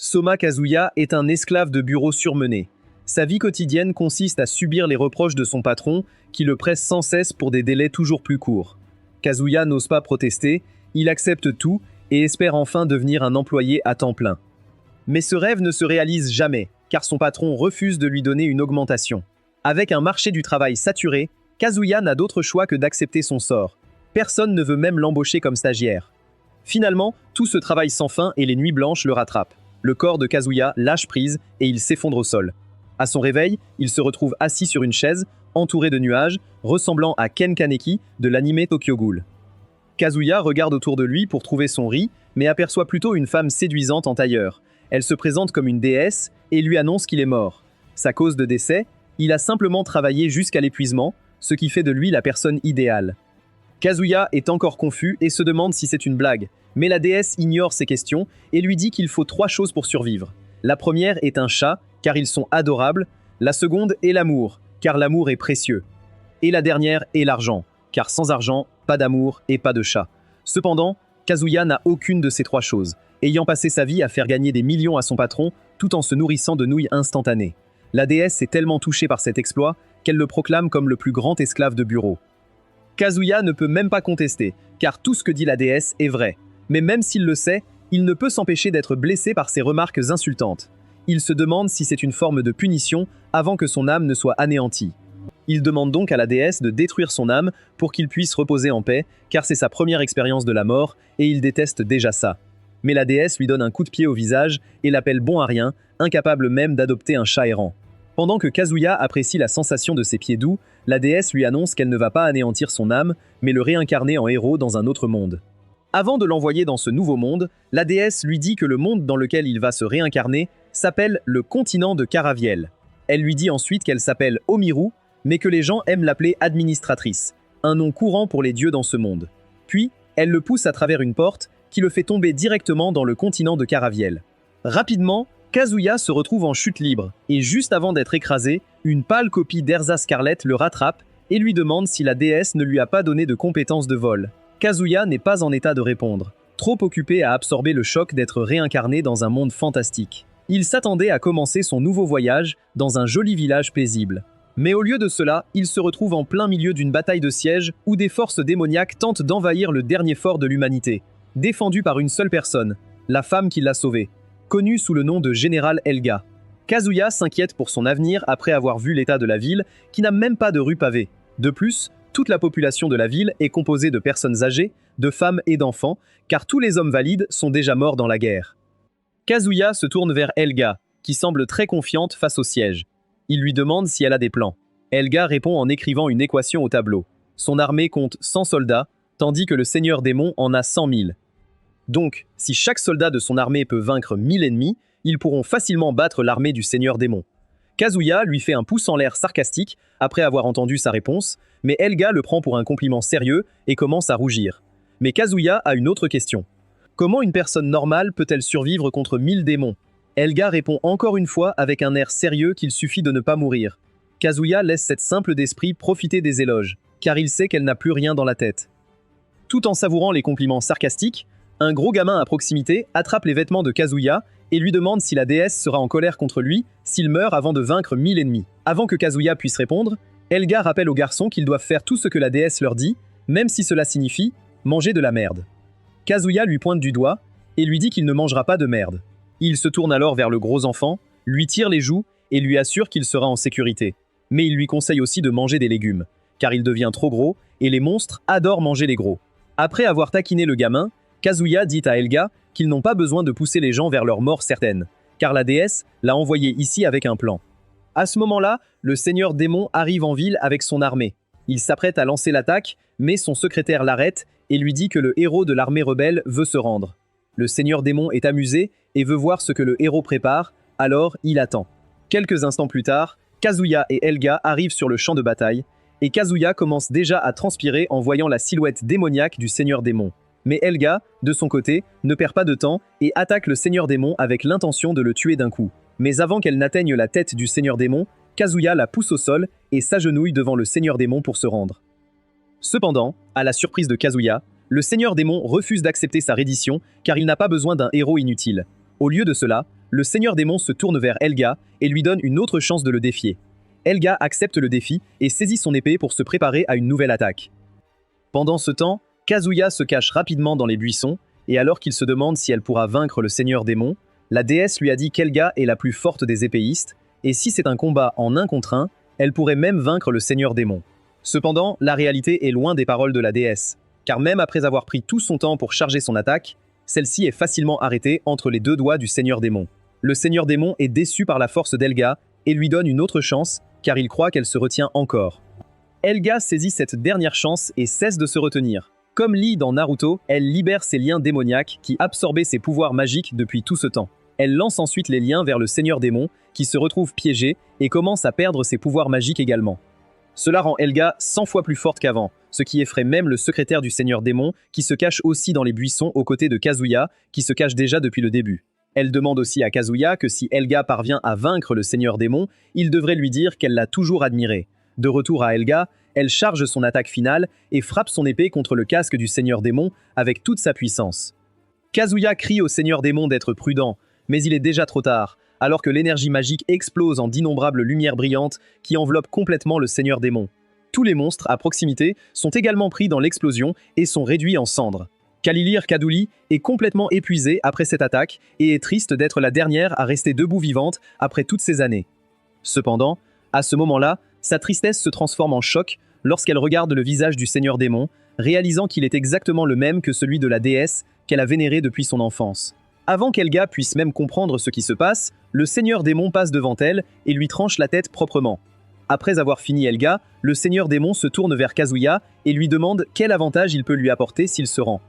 Soma Kazuya est un esclave de bureau surmené. Sa vie quotidienne consiste à subir les reproches de son patron, qui le presse sans cesse pour des délais toujours plus courts. Kazuya n'ose pas protester, il accepte tout et espère enfin devenir un employé à temps plein. Mais ce rêve ne se réalise jamais, car son patron refuse de lui donner une augmentation. Avec un marché du travail saturé, Kazuya n'a d'autre choix que d'accepter son sort. Personne ne veut même l'embaucher comme stagiaire. Finalement, tout ce travail sans fin et les nuits blanches le rattrapent. Le corps de Kazuya lâche prise et il s'effondre au sol. À son réveil, il se retrouve assis sur une chaise, entouré de nuages, ressemblant à Ken Kaneki de l'anime Tokyo Ghoul. Kazuya regarde autour de lui pour trouver son riz, mais aperçoit plutôt une femme séduisante en tailleur. Elle se présente comme une déesse et lui annonce qu'il est mort. Sa cause de décès, il a simplement travaillé jusqu'à l'épuisement, ce qui fait de lui la personne idéale. Kazuya est encore confus et se demande si c'est une blague, mais la déesse ignore ses questions et lui dit qu'il faut 3 choses pour survivre. La première est un chat, car ils sont adorables, la seconde est l'amour, car l'amour est précieux. Et la dernière est l'argent, car sans argent, pas d'amour et pas de chat. Cependant, Kazuya n'a aucune de ces 3 choses, ayant passé sa vie à faire gagner des millions à son patron tout en se nourrissant de nouilles instantanées. La déesse est tellement touchée par cet exploit qu'elle le proclame comme le plus grand esclave de bureau. Kazuya ne peut même pas contester, car tout ce que dit la déesse est vrai. Mais même s'il le sait, il ne peut s'empêcher d'être blessé par ses remarques insultantes. Il se demande si c'est une forme de punition avant que son âme ne soit anéantie. Il demande donc à la déesse de détruire son âme pour qu'il puisse reposer en paix, car c'est sa première expérience de la mort et il déteste déjà ça. Mais la déesse lui donne un coup de pied au visage et l'appelle bon à rien, incapable même d'adopter un chat errant. Pendant que Kazuya apprécie la sensation de ses pieds doux, la déesse lui annonce qu'elle ne va pas anéantir son âme, mais le réincarner en héros dans un autre monde. Avant de l'envoyer dans ce nouveau monde, la déesse lui dit que le monde dans lequel il va se réincarner s'appelle le continent de Caraviel. Elle lui dit ensuite qu'elle s'appelle Omiru, mais que les gens aiment l'appeler administratrice, un nom courant pour les dieux dans ce monde. Puis, elle le pousse à travers une porte qui le fait tomber directement dans le continent de Caraviel. Rapidement, Kazuya se retrouve en chute libre, et juste avant d'être écrasé, une pâle copie d'Erza Scarlet le rattrape et lui demande si la déesse ne lui a pas donné de compétences de vol. Kazuya n'est pas en état de répondre, trop occupé à absorber le choc d'être réincarné dans un monde fantastique. Il s'attendait à commencer son nouveau voyage dans un joli village paisible. Mais au lieu de cela, il se retrouve en plein milieu d'une bataille de siège où des forces démoniaques tentent d'envahir le dernier fort de l'humanité, défendu par une seule personne, la femme qui l'a sauvé, connue sous le nom de Général Helga. Kazuya s'inquiète pour son avenir après avoir vu l'état de la ville, qui n'a même pas de rue pavée. De plus, toute la population de la ville est composée de personnes âgées, de femmes et d'enfants, car tous les hommes valides sont déjà morts dans la guerre. Kazuya se tourne vers Helga, qui semble très confiante face au siège. Il lui demande si elle a des plans. Helga répond en écrivant une équation au tableau. Son armée compte 100 soldats, tandis que le Seigneur Démon en a 100 000. Donc, si chaque soldat de son armée peut vaincre 1000 ennemis, ils pourront facilement battre l'armée du Seigneur Démon. Kazuya lui fait un pouce en l'air sarcastique après avoir entendu sa réponse, mais Helga le prend pour un compliment sérieux et commence à rougir. Mais Kazuya a une autre question. Comment une personne normale peut-elle survivre contre 1000 démons? Helga répond encore une fois avec un air sérieux qu'il suffit de ne pas mourir. Kazuya laisse cette simple d'esprit profiter des éloges, car il sait qu'elle n'a plus rien dans la tête. Tout en savourant les compliments sarcastiques, un gros gamin à proximité attrape les vêtements de Kazuya et lui demande si la déesse sera en colère contre lui s'il meurt avant de vaincre 1000 ennemis. Avant que Kazuya puisse répondre, Helga rappelle aux garçons qu'ils doivent faire tout ce que la déesse leur dit, même si cela signifie manger de la merde. Kazuya lui pointe du doigt et lui dit qu'il ne mangera pas de merde. Il se tourne alors vers le gros enfant, lui tire les joues et lui assure qu'il sera en sécurité. Mais il lui conseille aussi de manger des légumes, car il devient trop gros et les monstres adorent manger les gros. Après avoir taquiné le gamin, Kazuya dit à Helga qu'ils n'ont pas besoin de pousser les gens vers leur mort certaine, car la déesse l'a envoyé ici avec un plan. À ce moment-là, le Seigneur Démon arrive en ville avec son armée. Il s'apprête à lancer l'attaque, mais son secrétaire l'arrête et lui dit que le héros de l'armée rebelle veut se rendre. Le Seigneur Démon est amusé et veut voir ce que le héros prépare, alors il attend. Quelques instants plus tard, Kazuya et Helga arrivent sur le champ de bataille, et Kazuya commence déjà à transpirer en voyant la silhouette démoniaque du Seigneur Démon. Mais Helga, de son côté, ne perd pas de temps et attaque le Seigneur Démon avec l'intention de le tuer d'un coup. Mais avant qu'elle n'atteigne la tête du Seigneur Démon, Kazuya la pousse au sol et s'agenouille devant le Seigneur Démon pour se rendre. Cependant, à la surprise de Kazuya, le Seigneur Démon refuse d'accepter sa reddition car il n'a pas besoin d'un héros inutile. Au lieu de cela, Le seigneur démon se tourne vers Helga et lui donne une autre chance de le défier. Helga accepte le défi et saisit son épée pour se préparer à une nouvelle attaque. Pendant ce temps, Kazuya se cache rapidement dans les buissons, et alors qu'il se demande si elle pourra vaincre le seigneur démon, la déesse lui a dit qu'Helga est la plus forte des épéistes, et si c'est un combat en 1 contre 1, elle pourrait même vaincre le seigneur démon. Cependant, la réalité est loin des paroles de la déesse, car même après avoir pris tout son temps pour charger son attaque, celle-ci est facilement arrêtée entre les 2 doigts du seigneur démon. Le seigneur démon est déçu par la force d'Helga et lui donne une autre chance, car il croit qu'elle se retient encore. Helga saisit cette dernière chance et cesse de se retenir. Comme Lee dans Naruto, elle libère ses liens démoniaques qui absorbaient ses pouvoirs magiques depuis tout ce temps. Elle lance ensuite les liens vers le seigneur démon, qui se retrouve piégé et commence à perdre ses pouvoirs magiques également. Cela rend Helga 100 fois plus forte qu'avant, ce qui effraie même le secrétaire du seigneur démon, qui se cache aussi dans les buissons aux côtés de Kazuya, qui se cache déjà depuis le début. Elle demande aussi à Kazuya que si Helga parvient à vaincre le seigneur démon, il devrait lui dire qu'elle l'a toujours admiré. De retour à Helga, elle charge son attaque finale et frappe son épée contre le casque du seigneur démon avec toute sa puissance. Kazuya crie au seigneur démon d'être prudent, mais il est déjà trop tard, alors que l'énergie magique explose en d'innombrables lumières brillantes qui enveloppent complètement le seigneur démon. Tous les monstres à proximité sont également pris dans l'explosion et sont réduits en cendres. Kalilir Kaduli est complètement épuisée après cette attaque et est triste d'être la dernière à rester debout vivante après toutes ces années. Cependant, à ce moment-là, sa tristesse se transforme en choc lorsqu'elle regarde le visage du seigneur démon, réalisant qu'il est exactement le même que celui de la déesse qu'elle a vénérée depuis son enfance. Avant qu'Helga puisse même comprendre ce qui se passe, le seigneur démon passe devant elle et lui tranche la tête proprement. Après avoir fini Helga, le seigneur démon se tourne vers Kazuya et lui demande quel avantage il peut lui apporter s'il se rend.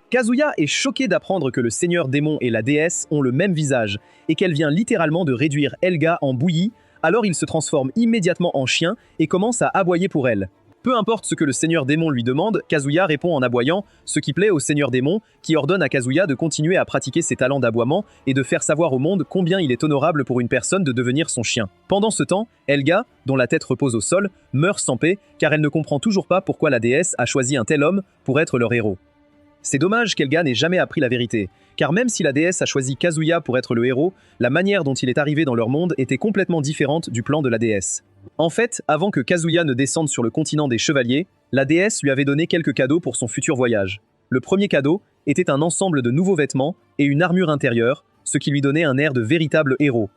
Kazuya est choqué d'apprendre que le seigneur démon et la déesse ont le même visage et qu'elle vient littéralement de réduire Helga en bouillie, alors il se transforme immédiatement en chien et commence à aboyer pour elle. Peu importe ce que le seigneur démon lui demande, Kazuya répond en aboyant, ce qui plaît au seigneur démon, qui ordonne à Kazuya de continuer à pratiquer ses talents d'aboiement et de faire savoir au monde combien il est honorable pour une personne de devenir son chien. Pendant ce temps, Helga, dont la tête repose au sol, meurt sans paix car elle ne comprend toujours pas pourquoi la déesse a choisi un tel homme pour être leur héros. C'est dommage qu'Helga n'ait jamais appris la vérité, car même si la déesse a choisi Kazuya pour être le héros, la manière dont il est arrivé dans leur monde était complètement différente du plan de la déesse. En fait, avant que Kazuya ne descende sur le continent des chevaliers, la déesse lui avait donné quelques cadeaux pour son futur voyage. Le premier cadeau était un ensemble de nouveaux vêtements et une armure intérieure, ce qui lui donnait un air de véritable héros.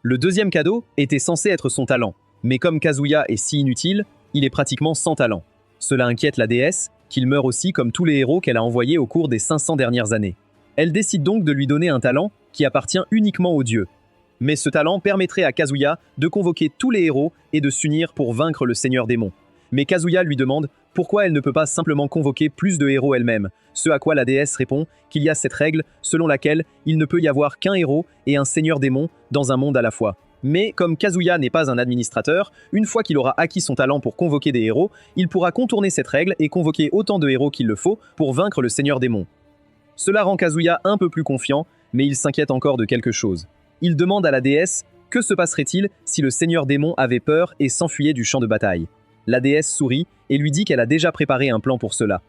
Le deuxième cadeau était censé être son talent, mais comme Kazuya est si inutile, il est pratiquement sans talent. Cela inquiète la déesse, qu'il meurt aussi comme tous les héros qu'elle a envoyés au cours des 500 dernières années. Elle décide donc de lui donner un talent qui appartient uniquement aux dieux. Mais ce talent permettrait à Kazuya de convoquer tous les héros et de s'unir pour vaincre le seigneur démon. Mais Kazuya lui demande pourquoi elle ne peut pas simplement convoquer plus de héros elle-même, ce à quoi la déesse répond qu'il y a cette règle selon laquelle il ne peut y avoir qu'un héros et un seigneur démon dans un monde à la fois. Mais comme Kazuya n'est pas un administrateur, une fois qu'il aura acquis son talent pour convoquer des héros, il pourra contourner cette règle et convoquer autant de héros qu'il le faut pour vaincre le seigneur démon. Cela rend Kazuya un peu plus confiant, mais il s'inquiète encore de quelque chose. Il demande à la déesse que se passerait-il si le seigneur démon avait peur et s'enfuyait du champ de bataille. La déesse sourit et lui dit qu'elle a déjà préparé un plan pour cela.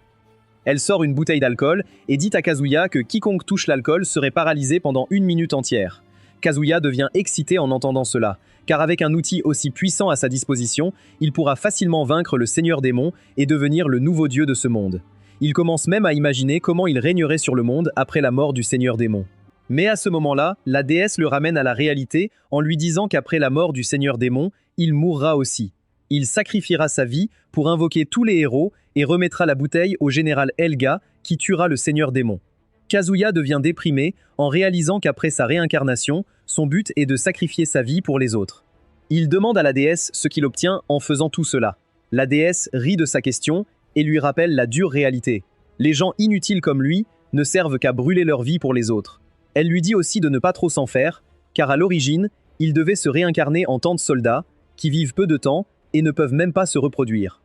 Elle sort une bouteille d'alcool et dit à Kazuya que quiconque touche l'alcool serait paralysé pendant 1 minute entière. Kazuya devient excité en entendant cela, car avec un outil aussi puissant à sa disposition, il pourra facilement vaincre le seigneur démon et devenir le nouveau dieu de ce monde. Il commence même à imaginer comment il régnerait sur le monde après la mort du seigneur démon. Mais à ce moment-là, la déesse le ramène à la réalité en lui disant qu'après la mort du seigneur démon, il mourra aussi. Il sacrifiera sa vie pour invoquer tous les héros et remettra la bouteille au général Helga qui tuera le seigneur démon. Kazuya devient déprimé en réalisant qu'après sa réincarnation, son but est de sacrifier sa vie pour les autres. Il demande à la déesse ce qu'il obtient en faisant tout cela. La déesse rit de sa question et lui rappelle la dure réalité. Les gens inutiles comme lui ne servent qu'à brûler leur vie pour les autres. Elle lui dit aussi de ne pas trop s'en faire, car à l'origine, il devait se réincarner en tant de soldats, qui vivent peu de temps et ne peuvent même pas se reproduire.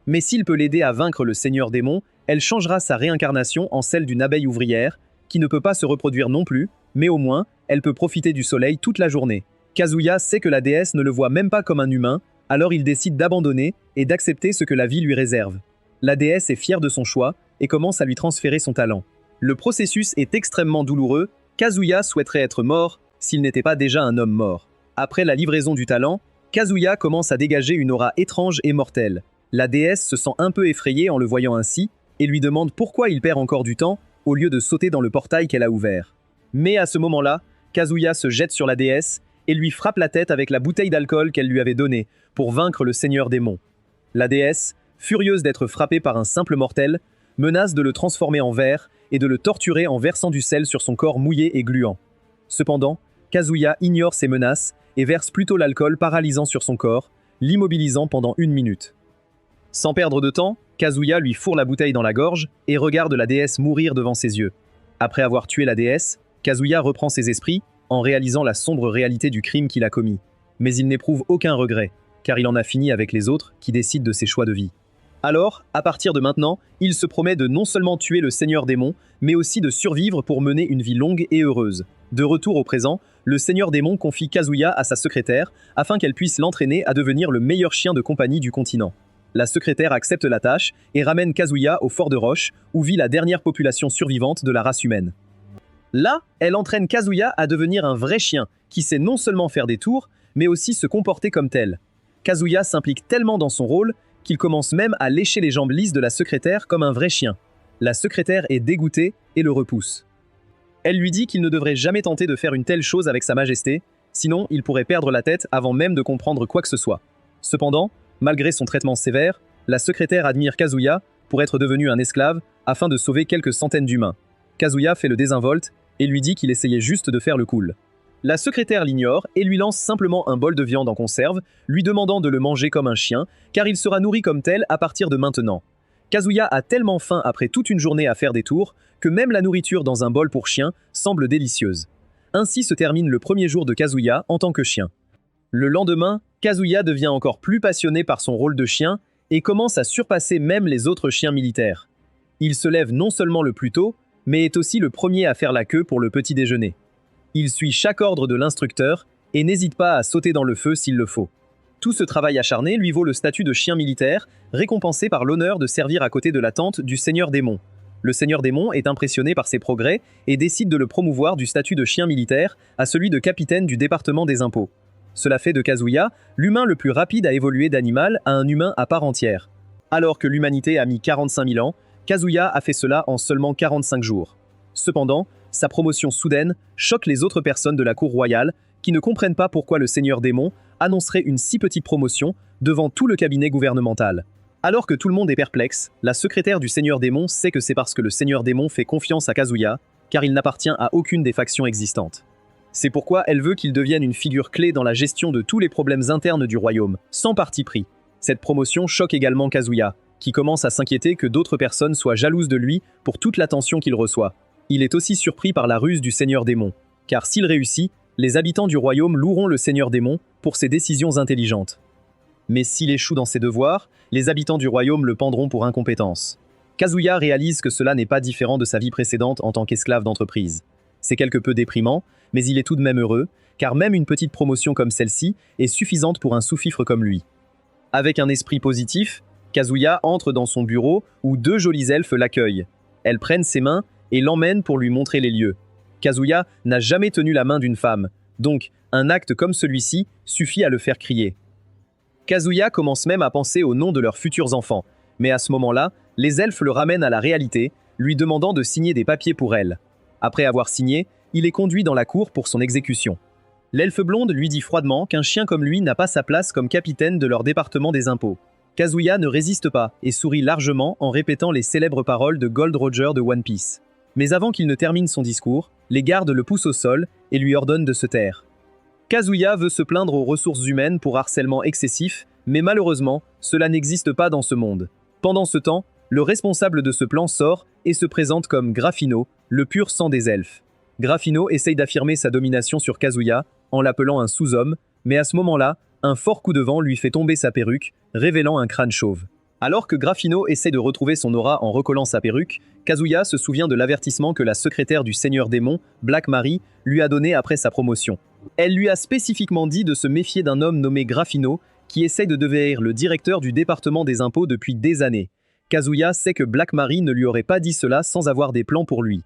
Mais s'il peut l'aider à vaincre le seigneur démon, elle changera sa réincarnation en celle d'une abeille ouvrière, qui ne peut pas se reproduire non plus, mais au moins, elle peut profiter du soleil toute la journée. Kazuya sait que la déesse ne le voit même pas comme un humain, alors il décide d'abandonner et d'accepter ce que la vie lui réserve. La déesse est fière de son choix et commence à lui transférer son talent. Le processus est extrêmement douloureux, Kazuya souhaiterait être mort, s'il n'était pas déjà un homme mort. Après la livraison du talent, Kazuya commence à dégager une aura étrange et mortelle. La déesse se sent un peu effrayée en le voyant ainsi, et lui demande pourquoi il perd encore du temps, au lieu de sauter dans le portail qu'elle a ouvert. Mais à ce moment-là, Kazuya se jette sur la déesse et lui frappe la tête avec la bouteille d'alcool qu'elle lui avait donnée pour vaincre le seigneur démon. La déesse, furieuse d'être frappée par un simple mortel, menace de le transformer en verre et de le torturer en versant du sel sur son corps mouillé et gluant. Cependant, Kazuya ignore ces menaces et verse plutôt l'alcool paralysant sur son corps, l'immobilisant pendant 1 minute. Sans perdre de temps, Kazuya lui fourre la bouteille dans la gorge et regarde la déesse mourir devant ses yeux. Après avoir tué la déesse, Kazuya reprend ses esprits en réalisant la sombre réalité du crime qu'il a commis. Mais il n'éprouve aucun regret, car il en a fini avec les autres qui décident de ses choix de vie. Alors, à partir de maintenant, il se promet de non seulement tuer le Seigneur Démon, mais aussi de survivre pour mener une vie longue et heureuse. De retour au présent, le Seigneur Démon confie Kazuya à sa secrétaire afin qu'elle puisse l'entraîner à devenir le meilleur chien de compagnie du continent. La secrétaire accepte la tâche et ramène Kazuya au Fort de Roche, où vit la dernière population survivante de la race humaine. Là, elle entraîne Kazuya à devenir un vrai chien, qui sait non seulement faire des tours, mais aussi se comporter comme tel. Kazuya s'implique tellement dans son rôle qu'il commence même à lécher les jambes lisses de la secrétaire comme un vrai chien. La secrétaire est dégoûtée et le repousse. Elle lui dit qu'il ne devrait jamais tenter de faire une telle chose avec sa majesté, sinon il pourrait perdre la tête avant même de comprendre quoi que ce soit. Cependant, malgré son traitement sévère, la secrétaire admire Kazuya pour être devenu un esclave afin de sauver quelques centaines d'humains. Kazuya fait le désinvolte et lui dit qu'il essayait juste de faire le cool. La secrétaire l'ignore et lui lance simplement un bol de viande en conserve, lui demandant de le manger comme un chien, car il sera nourri comme tel à partir de maintenant. Kazuya a tellement faim après toute une journée à faire des tours, que même la nourriture dans un bol pour chien semble délicieuse. Ainsi se termine le premier jour de Kazuya en tant que chien. Le lendemain, Kazuya devient encore plus passionné par son rôle de chien et commence à surpasser même les autres chiens militaires. Il se lève non seulement le plus tôt, mais est aussi le premier à faire la queue pour le petit déjeuner. Il suit chaque ordre de l'instructeur et n'hésite pas à sauter dans le feu s'il le faut. Tout ce travail acharné lui vaut le statut de chien militaire, récompensé par l'honneur de servir à côté de la tente du Seigneur Démon. Le Seigneur Démon est impressionné par ses progrès et décide de le promouvoir du statut de chien militaire à celui de capitaine du département des impôts. Cela fait de Kazuya l'humain le plus rapide à évoluer d'animal à un humain à part entière. Alors que l'humanité a mis 45 000 ans, Kazuya a fait cela en seulement 45 jours. Cependant, sa promotion soudaine choque les autres personnes de la cour royale qui ne comprennent pas pourquoi le Seigneur Démon annoncerait une si petite promotion devant tout le cabinet gouvernemental. Alors que tout le monde est perplexe, la secrétaire du Seigneur Démon sait que c'est parce que le Seigneur Démon fait confiance à Kazuya, car il n'appartient à aucune des factions existantes. C'est pourquoi elle veut qu'il devienne une figure clé dans la gestion de tous les problèmes internes du royaume, sans parti pris. Cette promotion choque également Kazuya, qui commence à s'inquiéter que d'autres personnes soient jalouses de lui pour toute l'attention qu'il reçoit. Il est aussi surpris par la ruse du Seigneur Démon, car s'il réussit, les habitants du royaume loueront le Seigneur Démon pour ses décisions intelligentes. Mais s'il échoue dans ses devoirs, les habitants du royaume le pendront pour incompétence. Kazuya réalise que cela n'est pas différent de sa vie précédente en tant qu'esclave d'entreprise. C'est quelque peu déprimant, mais il est tout de même heureux, car même une petite promotion comme celle-ci est suffisante pour un sous-fifre comme lui. Avec un esprit positif, Kazuya entre dans son bureau où 2 jolies elfes l'accueillent. Elles prennent ses mains et l'emmènent pour lui montrer les lieux. Kazuya n'a jamais tenu la main d'une femme, donc un acte comme celui-ci suffit à le faire crier. Kazuya commence même à penser au nom de leurs futurs enfants, mais à ce moment-là, les elfes le ramènent à la réalité, lui demandant de signer des papiers pour elle. Après avoir signé, il est conduit dans la cour pour son exécution. L'elfe blonde lui dit froidement qu'un chien comme lui n'a pas sa place comme capitaine de leur département des impôts. Kazuya ne résiste pas et sourit largement en répétant les célèbres paroles de Gold Roger de One Piece. Mais avant qu'il ne termine son discours, les gardes le poussent au sol et lui ordonnent de se taire. Kazuya veut se plaindre aux ressources humaines pour harcèlement excessif, mais malheureusement, cela n'existe pas dans ce monde. Pendant ce temps, le responsable de ce plan sort et se présente comme Graffino, le pur sang des elfes. Graffino essaye d'affirmer sa domination sur Kazuya en l'appelant un sous-homme, mais à ce moment-là, un fort coup de vent lui fait tomber sa perruque, révélant un crâne chauve. Alors que Graffino essaie de retrouver son aura en recollant sa perruque, Kazuya se souvient de l'avertissement que la secrétaire du Seigneur Démon, Black Marie, lui a donné après sa promotion. Elle lui a spécifiquement dit de se méfier d'un homme nommé Graffino, qui essaie de devenir le directeur du département des impôts depuis des années. Kazuya sait que Black Marie ne lui aurait pas dit cela sans avoir des plans pour lui.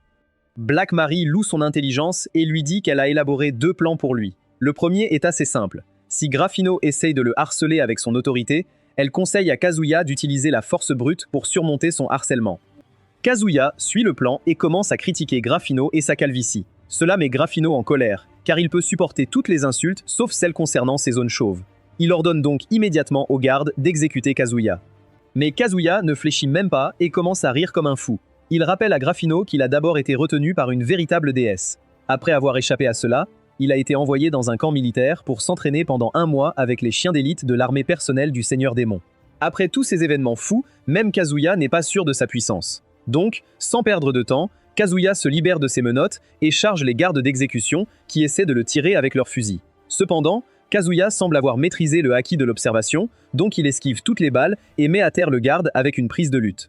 Black Marie loue son intelligence et lui dit qu'elle a élaboré 2 plans pour lui. Le premier est assez simple. Si Grafino essaye de le harceler avec son autorité, elle conseille à Kazuya d'utiliser la force brute pour surmonter son harcèlement. Kazuya suit le plan et commence à critiquer Grafino et sa calvitie. Cela met Grafino en colère, car il peut supporter toutes les insultes sauf celles concernant ses zones chauves. Il ordonne donc immédiatement aux gardes d'exécuter Kazuya. Mais Kazuya ne fléchit même pas et commence à rire comme un fou. Il rappelle à Grafino qu'il a d'abord été retenu par une véritable déesse. Après avoir échappé à cela, il a été envoyé dans un camp militaire pour s'entraîner pendant 1 mois avec les chiens d'élite de l'armée personnelle du Seigneur Démon. Après tous ces événements fous, même Kazuya n'est pas sûr de sa puissance. Donc, sans perdre de temps, Kazuya se libère de ses menottes et charge les gardes d'exécution qui essaient de le tirer avec leurs fusils. Cependant, Kazuya semble avoir maîtrisé le haki de l'observation, donc il esquive toutes les balles et met à terre le garde avec une prise de lutte.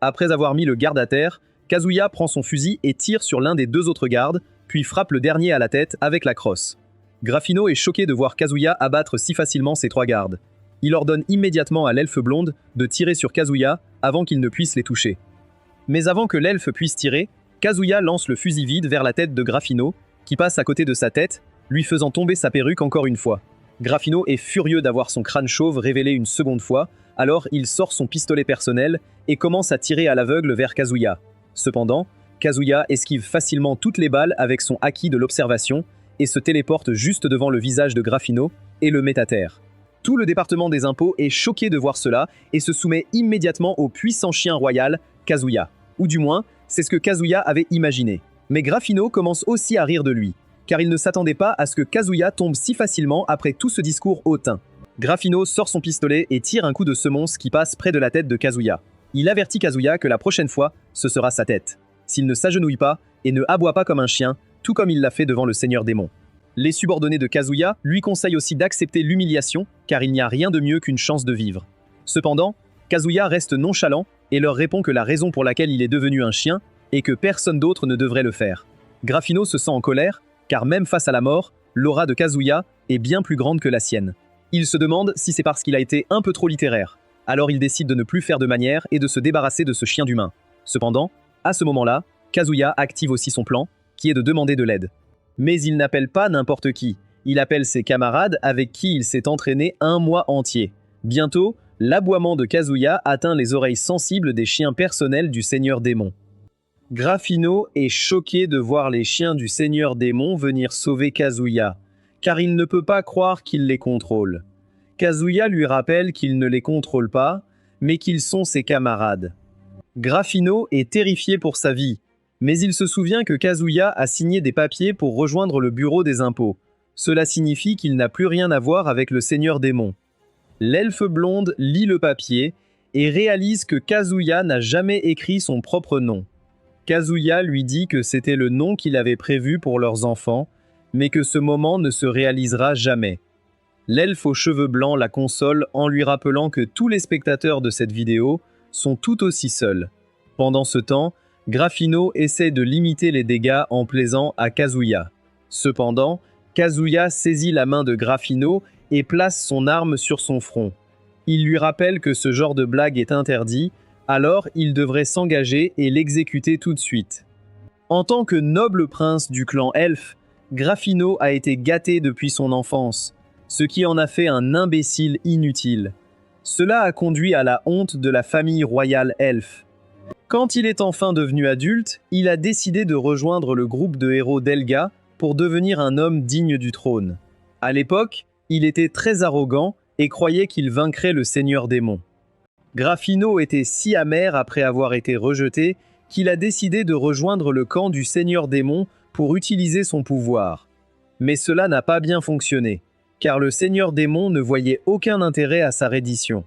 Après avoir mis le garde à terre, Kazuya prend son fusil et tire sur l'un des 2 autres gardes, puis frappe le dernier à la tête avec la crosse. Grafino est choqué de voir Kazuya abattre si facilement ses 3 gardes. Il ordonne immédiatement à l'elfe blonde de tirer sur Kazuya avant qu'il ne puisse les toucher. Mais avant que l'elfe puisse tirer, Kazuya lance le fusil vide vers la tête de Grafino, qui passe à côté de sa tête, lui faisant tomber sa perruque encore une fois. Grafino est furieux d'avoir son crâne chauve révélé une seconde fois, alors il sort son pistolet personnel et commence à tirer à l'aveugle vers Kazuya. Cependant, Kazuya esquive facilement toutes les balles avec son haki de l'observation et se téléporte juste devant le visage de Grafino et le met à terre. Tout le département des impôts est choqué de voir cela et se soumet immédiatement au puissant chien royal, Kazuya. Ou du moins, c'est ce que Kazuya avait imaginé. Mais Grafino commence aussi à rire de lui, car il ne s'attendait pas à ce que Kazuya tombe si facilement après tout ce discours hautain. Grafino sort son pistolet et tire un coup de semonce qui passe près de la tête de Kazuya. Il avertit Kazuya que la prochaine fois, ce sera sa tête. S'il ne s'agenouille pas et ne aboie pas comme un chien, tout comme il l'a fait devant le Seigneur Démon. Les subordonnés de Kazuya lui conseillent aussi d'accepter l'humiliation, car il n'y a rien de mieux qu'une chance de vivre. Cependant, Kazuya reste nonchalant et leur répond que la raison pour laquelle il est devenu un chien est que personne d'autre ne devrait le faire. Grafino se sent en colère, car même face à la mort, l'aura de Kazuya est bien plus grande que la sienne. Il se demande si c'est parce qu'il a été un peu trop littéraire. Alors il décide de ne plus faire de manière et de se débarrasser de ce chien d'humain. Cependant, à ce moment-là, Kazuya active aussi son plan, qui est de demander de l'aide. Mais il n'appelle pas n'importe qui. Il appelle ses camarades avec qui il s'est entraîné 1 mois entier. Bientôt, l'aboiement de Kazuya atteint les oreilles sensibles des chiens personnels du Seigneur Démon. Grafino est choqué de voir les chiens du Seigneur Démon venir sauver Kazuya, car il ne peut pas croire qu'il les contrôle. Kazuya lui rappelle qu'il ne les contrôle pas, mais qu'ils sont ses camarades. Grafino est terrifié pour sa vie, mais il se souvient que Kazuya a signé des papiers pour rejoindre le bureau des impôts. Cela signifie qu'il n'a plus rien à voir avec le Seigneur Démon. L'elfe blonde lit le papier et réalise que Kazuya n'a jamais écrit son propre nom. Kazuya lui dit que c'était le nom qu'il avait prévu pour leurs enfants, mais que ce moment ne se réalisera jamais. L'elfe aux cheveux blancs la console en lui rappelant que tous les spectateurs de cette vidéo sont tout aussi seuls. Pendant ce temps, Grafino essaie de limiter les dégâts en plaisant à Kazuya. Cependant, Kazuya saisit la main de Grafino et place son arme sur son front. Il lui rappelle que ce genre de blague est interdit, alors il devrait s'engager et l'exécuter tout de suite. En tant que noble prince du clan elfe, Grafino a été gâté depuis son enfance, ce qui en a fait un imbécile inutile. Cela a conduit à la honte de la famille royale elfe. Quand il est enfin devenu adulte, il a décidé de rejoindre le groupe de héros d'Elga pour devenir un homme digne du trône. À l'époque, il était très arrogant et croyait qu'il vaincrait le Seigneur Démon. Grafino était si amer après avoir été rejeté qu'il a décidé de rejoindre le camp du Seigneur Démon pour utiliser son pouvoir. Mais cela n'a pas bien fonctionné, car le Seigneur Démon ne voyait aucun intérêt à sa reddition.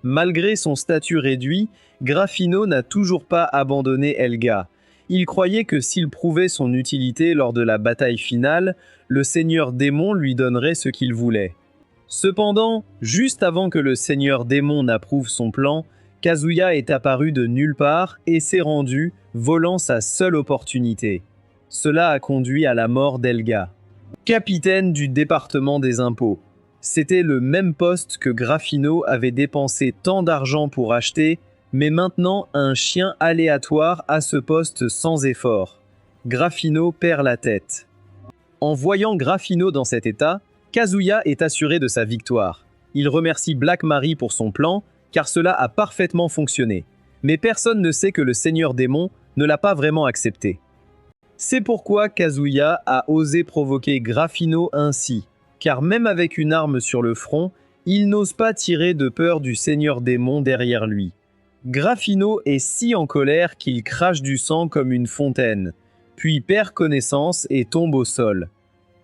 Malgré son statut réduit, Grafino n'a toujours pas abandonné Elga. Il croyait que s'il prouvait son utilité lors de la bataille finale, le Seigneur Démon lui donnerait ce qu'il voulait. Cependant, juste avant que le Seigneur Démon n'approuve son plan, Kazuya est apparu de nulle part et s'est rendu, volant sa seule opportunité. Cela a conduit à la mort d'Elga, capitaine du département des impôts. C'était le même poste que Grafino avait dépensé tant d'argent pour acheter, mais maintenant un chien aléatoire à ce poste sans effort. Grafino perd la tête. En voyant Grafino dans cet état, Kazuya est assuré de sa victoire. Il remercie Black Marie pour son plan, car cela a parfaitement fonctionné. Mais personne ne sait que le Seigneur Démon ne l'a pas vraiment accepté. C'est pourquoi Kazuya a osé provoquer Grafino ainsi, car même avec une arme sur le front, il n'ose pas tirer de peur du Seigneur Démon derrière lui. Grafino est si en colère qu'il crache du sang comme une fontaine, puis perd connaissance et tombe au sol.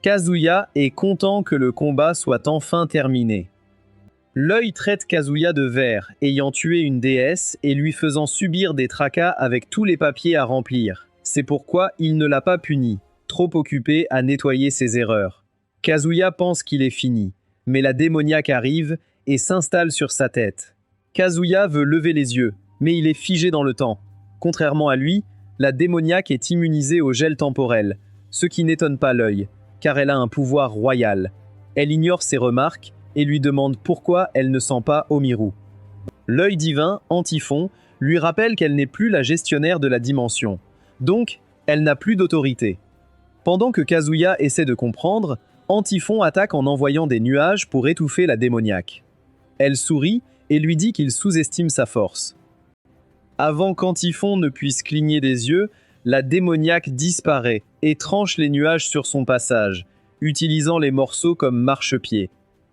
Kazuya est content que le combat soit enfin terminé. L'œil traite Kazuya de ver, ayant tué une déesse et lui faisant subir des tracas avec tous les papiers à remplir. C'est pourquoi il ne l'a pas puni, trop occupé à nettoyer ses erreurs. Kazuya pense qu'il est fini, mais la démoniaque arrive et s'installe sur sa tête. Kazuya veut lever les yeux, mais il est figé dans le temps. Contrairement à lui, la démoniaque est immunisée au gel temporel, ce qui n'étonne pas l'œil, car elle a un pouvoir royal. Elle ignore ses remarques et lui demande pourquoi elle ne sent pas Omiru. L'œil divin, Antiphon, lui rappelle qu'elle n'est plus la gestionnaire de la dimension. Donc, elle n'a plus d'autorité. Pendant que Kazuya essaie de comprendre, Antiphon attaque en envoyant des nuages pour étouffer la démoniaque. Elle sourit et lui dit qu'il sous-estime sa force. Avant qu'Antiphon ne puisse cligner des yeux, la démoniaque disparaît et tranche les nuages sur son passage, utilisant les morceaux comme marchepied.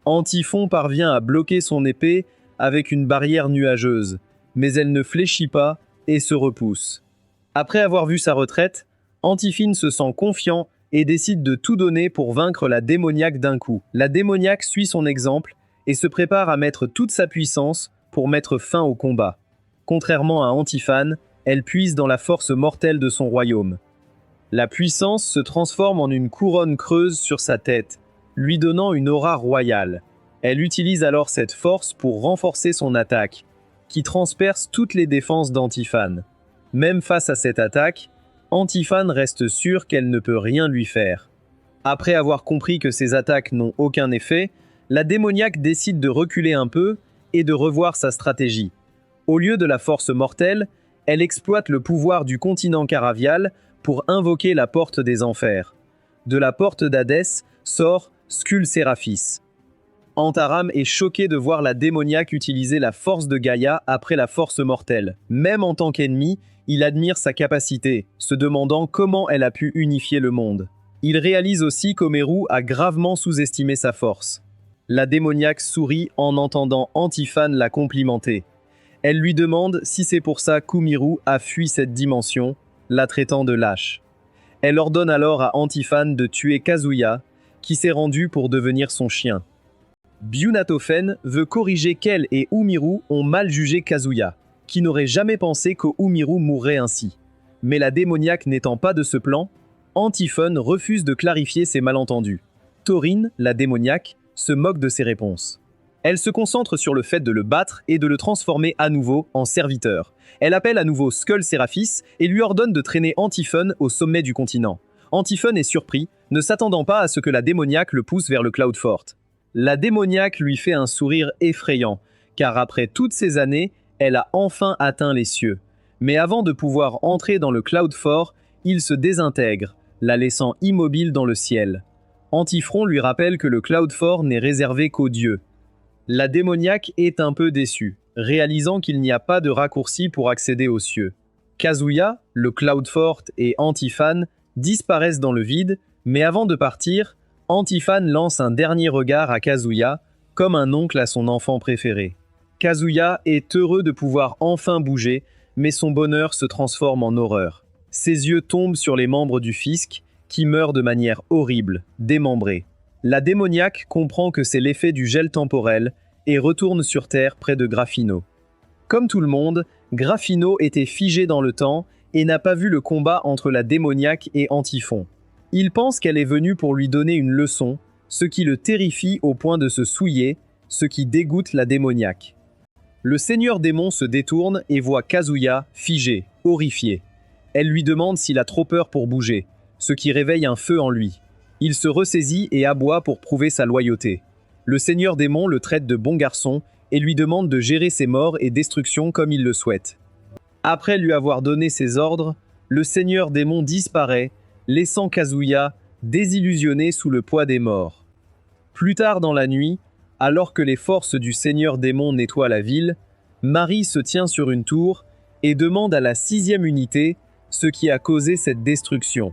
Antiphon parvient à bloquer son épée avec une barrière nuageuse, mais elle ne fléchit pas et se repousse. Après avoir vu sa retraite, Antiphon se sent confiant et décide de tout donner pour vaincre la démoniaque d'un coup. La démoniaque suit son exemple et se prépare à mettre toute sa puissance pour mettre fin au combat. Contrairement à Antiphane, elle puise dans la force mortelle de son royaume. La puissance se transforme en une couronne creuse sur sa tête, lui donnant une aura royale. Elle utilise alors cette force pour renforcer son attaque, qui transperce toutes les défenses d'Antiphane. Même face à cette attaque, Antiphane reste sûr qu'elle ne peut rien lui faire. Après avoir compris que ses attaques n'ont aucun effet, la démoniaque décide de reculer un peu et de revoir sa stratégie. Au lieu de la force mortelle, elle exploite le pouvoir du continent caravial pour invoquer la porte des enfers. De la porte d'Hadès sort Skull Seraphis. Antaram est choqué de voir la démoniaque utiliser la force de Gaïa après la force mortelle. Même en tant qu'ennemi, il admire sa capacité, se demandant comment elle a pu unifier le monde. Il réalise aussi qu'Omeru a gravement sous-estimé sa force. La démoniaque sourit en entendant Antiphane la complimenter. Elle lui demande si c'est pour ça qu'Umiru a fui cette dimension, la traitant de lâche. Elle ordonne alors à Antiphane de tuer Kazuya, qui s'est rendu pour devenir son chien. Byunatofen veut corriger qu'elle et Umiru ont mal jugé Kazuya, qui n'aurait jamais pensé qu'Umiru mourrait ainsi. Mais la démoniaque n'étant pas de ce plan, Antiphone refuse de clarifier ses malentendus. Taurine, la démoniaque, se moque de ses réponses. Elle se concentre sur le fait de le battre et de le transformer à nouveau en serviteur. Elle appelle à nouveau Skull Seraphis et lui ordonne de traîner Antiphone au sommet du continent. Antiphone est surpris, ne s'attendant pas à ce que la démoniaque le pousse vers le Cloud Fort. La démoniaque lui fait un sourire effrayant, car après toutes ces années, elle a enfin atteint les cieux. Mais avant de pouvoir entrer dans le Cloud Fort, il se désintègre, la laissant immobile dans le ciel. Antiphon lui rappelle que le Cloud Fort n'est réservé qu'aux dieux. La démoniaque est un peu déçue, réalisant qu'il n'y a pas de raccourci pour accéder aux cieux. Kazuya, le Cloud Fort et Antiphane disparaissent dans le vide, mais avant de partir, Antiphane lance un dernier regard à Kazuya, comme un oncle à son enfant préféré. Kazuya est heureux de pouvoir enfin bouger, mais son bonheur se transforme en horreur. Ses yeux tombent sur les membres du fisc, qui meurent de manière horrible, démembrés. La démoniaque comprend que c'est l'effet du gel temporel et retourne sur Terre près de Grafino. Comme tout le monde, Grafino était figé dans le temps et n'a pas vu le combat entre la démoniaque et Antiphon. Il pense qu'elle est venue pour lui donner une leçon, ce qui le terrifie au point de se souiller, ce qui dégoûte la démoniaque. Le seigneur démon se détourne et voit Kazuya figé, horrifié. Elle lui demande s'il a trop peur pour bouger, ce qui réveille un feu en lui. Il se ressaisit et aboie pour prouver sa loyauté. Le seigneur démon le traite de bon garçon et lui demande de gérer ses morts et destructions comme il le souhaite. Après lui avoir donné ses ordres, le seigneur démon disparaît, laissant Kazuya désillusionné sous le poids des morts. Plus tard dans la nuit, alors que les forces du seigneur démon nettoient la ville, Marie se tient sur une tour et demande à la 6e unité ce qui a causé cette destruction.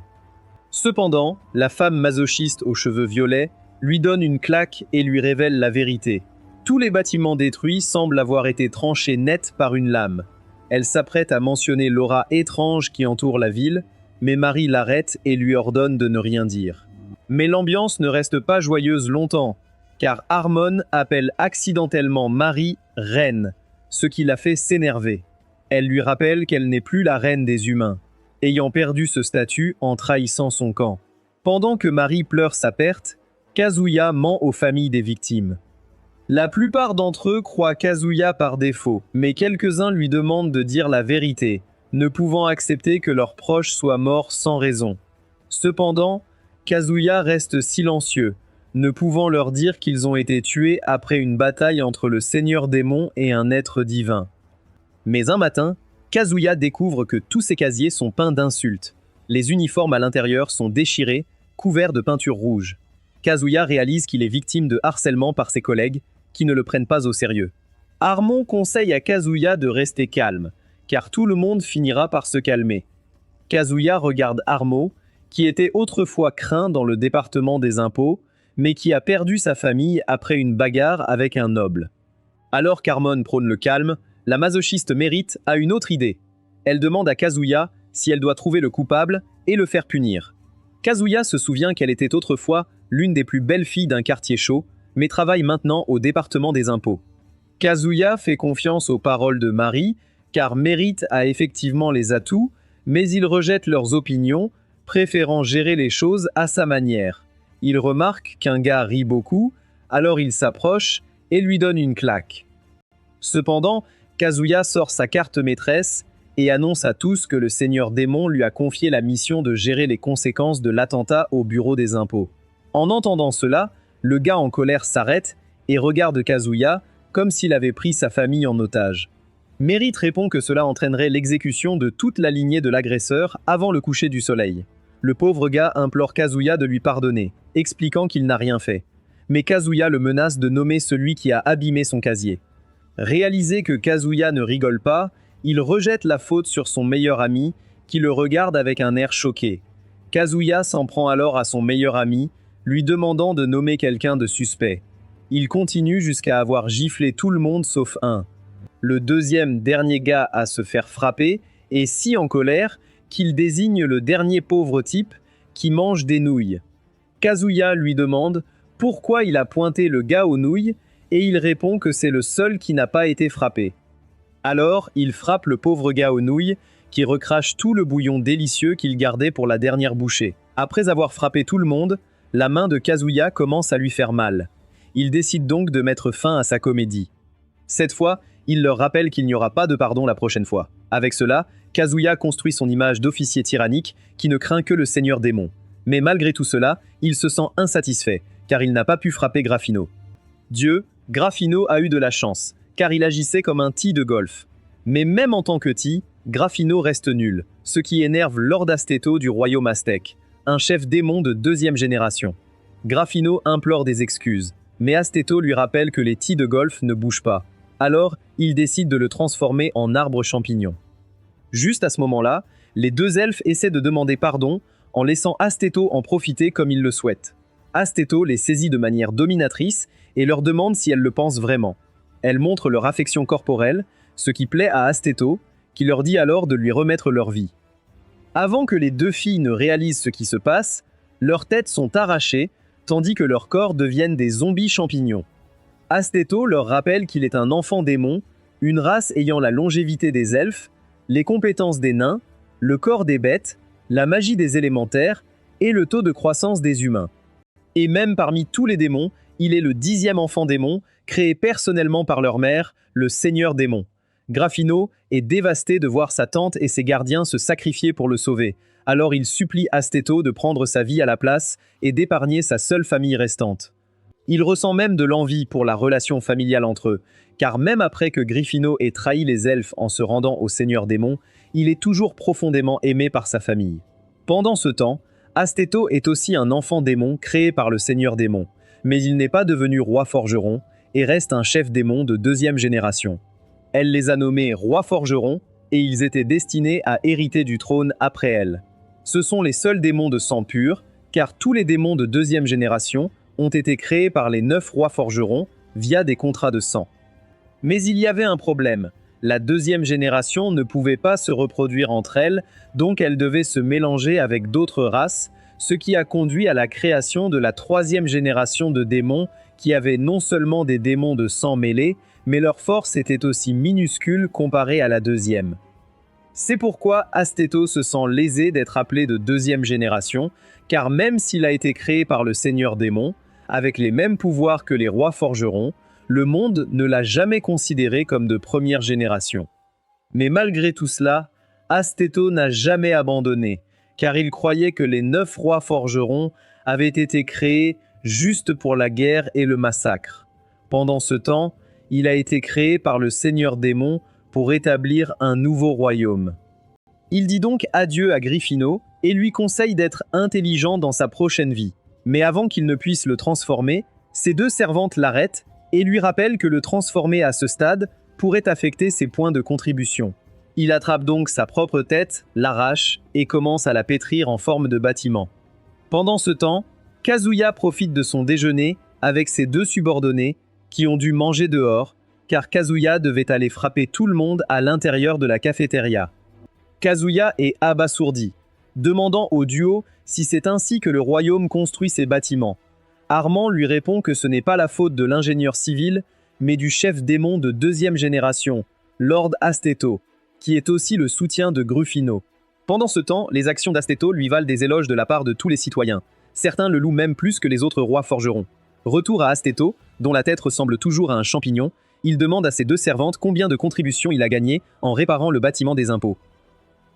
Cependant, la femme masochiste aux cheveux violets lui donne une claque et lui révèle la vérité. Tous les bâtiments détruits semblent avoir été tranchés net par une lame. Elle s'apprête à mentionner l'aura étrange qui entoure la ville, mais Marie l'arrête et lui ordonne de ne rien dire. Mais l'ambiance ne reste pas joyeuse longtemps, car Harmon appelle accidentellement Marie « reine », ce qui la fait s'énerver. Elle lui rappelle qu'elle n'est plus la reine des humains, ayant perdu ce statut en trahissant son camp. Pendant que Marie pleure sa perte, Kazuya ment aux familles des victimes. La plupart d'entre eux croient Kazuya par défaut, mais quelques-uns lui demandent de dire la vérité, ne pouvant accepter que leurs proches soient morts sans raison. Cependant, Kazuya reste silencieux, ne pouvant leur dire qu'ils ont été tués après une bataille entre le seigneur démon et un être divin. Mais un matin, Kazuya découvre que tous ses casiers sont peints d'insultes. Les uniformes à l'intérieur sont déchirés, couverts de peinture rouge. Kazuya réalise qu'il est victime de harcèlement par ses collègues, qui ne le prennent pas au sérieux. Harmon conseille à Kazuya de rester calme, car tout le monde finira par se calmer. Kazuya regarde Harmon, qui était autrefois craint dans le département des impôts, mais qui a perdu sa famille après une bagarre avec un noble. Alors qu'Harmon prône le calme, la masochiste Mérite a une autre idée. Elle demande à Kazuya si elle doit trouver le coupable et le faire punir. Kazuya se souvient qu'elle était autrefois l'une des plus belles filles d'un quartier chaud, mais travaille maintenant au département des impôts. Kazuya fait confiance aux paroles de Marie, car Mérite a effectivement les atouts, mais il rejette leurs opinions, préférant gérer les choses à sa manière. Il remarque qu'un gars rit beaucoup, alors il s'approche et lui donne une claque. Cependant, Kazuya sort sa carte maîtresse et annonce à tous que le seigneur démon lui a confié la mission de gérer les conséquences de l'attentat au bureau des impôts. En entendant cela, le gars en colère s'arrête et regarde Kazuya comme s'il avait pris sa famille en otage. Mérite répond que cela entraînerait l'exécution de toute la lignée de l'agresseur avant le coucher du soleil. Le pauvre gars implore Kazuya de lui pardonner, expliquant qu'il n'a rien fait. Mais Kazuya le menace de nommer celui qui a abîmé son casier. Réalisé que Kazuya ne rigole pas, il rejette la faute sur son meilleur ami, qui le regarde avec un air choqué. Kazuya s'en prend alors à son meilleur ami, lui demandant de nommer quelqu'un de suspect. Il continue jusqu'à avoir giflé tout le monde sauf un. Le deuxième dernier gars à se faire frapper est si en colère qu'il désigne le dernier pauvre type qui mange des nouilles. Kazuya lui demande pourquoi il a pointé le gars aux nouilles et il répond que c'est le seul qui n'a pas été frappé. Alors, il frappe le pauvre gars aux nouilles qui recrache tout le bouillon délicieux qu'il gardait pour la dernière bouchée. Après avoir frappé tout le monde, la main de Kazuya commence à lui faire mal. Il décide donc de mettre fin à sa comédie. Cette fois, il leur rappelle qu'il n'y aura pas de pardon la prochaine fois. Avec cela, Kazuya construit son image d'officier tyrannique qui ne craint que le seigneur démon. Mais malgré tout cela, il se sent insatisfait, car il n'a pas pu frapper Grafino. Dieu, Grafino a eu de la chance, car il agissait comme un tee de golf. Mais même en tant que tee, Grafino reste nul, ce qui énerve Lord Asteto du royaume aztèque, un chef démon de 2e génération. Grafino implore des excuses, mais Asteto lui rappelle que les tees de golf ne bougent pas. Alors, il décide de le transformer en arbre champignon. Juste à ce moment-là, les deux elfes essaient de demander pardon en laissant Asteto en profiter comme il le souhaite. Asteto les saisit de manière dominatrice et leur demande si elles le pensent vraiment. Elles montrent leur affection corporelle, ce qui plaît à Asteto, qui leur dit alors de lui remettre leur vie. Avant que les deux filles ne réalisent ce qui se passe, leurs têtes sont arrachées, tandis que leurs corps deviennent des zombies champignons. Asteto leur rappelle qu'il est un enfant démon, une race ayant la longévité des elfes, les compétences des nains, le corps des bêtes, la magie des élémentaires et le taux de croissance des humains. Et même parmi tous les démons, il est le 10e enfant démon, créé personnellement par leur mère, le seigneur démon. Grafino est dévasté de voir sa tante et ses gardiens se sacrifier pour le sauver. Alors il supplie Asteto de prendre sa vie à la place et d'épargner sa seule famille restante. Il ressent même de l'envie pour la relation familiale entre eux, car même après que Gryffindor ait trahi les elfes en se rendant au Seigneur Démon, il est toujours profondément aimé par sa famille. Pendant ce temps, Astéto est aussi un enfant démon créé par le Seigneur Démon, mais il n'est pas devenu roi forgeron et reste un chef démon de deuxième génération. Elle les a nommés rois forgerons et ils étaient destinés à hériter du trône après elle. Ce sont les seuls démons de sang pur, car tous les démons de deuxième génération ont été créés par les 9 rois forgerons via des contrats de sang. Mais il y avait un problème. La deuxième génération ne pouvait pas se reproduire entre elles, donc elle devait se mélanger avec d'autres races, ce qui a conduit à la création de la troisième génération de démons qui avaient non seulement des démons de sang mêlés, mais leur force était aussi minuscule comparée à la deuxième. C'est pourquoi Astéto se sent lésé d'être appelé de deuxième génération, car même s'il a été créé par le Seigneur Démon, avec les mêmes pouvoirs que les rois forgerons, le monde ne l'a jamais considéré comme de première génération. Mais malgré tout cela, Astéto n'a jamais abandonné, car il croyait que les 9 rois forgerons avaient été créés juste pour la guerre et le massacre. Pendant ce temps, il a été créé par le Seigneur Démon pour établir un nouveau royaume. Il dit donc adieu à Gryffindor et lui conseille d'être intelligent dans sa prochaine vie. Mais avant qu'il ne puisse le transformer, ses 2 servantes l'arrêtent et lui rappellent que le transformer à ce stade pourrait affecter ses points de contribution. Il attrape donc sa propre tête, l'arrache et commence à la pétrir en forme de bâtiment. Pendant ce temps, Kazuya profite de son déjeuner avec ses 2 subordonnés qui ont dû manger dehors, car Kazuya devait aller frapper tout le monde à l'intérieur de la cafétéria. Kazuya est abasourdi, demandant au duo si c'est ainsi que le royaume construit ses bâtiments. Armand lui répond que ce n'est pas la faute de l'ingénieur civil, mais du chef démon de deuxième génération, Lord Astéto, qui est aussi le soutien de Gryffindor. Pendant ce temps, les actions d'Astéto lui valent des éloges de la part de tous les citoyens. Certains le louent même plus que les autres rois forgerons. Retour à Astéto, dont la tête ressemble toujours à un champignon, il demande à ses 2 servantes combien de contributions il a gagné en réparant le bâtiment des impôts.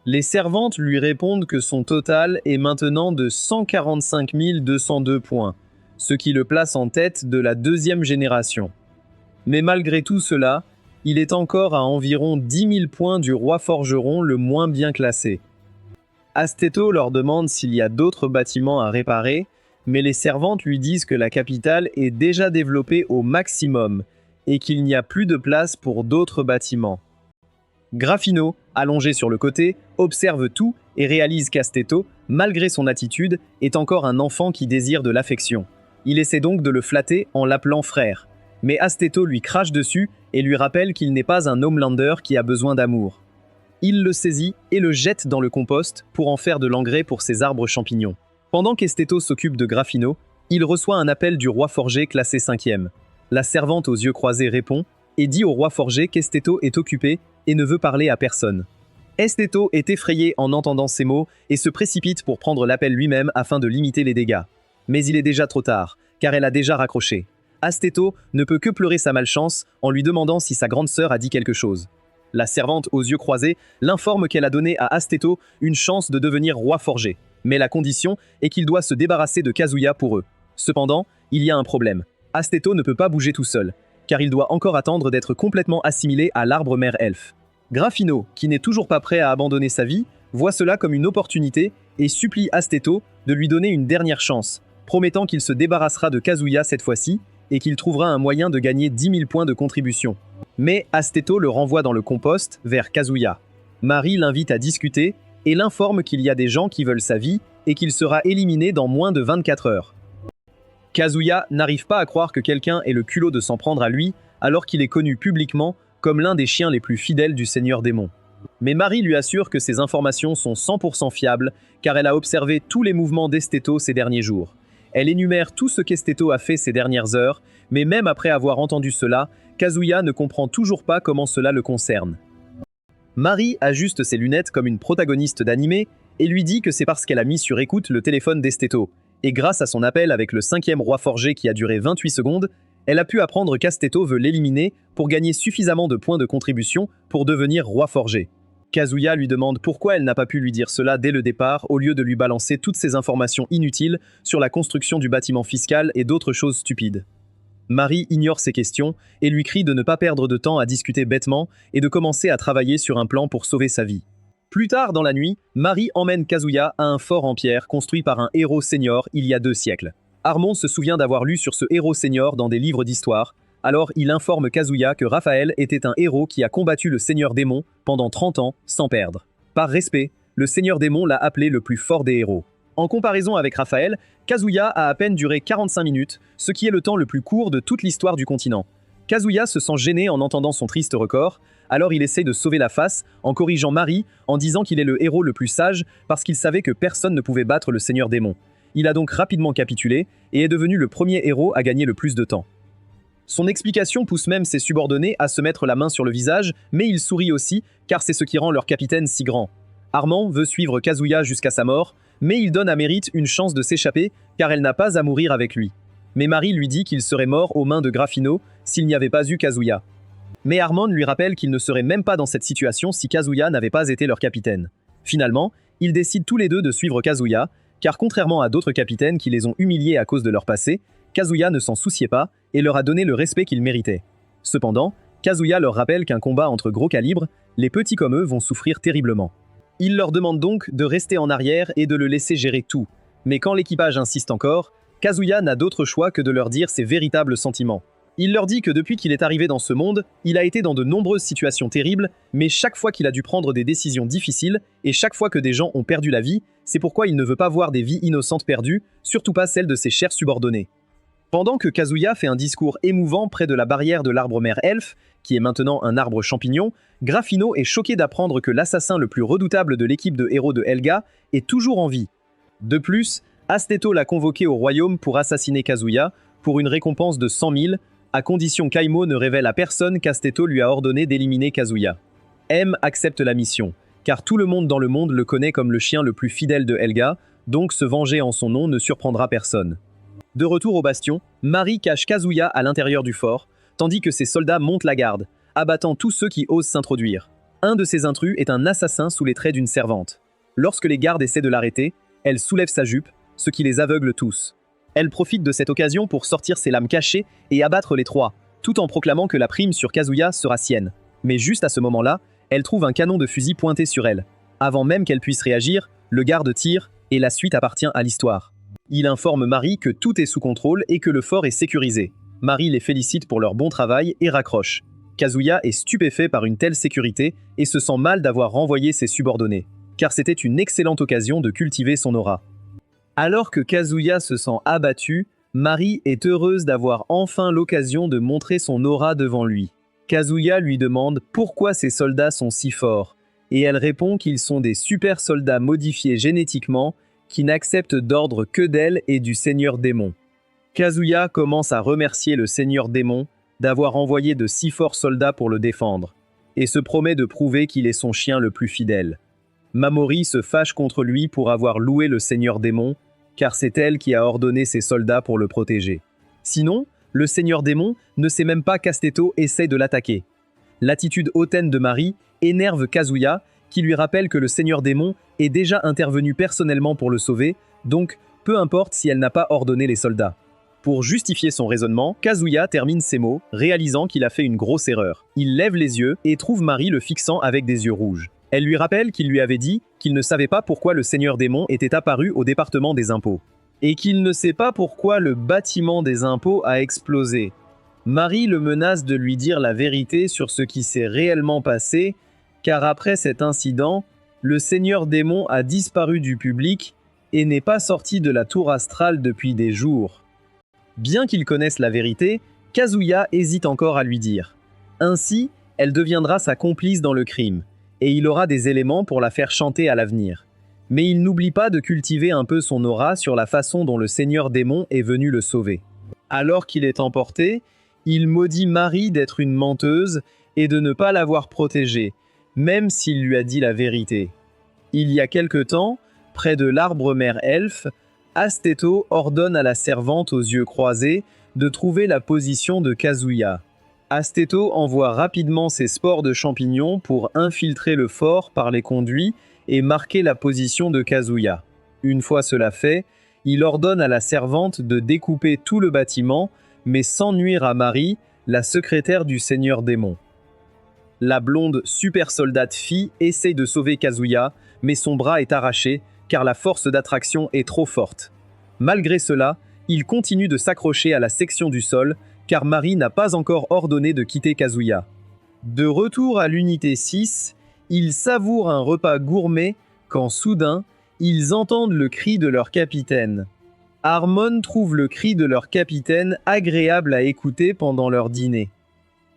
Les servantes lui répondent que son total est maintenant de 145 202 points, ce qui le place en tête de la deuxième génération. Mais malgré tout cela, il est encore à environ 10 000 points du roi forgeron le moins bien classé. Astéto leur demande s'il y a d'autres bâtiments à réparer, mais les servantes lui disent que la capitale est déjà développée au maximum et qu'il n'y a plus de place pour d'autres bâtiments. Gryffindor, allongé sur le côté, observe tout et réalise qu'Astéto, malgré son attitude, est encore un enfant qui désire de l'affection. Il essaie donc de le flatter en l'appelant frère. Mais Astéto lui crache dessus et lui rappelle qu'il n'est pas un Homelander qui a besoin d'amour. Il le saisit et le jette dans le compost pour en faire de l'engrais pour ses arbres champignons. Pendant qu'Astéto s'occupe de Gryffindor, il reçoit un appel du roi forgé classé 5e. La servante aux yeux croisés répond et dit au roi forgé qu'Astéto est occupé et ne veut parler à personne. Astéto est effrayé en entendant ces mots et se précipite pour prendre l'appel lui-même afin de limiter les dégâts. Mais il est déjà trop tard, car elle a déjà raccroché. Astéto ne peut que pleurer sa malchance en lui demandant si sa grande sœur a dit quelque chose. La servante aux yeux croisés l'informe qu'elle a donné à Astéto une chance de devenir roi forgé, mais la condition est qu'il doit se débarrasser de Kazuya pour eux. Cependant, il y a un problème. Astéto ne peut pas bouger tout seul, car il doit encore attendre d'être complètement assimilé à l'arbre mère elfe. Gryffindor, qui n'est toujours pas prêt à abandonner sa vie, voit cela comme une opportunité et supplie Astéto de lui donner une dernière chance, promettant qu'il se débarrassera de Kazuya cette fois-ci et qu'il trouvera un moyen de gagner 10 000 points de contribution. Mais Astéto le renvoie dans le compost vers Kazuya. Marie l'invite à discuter et l'informe qu'il y a des gens qui veulent sa vie et qu'il sera éliminé dans moins de 24 heures. Kazuya n'arrive pas à croire que quelqu'un ait le culot de s'en prendre à lui alors qu'il est connu publiquement comme l'un des chiens les plus fidèles du Seigneur Démon. Mais Marie lui assure que ces informations sont 100% fiables car elle a observé tous les mouvements d'Astéto ces derniers jours. Elle énumère tout ce qu'Astéto a fait ces dernières heures, mais même après avoir entendu cela, Kazuya ne comprend toujours pas comment cela le concerne. Marie ajuste ses lunettes comme une protagoniste d'animé et lui dit que c'est parce qu'elle a mis sur écoute le téléphone d'Astéto. Et grâce à son appel avec le 5e roi forgé qui a duré 28 secondes, elle a pu apprendre qu'Astéto veut l'éliminer pour gagner suffisamment de points de contribution pour devenir roi forgé. Kazuya lui demande pourquoi elle n'a pas pu lui dire cela dès le départ au lieu de lui balancer toutes ces informations inutiles sur la construction du bâtiment fiscal et d'autres choses stupides. Marie ignore ces questions et lui crie de ne pas perdre de temps à discuter bêtement et de commencer à travailler sur un plan pour sauver sa vie. Plus tard dans la nuit, Marie emmène Kazuya à un fort en pierre construit par un héros senior il y a 2 siècles. Armand se souvient d'avoir lu sur ce héros senior dans des livres d'histoire, alors il informe Kazuya que Raphaël était un héros qui a combattu le Seigneur Démon pendant 30 ans sans perdre. Par respect, le Seigneur Démon l'a appelé le plus fort des héros. En comparaison avec Raphaël, Kazuya a à peine duré 45 minutes, ce qui est le temps le plus court de toute l'histoire du continent. Kazuya se sent gêné en entendant son triste record, alors il essaie de sauver la face en corrigeant Marie en disant qu'il est le héros le plus sage parce qu'il savait que personne ne pouvait battre le Seigneur Démon. Il a donc rapidement capitulé et est devenu le premier héros à gagner le plus de temps. Son explication pousse même ses subordonnés à se mettre la main sur le visage, mais il sourit aussi car c'est ce qui rend leur capitaine si grand. Armand veut suivre Kazuya jusqu'à sa mort, mais il donne à Mérite une chance de s'échapper car elle n'a pas à mourir avec lui. Mais Marie lui dit qu'il serait mort aux mains de Grafino s'il n'y avait pas eu Kazuya. Mais Armand lui rappelle qu'il ne serait même pas dans cette situation si Kazuya n'avait pas été leur capitaine. Finalement, ils décident tous les deux de suivre Kazuya, car contrairement à d'autres capitaines qui les ont humiliés à cause de leur passé, Kazuya ne s'en souciait pas et leur a donné le respect qu'ils méritaient. Cependant, Kazuya leur rappelle qu'un combat entre gros calibres, les petits comme eux vont souffrir terriblement. Il leur demande donc de rester en arrière et de le laisser gérer tout. Mais quand l'équipage insiste encore, Kazuya n'a d'autre choix que de leur dire ses véritables sentiments. Il leur dit que depuis qu'il est arrivé dans ce monde, il a été dans de nombreuses situations terribles, mais chaque fois qu'il a dû prendre des décisions difficiles, et chaque fois que des gens ont perdu la vie, c'est pourquoi il ne veut pas voir des vies innocentes perdues, surtout pas celles de ses chers subordonnés. Pendant que Kazuya fait un discours émouvant près de la barrière de l'arbre mère elfe, qui est maintenant un arbre champignon, Grafino est choqué d'apprendre que l'assassin le plus redoutable de l'équipe de héros de Helga est toujours en vie. De plus, Asteto l'a convoqué au royaume pour assassiner Kazuya, pour une récompense de 100 000, à condition qu'Aimo ne révèle à personne qu'Asteto lui a ordonné d'éliminer Kazuya. M accepte la mission, car tout le monde dans le monde le connaît comme le chien le plus fidèle de Helga, donc se venger en son nom ne surprendra personne. De retour au bastion, Marie cache Kazuya à l'intérieur du fort, tandis que ses soldats montent la garde, abattant tous ceux qui osent s'introduire. Un de ces intrus est un assassin sous les traits d'une servante. Lorsque les gardes essaient de l'arrêter, elle soulève sa jupe, ce qui les aveugle tous. Elle profite de cette occasion pour sortir ses lames cachées et abattre les 3, tout en proclamant que la prime sur Kazuya sera sienne. Mais juste à ce moment-là, elle trouve un canon de fusil pointé sur elle. Avant même qu'elle puisse réagir, le garde tire et la suite appartient à l'histoire. Il informe Marie que tout est sous contrôle et que le fort est sécurisé. Marie les félicite pour leur bon travail et raccroche. Kazuya est stupéfait par une telle sécurité et se sent mal d'avoir renvoyé ses subordonnés, car c'était une excellente occasion de cultiver son aura. Alors que Kazuya se sent abattu, Marie est heureuse d'avoir enfin l'occasion de montrer son aura devant lui. Kazuya lui demande pourquoi ses soldats sont si forts, et elle répond qu'ils sont des super soldats modifiés génétiquement qui n'acceptent d'ordre que d'elle et du Seigneur Démon. Kazuya commence à remercier le Seigneur Démon d'avoir envoyé de si forts soldats pour le défendre, et se promet de prouver qu'il est son chien le plus fidèle. Mamori se fâche contre lui pour avoir loué le Seigneur Démon, car c'est elle qui a ordonné ses soldats pour le protéger. Sinon, le Seigneur Démon ne sait même pas qu'Asteto essaie de l'attaquer. L'attitude hautaine de Marie énerve Kazuya, qui lui rappelle que le Seigneur Démon est déjà intervenu personnellement pour le sauver, donc peu importe si elle n'a pas ordonné les soldats. Pour justifier son raisonnement, Kazuya termine ses mots, réalisant qu'il a fait une grosse erreur. Il lève les yeux et trouve Marie le fixant avec des yeux rouges. Elle lui rappelle qu'il lui avait dit qu'il ne savait pas pourquoi le Seigneur Démon était apparu au département des impôts. Et qu'il ne sait pas pourquoi le bâtiment des impôts a explosé. Marie le menace de lui dire la vérité sur ce qui s'est réellement passé, car après cet incident, le Seigneur Démon a disparu du public et n'est pas sorti de la tour astrale depuis des jours. Bien qu'il connaisse la vérité, Kazuya hésite encore à lui dire. Ainsi, elle deviendra sa complice dans le crime, et il aura des éléments pour la faire chanter à l'avenir. Mais il n'oublie pas de cultiver un peu son aura sur la façon dont le Seigneur Démon est venu le sauver. Alors qu'il est emporté, il maudit Marie d'être une menteuse et de ne pas l'avoir protégée, même s'il lui a dit la vérité. Il y a quelque temps, près de l'arbre mère elfe, Asteto ordonne à la servante aux yeux croisés de trouver la position de Kazuya. Asteto envoie rapidement ses spores de champignons pour infiltrer le fort par les conduits et marquer la position de Kazuya. Une fois cela fait, il ordonne à la servante de découper tout le bâtiment, mais sans nuire à Marie, la secrétaire du Seigneur Démon. La blonde super soldate Fi essaye de sauver Kazuya, mais son bras est arraché car la force d'attraction est trop forte. Malgré cela, il continue de s'accrocher à la section du sol car Marie n'a pas encore ordonné de quitter Kazuya. De retour à l'unité 6, ils savourent un repas gourmet quand soudain, ils entendent le cri de leur capitaine. Harmon trouve le cri de leur capitaine agréable à écouter pendant leur dîner.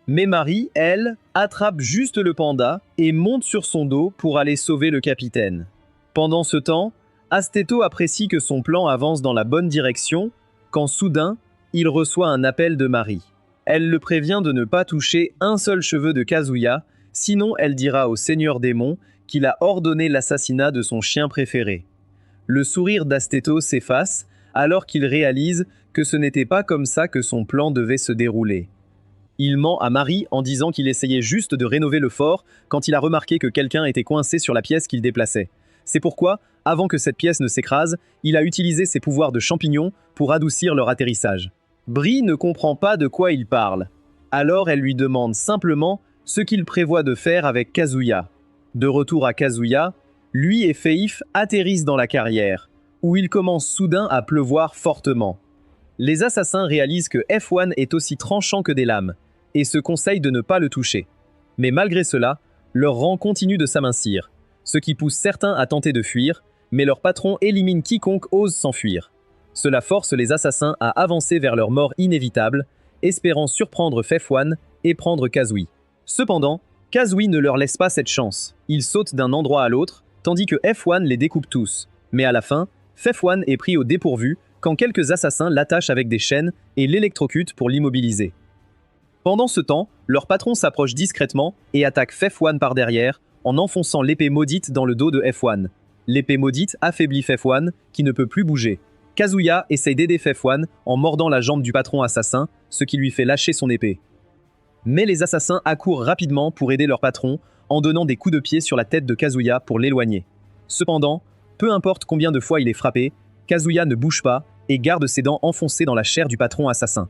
Mais Marie, elle, attrape juste le panda et monte sur son dos pour aller sauver le capitaine. Pendant ce temps, Astetto apprécie que son plan avance dans la bonne direction, quand soudain, il reçoit un appel de Marie. Elle le prévient de ne pas toucher un seul cheveu de Kazuya, sinon elle dira au Seigneur Démon qu'il a ordonné l'assassinat de son chien préféré. Le sourire d'Astetto s'efface alors qu'il réalise que ce n'était pas comme ça que son plan devait se dérouler. Il ment à Marie en disant qu'il essayait juste de rénover le fort quand il a remarqué que quelqu'un était coincé sur la pièce qu'il déplaçait. C'est pourquoi, avant que cette pièce ne s'écrase, il a utilisé ses pouvoirs de champignon pour adoucir leur atterrissage. Brie ne comprend pas de quoi il parle. Alors elle lui demande simplement ce qu'il prévoit de faire avec Kazuya. De retour à Kazuya, lui et Feif atterrissent dans la carrière, où il commence soudain à pleuvoir fortement. Les assassins réalisent que F1 est aussi tranchant que des lames, et se conseillent de ne pas le toucher. Mais malgré cela, leur rang continue de s'amincir, ce qui pousse certains à tenter de fuir, mais leur patron élimine quiconque ose s'enfuir. Cela force les assassins à avancer vers leur mort inévitable, espérant surprendre F1 et prendre Kazui. Cependant, Kazui ne leur laisse pas cette chance. Il saute d'un endroit à l'autre, tandis que F1 les découpe tous. Mais à la fin, F1 est pris au dépourvu quand quelques assassins l'attachent avec des chaînes et l'électrocutent pour l'immobiliser. Pendant ce temps, leur patron s'approche discrètement et attaque F1 par derrière en enfonçant l'épée maudite dans le dos de F1. L'épée maudite affaiblit F1 qui ne peut plus bouger. Kazuya essaye d'aider F1 en mordant la jambe du patron assassin, ce qui lui fait lâcher son épée. Mais les assassins accourent rapidement pour aider leur patron en donnant des coups de pied sur la tête de Kazuya pour l'éloigner. Cependant, peu importe combien de fois il est frappé, Kazuya ne bouge pas et garde ses dents enfoncées dans la chair du patron assassin.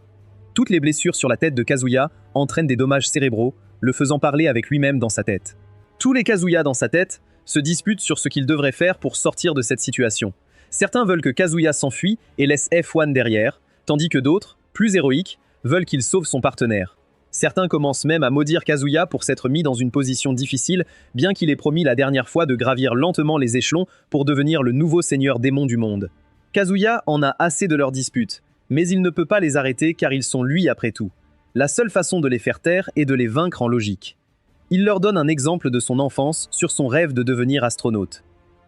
Toutes les blessures sur la tête de Kazuya entraînent des dommages cérébraux, le faisant parler avec lui-même dans sa tête. Tous les Kazuya dans sa tête se disputent sur ce qu'il devrait faire pour sortir de cette situation. Certains veulent que Kazuya s'enfuit et laisse F1 derrière, tandis que d'autres, plus héroïques, veulent qu'il sauve son partenaire. Certains commencent même à maudire Kazuya pour s'être mis dans une position difficile, bien qu'il ait promis la dernière fois de gravir lentement les échelons pour devenir le nouveau seigneur démon du monde. Kazuya en a assez de leurs disputes, mais il ne peut pas les arrêter car ils sont lui après tout. La seule façon de les faire taire est de les vaincre en logique. Il leur donne un exemple de son enfance sur son rêve de devenir astronaute.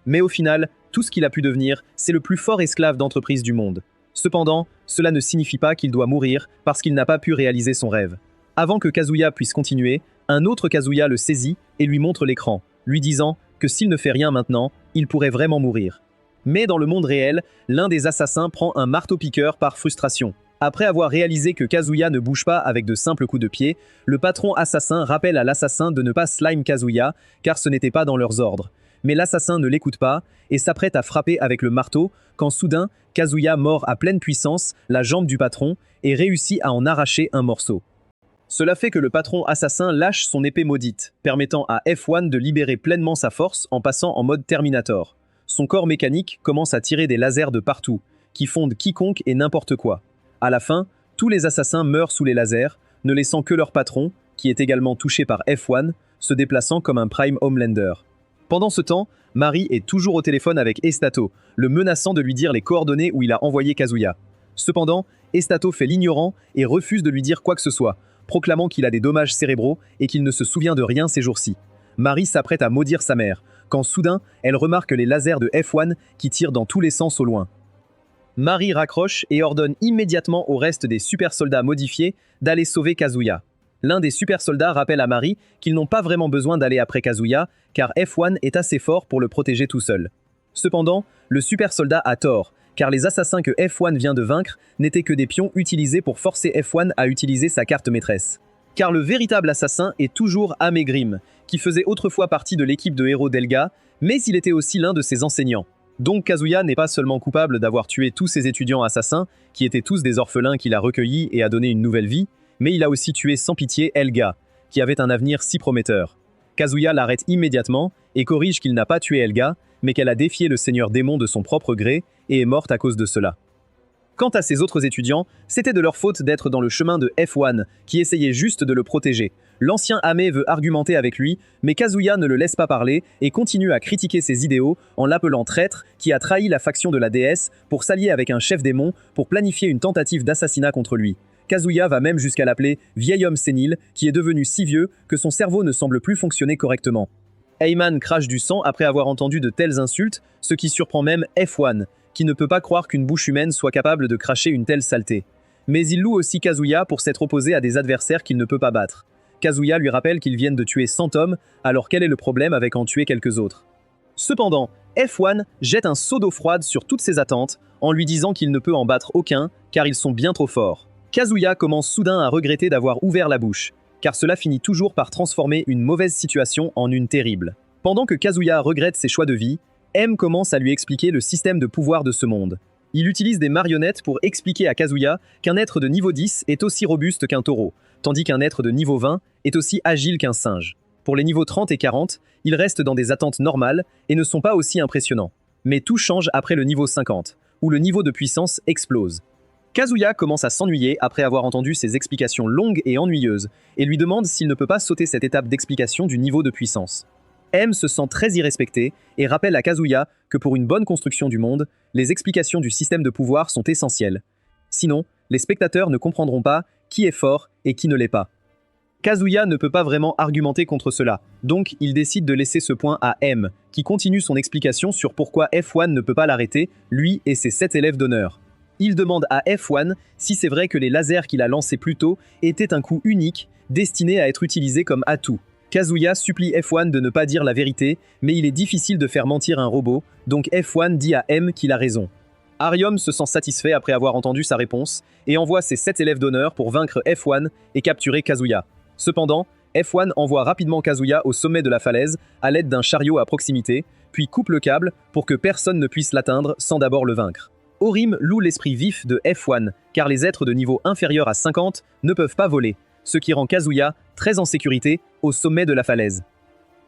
Mais au final, tout ce qu'il a pu devenir, c'est le plus fort esclave d'entreprise du monde. Cependant, cela ne signifie pas qu'il doit mourir parce qu'il n'a pas pu réaliser son rêve. Avant que Kazuya puisse continuer, un autre Kazuya le saisit et lui montre l'écran, lui disant que s'il ne fait rien maintenant, il pourrait vraiment mourir. Mais dans le monde réel, l'un des assassins prend un marteau-piqueur par frustration. Après avoir réalisé que Kazuya ne bouge pas avec de simples coups de pied, le patron assassin rappelle à l'assassin de ne pas slime Kazuya, car ce n'était pas dans leurs ordres. Mais l'assassin ne l'écoute pas et s'apprête à frapper avec le marteau, quand soudain, Kazuya mord à pleine puissance la jambe du patron et réussit à en arracher un morceau. Cela fait que le patron assassin lâche son épée maudite, permettant à F1 de libérer pleinement sa force en passant en mode Terminator. Son corps mécanique commence à tirer des lasers de partout, qui fondent quiconque et n'importe quoi. À la fin, tous les assassins meurent sous les lasers, ne laissant que leur patron, qui est également touché par F1, se déplaçant comme un Prime Homelander. Pendant ce temps, Marie est toujours au téléphone avec Estato, le menaçant de lui dire les coordonnées où il a envoyé Kazuya. Cependant, Estato fait l'ignorant et refuse de lui dire quoi que ce soit, proclamant qu'il a des dommages cérébraux et qu'il ne se souvient de rien ces jours-ci. Marie s'apprête à maudire sa mère, quand soudain, elle remarque les lasers de F1 qui tirent dans tous les sens au loin. Marie raccroche et ordonne immédiatement au reste des super soldats modifiés d'aller sauver Kazuya. L'un des super soldats rappelle à Marie qu'ils n'ont pas vraiment besoin d'aller après Kazuya, car F1 est assez fort pour le protéger tout seul. Cependant, le super soldat a tort, car les assassins que F1 vient de vaincre n'étaient que des pions utilisés pour forcer F1 à utiliser sa carte maîtresse. Car le véritable assassin est toujours Amegrim, qui faisait autrefois partie de l'équipe de héros d'Elga, mais il était aussi l'un de ses enseignants. Donc Kazuya n'est pas seulement coupable d'avoir tué tous ses étudiants assassins, qui étaient tous des orphelins qu'il a recueillis et a donné une nouvelle vie, mais il a aussi tué sans pitié Helga, qui avait un avenir si prometteur. Kazuya l'arrête immédiatement et corrige qu'il n'a pas tué Helga, mais qu'elle a défié le seigneur démon de son propre gré et est morte à cause de cela. Quant à ses autres étudiants, c'était de leur faute d'être dans le chemin de F1, qui essayait juste de le protéger. L'ancien Ame veut argumenter avec lui, mais Kazuya ne le laisse pas parler et continue à critiquer ses idéaux en l'appelant traître, qui a trahi la faction de la déesse pour s'allier avec un chef démon pour planifier une tentative d'assassinat contre lui. Kazuya va même jusqu'à l'appeler « vieil homme sénile » qui est devenu si vieux que son cerveau ne semble plus fonctionner correctement. Heyman crache du sang après avoir entendu de telles insultes, ce qui surprend même F1, qui ne peut pas croire qu'une bouche humaine soit capable de cracher une telle saleté. Mais il loue aussi Kazuya pour s'être opposé à des adversaires qu'il ne peut pas battre. Kazuya lui rappelle qu'ils viennent de tuer 100 hommes, alors quel est le problème avec en tuer quelques autres? Cependant, F1 jette un seau d'eau froide sur toutes ses attentes, en lui disant qu'il ne peut en battre aucun, car ils sont bien trop forts. Kazuya commence soudain à regretter d'avoir ouvert la bouche, car cela finit toujours par transformer une mauvaise situation en une terrible. Pendant que Kazuya regrette ses choix de vie, M commence à lui expliquer le système de pouvoir de ce monde. Il utilise des marionnettes pour expliquer à Kazuya qu'un être de niveau 10 est aussi robuste qu'un taureau, tandis qu'un être de niveau 20 est aussi agile qu'un singe. Pour les niveaux 30 et 40, ils restent dans des attentes normales et ne sont pas aussi impressionnants. Mais tout change après le niveau 50, où le niveau de puissance explose. Kazuya commence à s'ennuyer après avoir entendu ces explications longues et ennuyeuses, et lui demande s'il ne peut pas sauter cette étape d'explication du niveau de puissance. M se sent très irrespecté et rappelle à Kazuya que pour une bonne construction du monde, les explications du système de pouvoir sont essentielles. Sinon, les spectateurs ne comprendront pas qui est fort et qui ne l'est pas. Kazuya ne peut pas vraiment argumenter contre cela, donc il décide de laisser ce point à M, qui continue son explication sur pourquoi F1 ne peut pas l'arrêter, lui et ses 7 élèves d'honneur. Il demande à F1 si c'est vrai que les lasers qu'il a lancés plus tôt étaient un coup unique, destiné à être utilisé comme atout. Kazuya supplie F1 de ne pas dire la vérité, mais il est difficile de faire mentir un robot, donc F1 dit à M qu'il a raison. Arium se sent satisfait après avoir entendu sa réponse, et envoie ses 7 élèves d'honneur pour vaincre F1 et capturer Kazuya. Cependant, F1 envoie rapidement Kazuya au sommet de la falaise à l'aide d'un chariot à proximité, puis coupe le câble pour que personne ne puisse l'atteindre sans d'abord le vaincre. Orim loue l'esprit vif de F1, car les êtres de niveau inférieur à 50 ne peuvent pas voler, ce qui rend Kazuya très en sécurité au sommet de la falaise.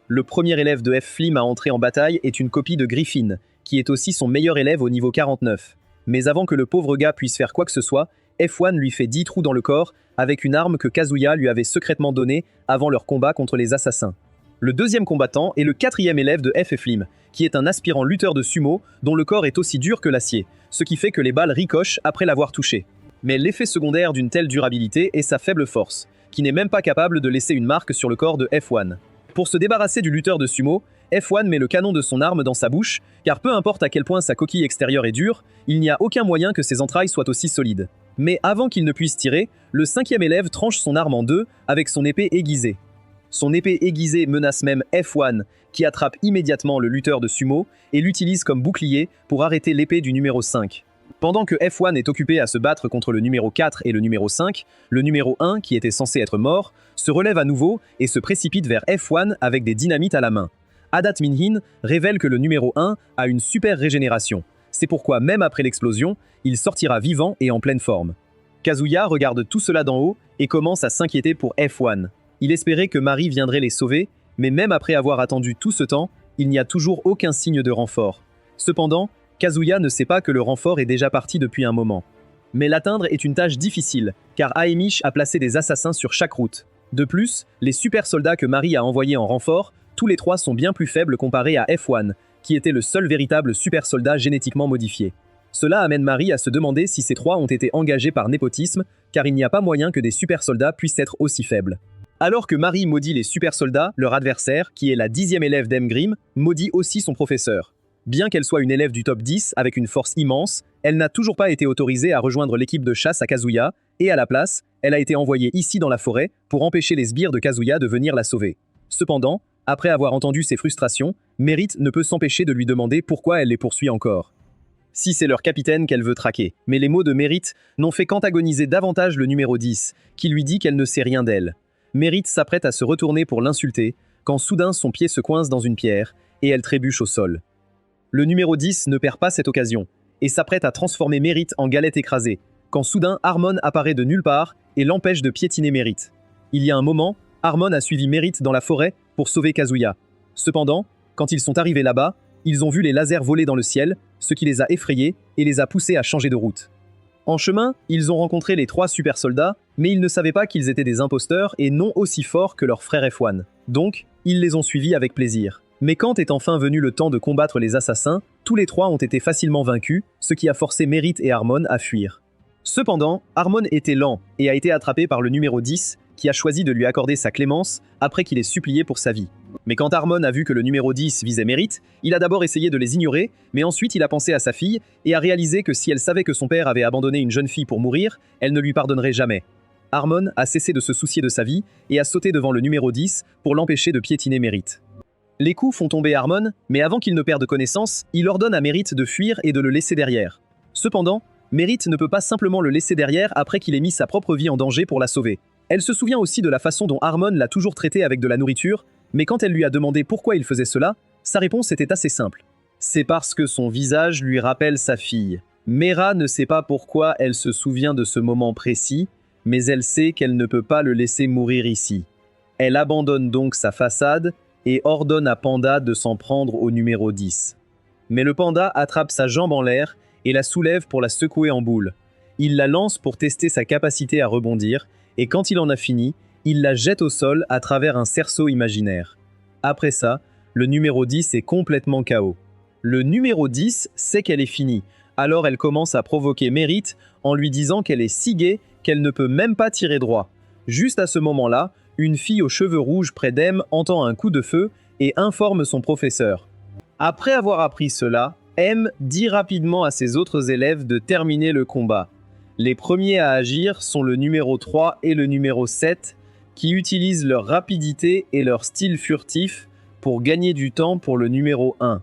Le premier élève de F-Flim à entrer en bataille est une copie de Griffin, qui est aussi son meilleur élève au niveau 49. Mais avant que le pauvre gars puisse faire quoi que ce soit, F1 lui fait 10 trous dans le corps avec une arme que Kazuya lui avait secrètement donnée avant leur combat contre les assassins. Le deuxième combattant est le quatrième élève de F-Flim, qui est un aspirant lutteur de sumo dont le corps est aussi dur que l'acier, ce qui fait que les balles ricochent après l'avoir touché. Mais l'effet secondaire d'une telle durabilité est sa faible force, qui n'est même pas capable de laisser une marque sur le corps de F1. Pour se débarrasser du lutteur de sumo, F1 met le canon de son arme dans sa bouche, car peu importe à quel point sa coquille extérieure est dure, il n'y a aucun moyen que ses entrailles soient aussi solides. Mais avant qu'il ne puisse tirer, le cinquième élève tranche son arme en deux avec son épée aiguisée. Son épée aiguisée menace même F1, qui attrape immédiatement le lutteur de sumo et l'utilise comme bouclier pour arrêter l'épée du numéro 5. Pendant que F1 est occupé à se battre contre le numéro 4 et le numéro 5, le numéro 1, qui était censé être mort, se relève à nouveau et se précipite vers F1 avec des dynamites à la main. Adat Minhin révèle que le numéro 1 a une super régénération. C'est pourquoi même après l'explosion, il sortira vivant et en pleine forme. Kazuya regarde tout cela d'en haut et commence à s'inquiéter pour F1. Il espérait que Marie viendrait les sauver, mais même après avoir attendu tout ce temps, il n'y a toujours aucun signe de renfort. Cependant, Kazuya ne sait pas que le renfort est déjà parti depuis un moment. Mais l'atteindre est une tâche difficile, car Aemish a placé des assassins sur chaque route. De plus, les super soldats que Marie a envoyés en renfort, tous les trois sont bien plus faibles comparés à F1, qui était le seul véritable super soldat génétiquement modifié. Cela amène Marie à se demander si ces trois ont été engagés par népotisme, car il n'y a pas moyen que des super soldats puissent être aussi faibles. Alors que Marie maudit les super soldats, leur adversaire, qui est la 10e élève d'Emgrim, maudit aussi son professeur. Bien qu'elle soit une élève du top 10 avec une force immense, elle n'a toujours pas été autorisée à rejoindre l'équipe de chasse à Kazuya, et à la place, elle a été envoyée ici dans la forêt pour empêcher les sbires de Kazuya de venir la sauver. Cependant, après avoir entendu ses frustrations, Merit ne peut s'empêcher de lui demander pourquoi elle les poursuit encore. Si c'est leur capitaine qu'elle veut traquer, mais les mots de Merit n'ont fait qu'antagoniser davantage le numéro 10, qui lui dit qu'elle ne sait rien d'elle. Merit s'apprête à se retourner pour l'insulter, quand soudain son pied se coince dans une pierre, et elle trébuche au sol. Le numéro 10 ne perd pas cette occasion, et s'apprête à transformer Merit en galette écrasée, quand soudain Harmon apparaît de nulle part et l'empêche de piétiner Merit. Il y a un moment, Harmon a suivi Merit dans la forêt pour sauver Kazuya. Cependant, quand ils sont arrivés là-bas, ils ont vu les lasers voler dans le ciel, ce qui les a effrayés et les a poussés à changer de route. En chemin, ils ont rencontré les 3 super soldats, mais ils ne savaient pas qu'ils étaient des imposteurs et non aussi forts que leur frère F1. Donc, ils les ont suivis avec plaisir. Mais quand est enfin venu le temps de combattre les assassins, tous les 3 ont été facilement vaincus, ce qui a forcé Merit et Harmon à fuir. Cependant, Harmon était lent et a été attrapé par le numéro 10, qui a choisi de lui accorder sa clémence après qu'il ait supplié pour sa vie. Mais quand Harmon a vu que le numéro 10 visait Merit, il a d'abord essayé de les ignorer, mais ensuite il a pensé à sa fille et a réalisé que si elle savait que son père avait abandonné une jeune fille pour mourir, elle ne lui pardonnerait jamais. Harmon a cessé de se soucier de sa vie et a sauté devant le numéro 10 pour l'empêcher de piétiner Merit. Les coups font tomber Harmon, mais avant qu'il ne perde connaissance, il ordonne à Merit de fuir et de le laisser derrière. Cependant, Merit ne peut pas simplement le laisser derrière après qu'il ait mis sa propre vie en danger pour la sauver. Elle se souvient aussi de la façon dont Harmon l'a toujours traité avec de la nourriture, mais quand elle lui a demandé pourquoi il faisait cela, sa réponse était assez simple. C'est parce que son visage lui rappelle sa fille. Mera ne sait pas pourquoi elle se souvient de ce moment précis, mais elle sait qu'elle ne peut pas le laisser mourir ici. Elle abandonne donc sa façade et ordonne à Panda de s'en prendre au numéro 10. Mais le panda attrape sa jambe en l'air et la soulève pour la secouer en boule. Il la lance pour tester sa capacité à rebondir, et quand il en a fini, il la jette au sol à travers un cerceau imaginaire. Après ça, le numéro 10 est complètement KO. Le numéro 10 sait qu'elle est finie, alors elle commence à provoquer Merit en lui disant qu'elle est si gaie qu'elle ne peut même pas tirer droit. Juste à ce moment-là, une fille aux cheveux rouges près d'Em entend un coup de feu et informe son professeur. Après avoir appris cela, M dit rapidement à ses autres élèves de terminer le combat. Les premiers à agir sont le numéro 3 et le numéro 7, qui utilisent leur rapidité et leur style furtif pour gagner du temps pour le numéro 1.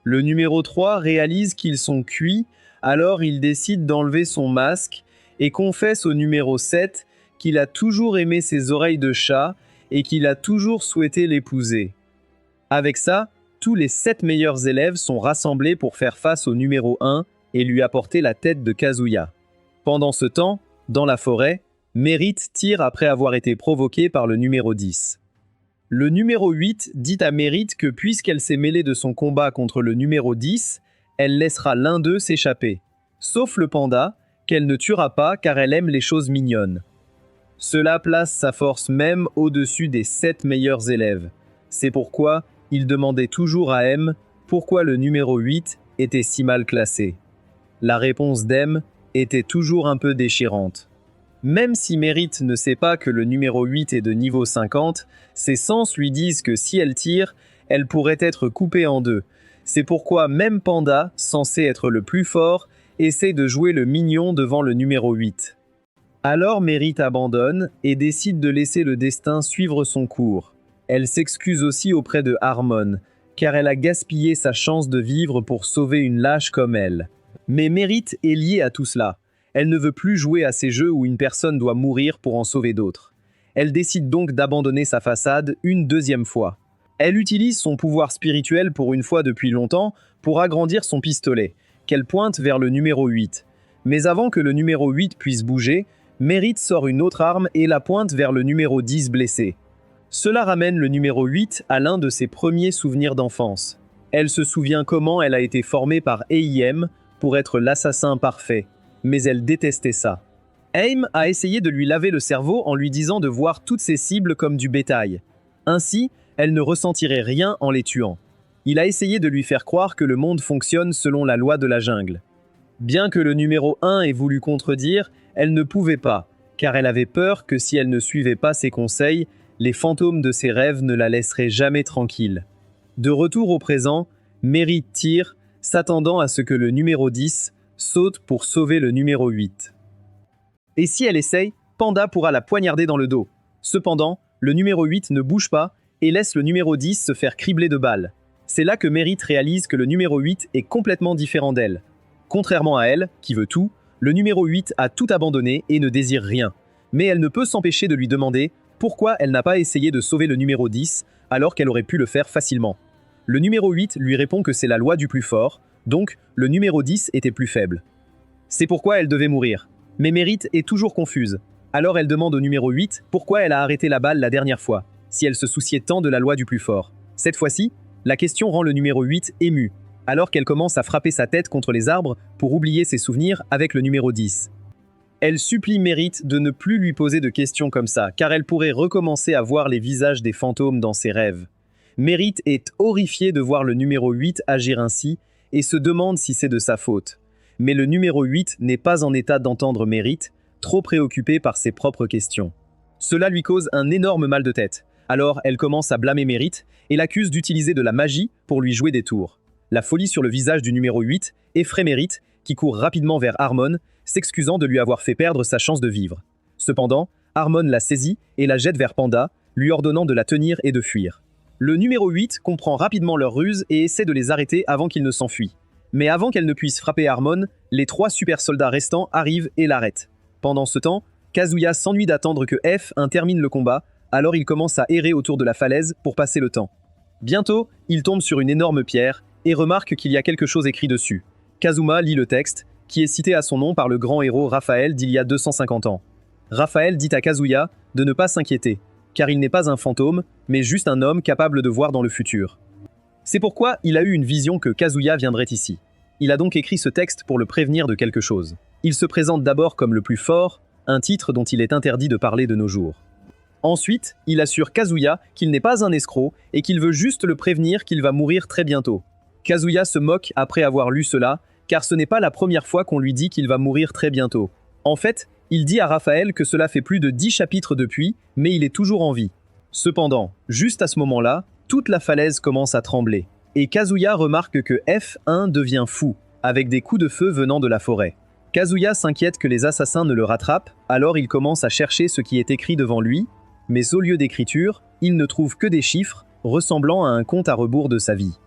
Le numéro 3 réalise qu'ils sont cuits, alors il décide d'enlever son masque et confesse au numéro 7 qu'il a toujours aimé ses oreilles de chat et qu'il a toujours souhaité l'épouser. Avec ça, tous les 7 meilleurs élèves sont rassemblés pour faire face au numéro 1 et lui apporter la tête de Kazuya. Pendant ce temps, dans la forêt, Merit tire après avoir été provoqué par le numéro 10. Le numéro 8 dit à Merit que puisqu'elle s'est mêlée de son combat contre le numéro 10, elle laissera l'un d'eux s'échapper. Sauf le panda, qu'elle ne tuera pas car elle aime les choses mignonnes. Cela place sa force même au-dessus des 7 meilleurs élèves. C'est pourquoi il demandait toujours à M pourquoi le numéro 8 était si mal classé. La réponse d'M était toujours un peu déchirante. Même si Merit ne sait pas que le numéro 8 est de niveau 50, ses sens lui disent que si elle tire, elle pourrait être coupée en deux. C'est pourquoi même Panda, censé être le plus fort, essaie de jouer le mignon devant le numéro 8. Alors Merit abandonne et décide de laisser le destin suivre son cours. Elle s'excuse aussi auprès de Harmon, car elle a gaspillé sa chance de vivre pour sauver une lâche comme elle. Mais Merit est liée à tout cela. Elle ne veut plus jouer à ces jeux où une personne doit mourir pour en sauver d'autres. Elle décide donc d'abandonner sa façade une deuxième fois. Elle utilise son pouvoir spirituel pour une fois depuis longtemps pour agrandir son pistolet, qu'elle pointe vers le numéro 8. Mais avant que le numéro 8 puisse bouger, Merit sort une autre arme et la pointe vers le numéro 10 blessé. Cela ramène le numéro 8 à l'un de ses premiers souvenirs d'enfance. Elle se souvient comment elle a été formée par AIM pour être l'assassin parfait. Mais elle détestait ça. AIM a essayé de lui laver le cerveau en lui disant de voir toutes ses cibles comme du bétail. Ainsi, elle ne ressentirait rien en les tuant. Il a essayé de lui faire croire que le monde fonctionne selon la loi de la jungle. Bien que le numéro 1 ait voulu contredire, elle ne pouvait pas, car elle avait peur que si elle ne suivait pas ses conseils, les fantômes de ses rêves ne la laisseraient jamais tranquille. De retour au présent, Merit tire, s'attendant à ce que le numéro 10 saute pour sauver le numéro 8. Et si elle essaye, Panda pourra la poignarder dans le dos. Cependant, le numéro 8 ne bouge pas et laisse le numéro 10 se faire cribler de balles. C'est là que Merit réalise que le numéro 8 est complètement différent d'elle. Contrairement à elle, qui veut tout, le numéro 8 a tout abandonné et ne désire rien. Mais elle ne peut s'empêcher de lui demander pourquoi elle n'a pas essayé de sauver le numéro 10 alors qu'elle aurait pu le faire facilement. Le numéro 8 lui répond que c'est la loi du plus fort, donc le numéro 10 était plus faible. C'est pourquoi elle devait mourir. Mais Mérite est toujours confuse. Alors elle demande au numéro 8 pourquoi elle a arrêté la balle la dernière fois, si elle se souciait tant de la loi du plus fort. Cette fois-ci, la question rend le numéro 8 ému, alors qu'elle commence à frapper sa tête contre les arbres pour oublier ses souvenirs avec le numéro 10. Elle supplie Mérite de ne plus lui poser de questions comme ça, car elle pourrait recommencer à voir les visages des fantômes dans ses rêves. Mérite est horrifiée de voir le numéro 8 agir ainsi et se demande si c'est de sa faute. Mais le numéro 8 n'est pas en état d'entendre Mérite, trop préoccupée par ses propres questions. Cela lui cause un énorme mal de tête. Alors elle commence à blâmer Mérite et l'accuse d'utiliser de la magie pour lui jouer des tours. La folie sur le visage du numéro 8 effraie Mérite, qui court rapidement vers Harmon, s'excusant de lui avoir fait perdre sa chance de vivre. Cependant, Harmon la saisit et la jette vers Panda, lui ordonnant de la tenir et de fuir. Le numéro 8 comprend rapidement leur ruse et essaie de les arrêter avant qu'ils ne s'enfuient. Mais avant qu'elle ne puisse frapper Harmon, les 3 super soldats restants arrivent et l'arrêtent. Pendant ce temps, Kazuya s'ennuie d'attendre que F1 termine le combat, alors il commence à errer autour de la falaise pour passer le temps. Bientôt, il tombe sur une énorme pierre et remarque qu'il y a quelque chose écrit dessus. Kazuma lit le texte, qui est cité à son nom par le grand héros Raphaël d'il y a 250 ans. Raphaël dit à Kazuya de ne pas s'inquiéter, car il n'est pas un fantôme, mais juste un homme capable de voir dans le futur. C'est pourquoi il a eu une vision que Kazuya viendrait ici. Il a donc écrit ce texte pour le prévenir de quelque chose. Il se présente d'abord comme le plus fort, un titre dont il est interdit de parler de nos jours. Ensuite, il assure Kazuya qu'il n'est pas un escroc et qu'il veut juste le prévenir qu'il va mourir très bientôt. Kazuya se moque après avoir lu cela, car ce n'est pas la première fois qu'on lui dit qu'il va mourir très bientôt. En fait, il dit à Raphaël que cela fait plus de 10 chapitres depuis, mais il est toujours en vie. Cependant, juste à ce moment-là, toute la falaise commence à trembler, et Kazuya remarque que F1 devient fou, avec des coups de feu venant de la forêt. Kazuya s'inquiète que les assassins ne le rattrapent, alors il commence à chercher ce qui est écrit devant lui, mais au lieu d'écriture, il ne trouve que des chiffres, ressemblant à un compte à rebours de sa vie.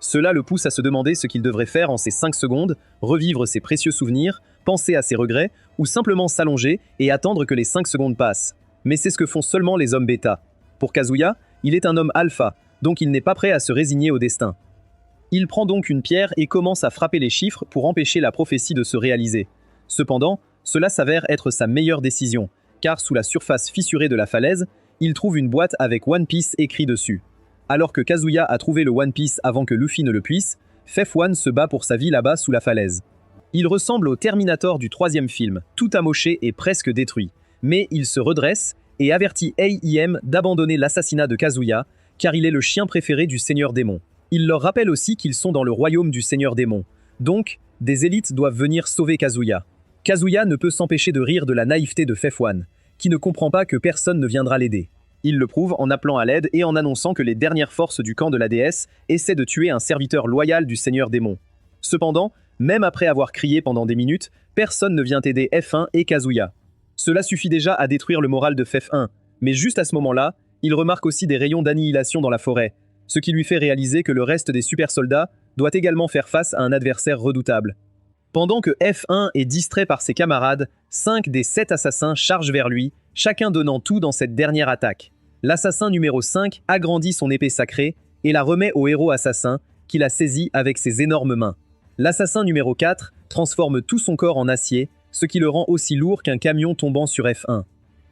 Cela le pousse à se demander ce qu'il devrait faire en ces 5 secondes, revivre ses précieux souvenirs, penser à ses regrets, ou simplement s'allonger et attendre que les 5 secondes passent. Mais c'est ce que font seulement les hommes bêta. Pour Kazuya, il est un homme alpha, donc il n'est pas prêt à se résigner au destin. Il prend donc une pierre et commence à frapper les chiffres pour empêcher la prophétie de se réaliser. Cependant, cela s'avère être sa meilleure décision, car sous la surface fissurée de la falaise, il trouve une boîte avec One Piece écrit dessus. Alors que Kazuya a trouvé le One Piece avant que Luffy ne le puisse, Fef1 se bat pour sa vie là-bas sous la falaise. Il ressemble au Terminator du 3e film, tout amoché et presque détruit. Mais il se redresse et avertit AIM d'abandonner l'assassinat de Kazuya, car il est le chien préféré du Seigneur Démon. Il leur rappelle aussi qu'ils sont dans le royaume du Seigneur Démon. Donc, des élites doivent venir sauver Kazuya. Kazuya ne peut s'empêcher de rire de la naïveté de Fef1, qui ne comprend pas que personne ne viendra l'aider. Il le prouve en appelant à l'aide et en annonçant que les dernières forces du camp de la déesse essaient de tuer un serviteur loyal du Seigneur Démon. Cependant, même après avoir crié pendant des minutes, personne ne vient aider F1 et Kazuya. Cela suffit déjà à détruire le moral de Fef1, mais juste à ce moment-là, il remarque aussi des rayons d'annihilation dans la forêt, ce qui lui fait réaliser que le reste des super soldats doit également faire face à un adversaire redoutable. Pendant que F1 est distrait par ses camarades, 5 des 7 assassins chargent vers lui, chacun donnant tout dans cette dernière attaque. L'assassin numéro 5 agrandit son épée sacrée et la remet au héros assassin, qui la saisit avec ses énormes mains. L'assassin numéro 4 transforme tout son corps en acier, ce qui le rend aussi lourd qu'un camion tombant sur F1.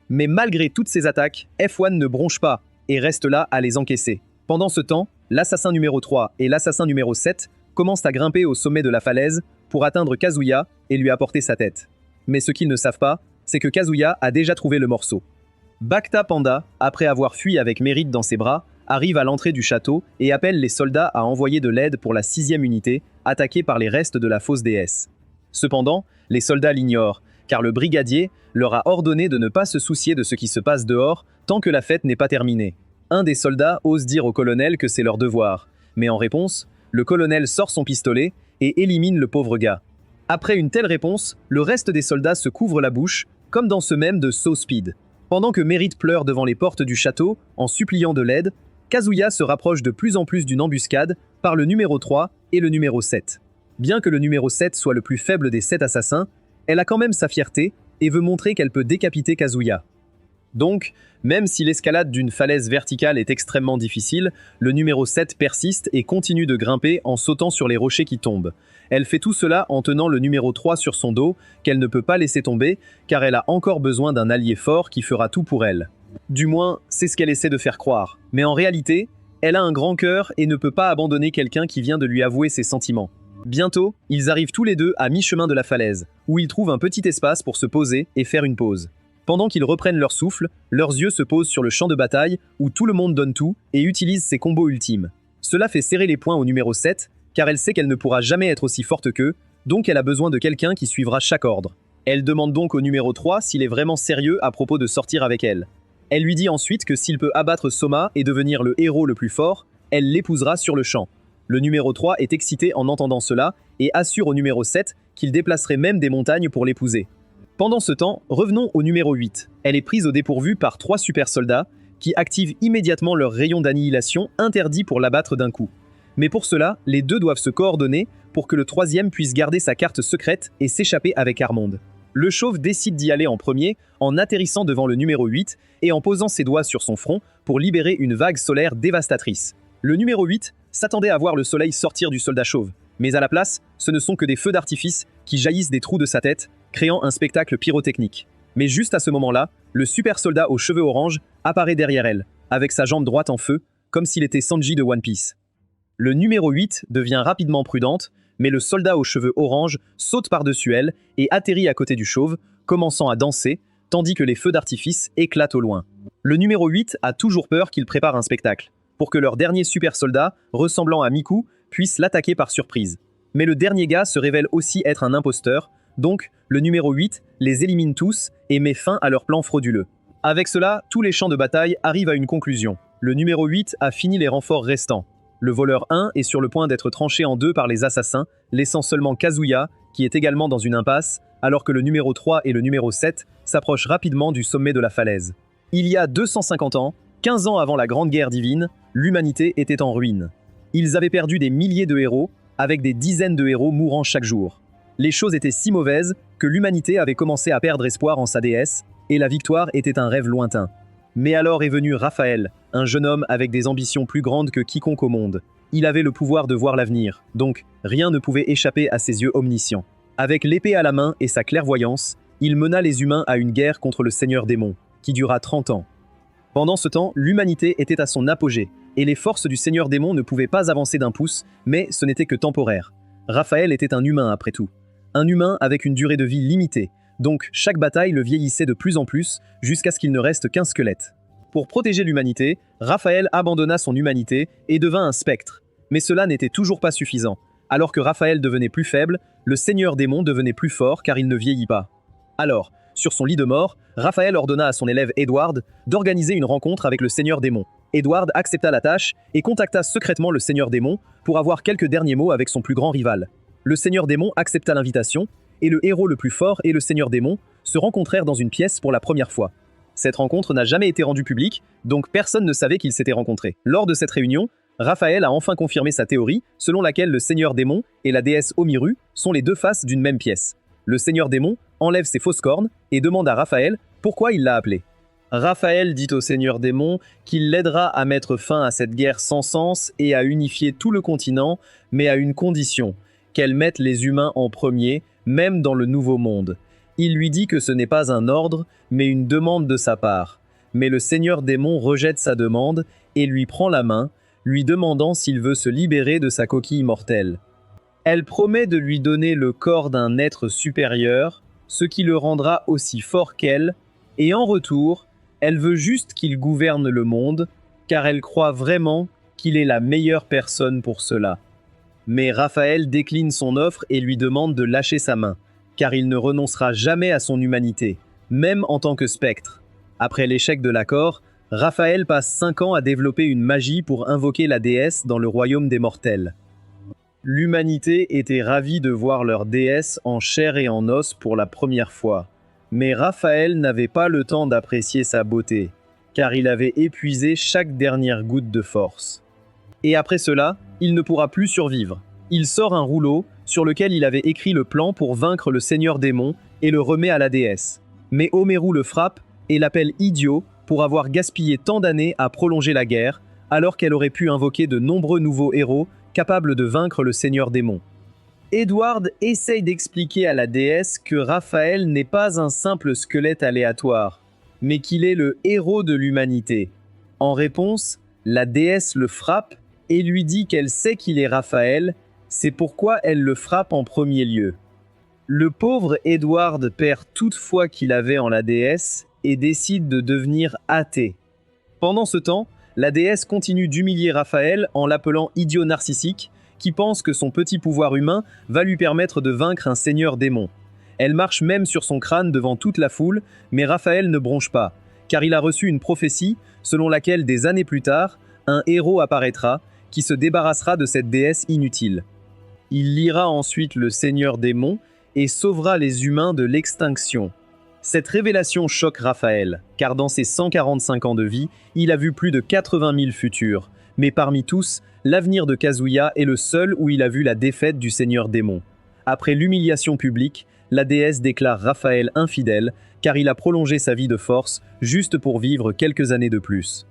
Mais malgré toutes ces attaques, F1 ne bronche pas et reste là à les encaisser. Pendant ce temps, l'assassin numéro 3 et l'assassin numéro 7 commencent à grimper au sommet de la falaise pour atteindre Kazuya et lui apporter sa tête. Mais ce qu'ils ne savent pas, c'est que Kazuya a déjà trouvé le morceau. Bacta Panda, après avoir fui avec Mérite dans ses bras, arrive à l'entrée du château et appelle les soldats à envoyer de l'aide pour la 6e unité, attaquée par les restes de la fausse déesse. Cependant, les soldats l'ignorent, car le brigadier leur a ordonné de ne pas se soucier de ce qui se passe dehors tant que la fête n'est pas terminée. Un des soldats ose dire au colonel que c'est leur devoir, mais en réponse, le colonel sort son pistolet et élimine le pauvre gars. Après une telle réponse, le reste des soldats se couvre la bouche, comme dans ce mème de So Speed. Pendant que Mérite pleure devant les portes du château, en suppliant de l'aide, Kazuya se rapproche de plus en plus d'une embuscade par le numéro 3 et le numéro 7. Bien que le numéro 7 soit le plus faible des 7 assassins, elle a quand même sa fierté et veut montrer qu'elle peut décapiter Kazuya. Donc, même si l'escalade d'une falaise verticale est extrêmement difficile, le numéro 7 persiste et continue de grimper en sautant sur les rochers qui tombent. Elle fait tout cela en tenant le numéro 3 sur son dos, qu'elle ne peut pas laisser tomber, car elle a encore besoin d'un allié fort qui fera tout pour elle. Du moins, c'est ce qu'elle essaie de faire croire. Mais en réalité, elle a un grand cœur et ne peut pas abandonner quelqu'un qui vient de lui avouer ses sentiments. Bientôt, ils arrivent tous les deux à mi-chemin de la falaise, où ils trouvent un petit espace pour se poser et faire une pause. Pendant qu'ils reprennent leur souffle, leurs yeux se posent sur le champ de bataille où tout le monde donne tout et utilise ses combos ultimes. Cela fait serrer les poings au numéro 7, car elle sait qu'elle ne pourra jamais être aussi forte qu'eux, donc elle a besoin de quelqu'un qui suivra chaque ordre. Elle demande donc au numéro 3 s'il est vraiment sérieux à propos de sortir avec elle. Elle lui dit ensuite que s'il peut abattre Soma et devenir le héros le plus fort, elle l'épousera sur le champ. Le numéro 3 est excité en entendant cela et assure au numéro 7 qu'il déplacerait même des montagnes pour l'épouser. Pendant ce temps, revenons au numéro 8. Elle est prise au dépourvu par 3 super soldats qui activent immédiatement leur rayon d'annihilation interdit pour l'abattre d'un coup. Mais pour cela, les deux doivent se coordonner pour que le troisième puisse garder sa carte secrète et s'échapper avec Armande. Le chauve décide d'y aller en premier en atterrissant devant le numéro 8 et en posant ses doigts sur son front pour libérer une vague solaire dévastatrice. Le numéro 8 s'attendait à voir le soleil sortir du soldat chauve, mais à la place, ce ne sont que des feux d'artifice qui jaillissent des trous de sa tête, créant un spectacle pyrotechnique. Mais juste à ce moment-là, le super soldat aux cheveux orange apparaît derrière elle, avec sa jambe droite en feu, comme s'il était Sanji de One Piece. Le numéro 8 devient rapidement prudente, mais le soldat aux cheveux orange saute par-dessus elle et atterrit à côté du chauve, commençant à danser, tandis que les feux d'artifice éclatent au loin. Le numéro 8 a toujours peur qu'il prépare un spectacle, pour que leur dernier super soldat, ressemblant à Miku, puisse l'attaquer par surprise. Mais le dernier gars se révèle aussi être un imposteur, donc le numéro 8 les élimine tous et met fin à leur plan frauduleux. Avec cela, tous les champs de bataille arrivent à une conclusion. Le numéro 8 a fini les renforts restants. Le voleur 1 est sur le point d'être tranché en deux par les assassins, laissant seulement Kazuya, qui est également dans une impasse, alors que le numéro 3 et le numéro 7 s'approchent rapidement du sommet de la falaise. Il y a 250 ans, 15 ans avant la Grande Guerre divine, l'humanité était en ruine. Ils avaient perdu des milliers de héros, avec des dizaines de héros mourant chaque jour. Les choses étaient si mauvaises que l'humanité avait commencé à perdre espoir en sa déesse, et la victoire était un rêve lointain. Mais alors est venu Raphaël, un jeune homme avec des ambitions plus grandes que quiconque au monde. Il avait le pouvoir de voir l'avenir, donc rien ne pouvait échapper à ses yeux omniscients. Avec l'épée à la main et sa clairvoyance, il mena les humains à une guerre contre le Seigneur Démon, qui dura 30 ans. Pendant ce temps, l'humanité était à son apogée, et les forces du Seigneur Démon ne pouvaient pas avancer d'un pouce, mais ce n'était que temporaire. Raphaël était un humain après tout. Un humain avec une durée de vie limitée, donc chaque bataille le vieillissait de plus en plus jusqu'à ce qu'il ne reste qu'un squelette. Pour protéger l'humanité, Raphaël abandonna son humanité et devint un spectre. Mais cela n'était toujours pas suffisant. Alors que Raphaël devenait plus faible, le Seigneur Démon devenait plus fort car il ne vieillit pas. Alors, sur son lit de mort, Raphaël ordonna à son élève Edward d'organiser une rencontre avec le Seigneur Démon. Edward accepta la tâche et contacta secrètement le Seigneur Démon pour avoir quelques derniers mots avec son plus grand rival. Le Seigneur Démon accepta l'invitation, et le héros le plus fort et le Seigneur Démon se rencontrèrent dans une pièce pour la première fois. Cette rencontre n'a jamais été rendue publique, donc personne ne savait qu'ils s'étaient rencontrés. Lors de cette réunion, Raphaël a enfin confirmé sa théorie, selon laquelle le Seigneur Démon et la déesse Omiru sont les deux faces d'une même pièce. Le Seigneur Démon enlève ses fausses cornes et demande à Raphaël pourquoi il l'a appelé. Raphaël dit au Seigneur Démon qu'il l'aidera à mettre fin à cette guerre sans sens et à unifier tout le continent, mais à une condition, qu'elle mette les humains en premier, même dans le Nouveau Monde. Il lui dit que ce n'est pas un ordre, mais une demande de sa part. Mais le Seigneur Démon rejette sa demande et lui prend la main, lui demandant s'il veut se libérer de sa coquille mortelle. Elle promet de lui donner le corps d'un être supérieur, ce qui le rendra aussi fort qu'elle, et en retour, elle veut juste qu'il gouverne le monde, car elle croit vraiment qu'il est la meilleure personne pour cela. Mais Raphaël décline son offre et lui demande de lâcher sa main, car il ne renoncera jamais à son humanité, même en tant que spectre. Après l'échec de l'accord, Raphaël passe 5 ans à développer une magie pour invoquer la déesse dans le royaume des mortels. L'humanité était ravie de voir leur déesse en chair et en os pour la première fois, mais Raphaël n'avait pas le temps d'apprécier sa beauté, car il avait épuisé chaque dernière goutte de force. Et après cela, il ne pourra plus survivre. Il sort un rouleau sur lequel il avait écrit le plan pour vaincre le Seigneur Démon et le remet à la déesse. Mais Omeru le frappe et l'appelle idiot pour avoir gaspillé tant d'années à prolonger la guerre, alors qu'elle aurait pu invoquer de nombreux nouveaux héros capables de vaincre le Seigneur Démon. Edward essaye d'expliquer à la déesse que Raphaël n'est pas un simple squelette aléatoire, mais qu'il est le héros de l'humanité. En réponse, la déesse le frappe et lui dit qu'elle sait qu'il est Raphaël, c'est pourquoi elle le frappe en premier lieu. Le pauvre Edward perd toute foi qu'il avait en la déesse et décide de devenir athée. Pendant ce temps, la déesse continue d'humilier Raphaël en l'appelant idiot narcissique, qui pense que son petit pouvoir humain va lui permettre de vaincre un seigneur démon. Elle marche même sur son crâne devant toute la foule, mais Raphaël ne bronche pas, car il a reçu une prophétie selon laquelle des années plus tard, un héros apparaîtra qui se débarrassera de cette déesse inutile. Il liera ensuite le Seigneur Démon et sauvera les humains de l'extinction. Cette révélation choque Raphaël, car dans ses 145 ans de vie, il a vu plus de 80 000 futurs. Mais parmi tous, l'avenir de Kazuya est le seul où il a vu la défaite du Seigneur Démon. Après l'humiliation publique, la déesse déclare Raphaël infidèle, car il a prolongé sa vie de force juste pour vivre quelques années de plus.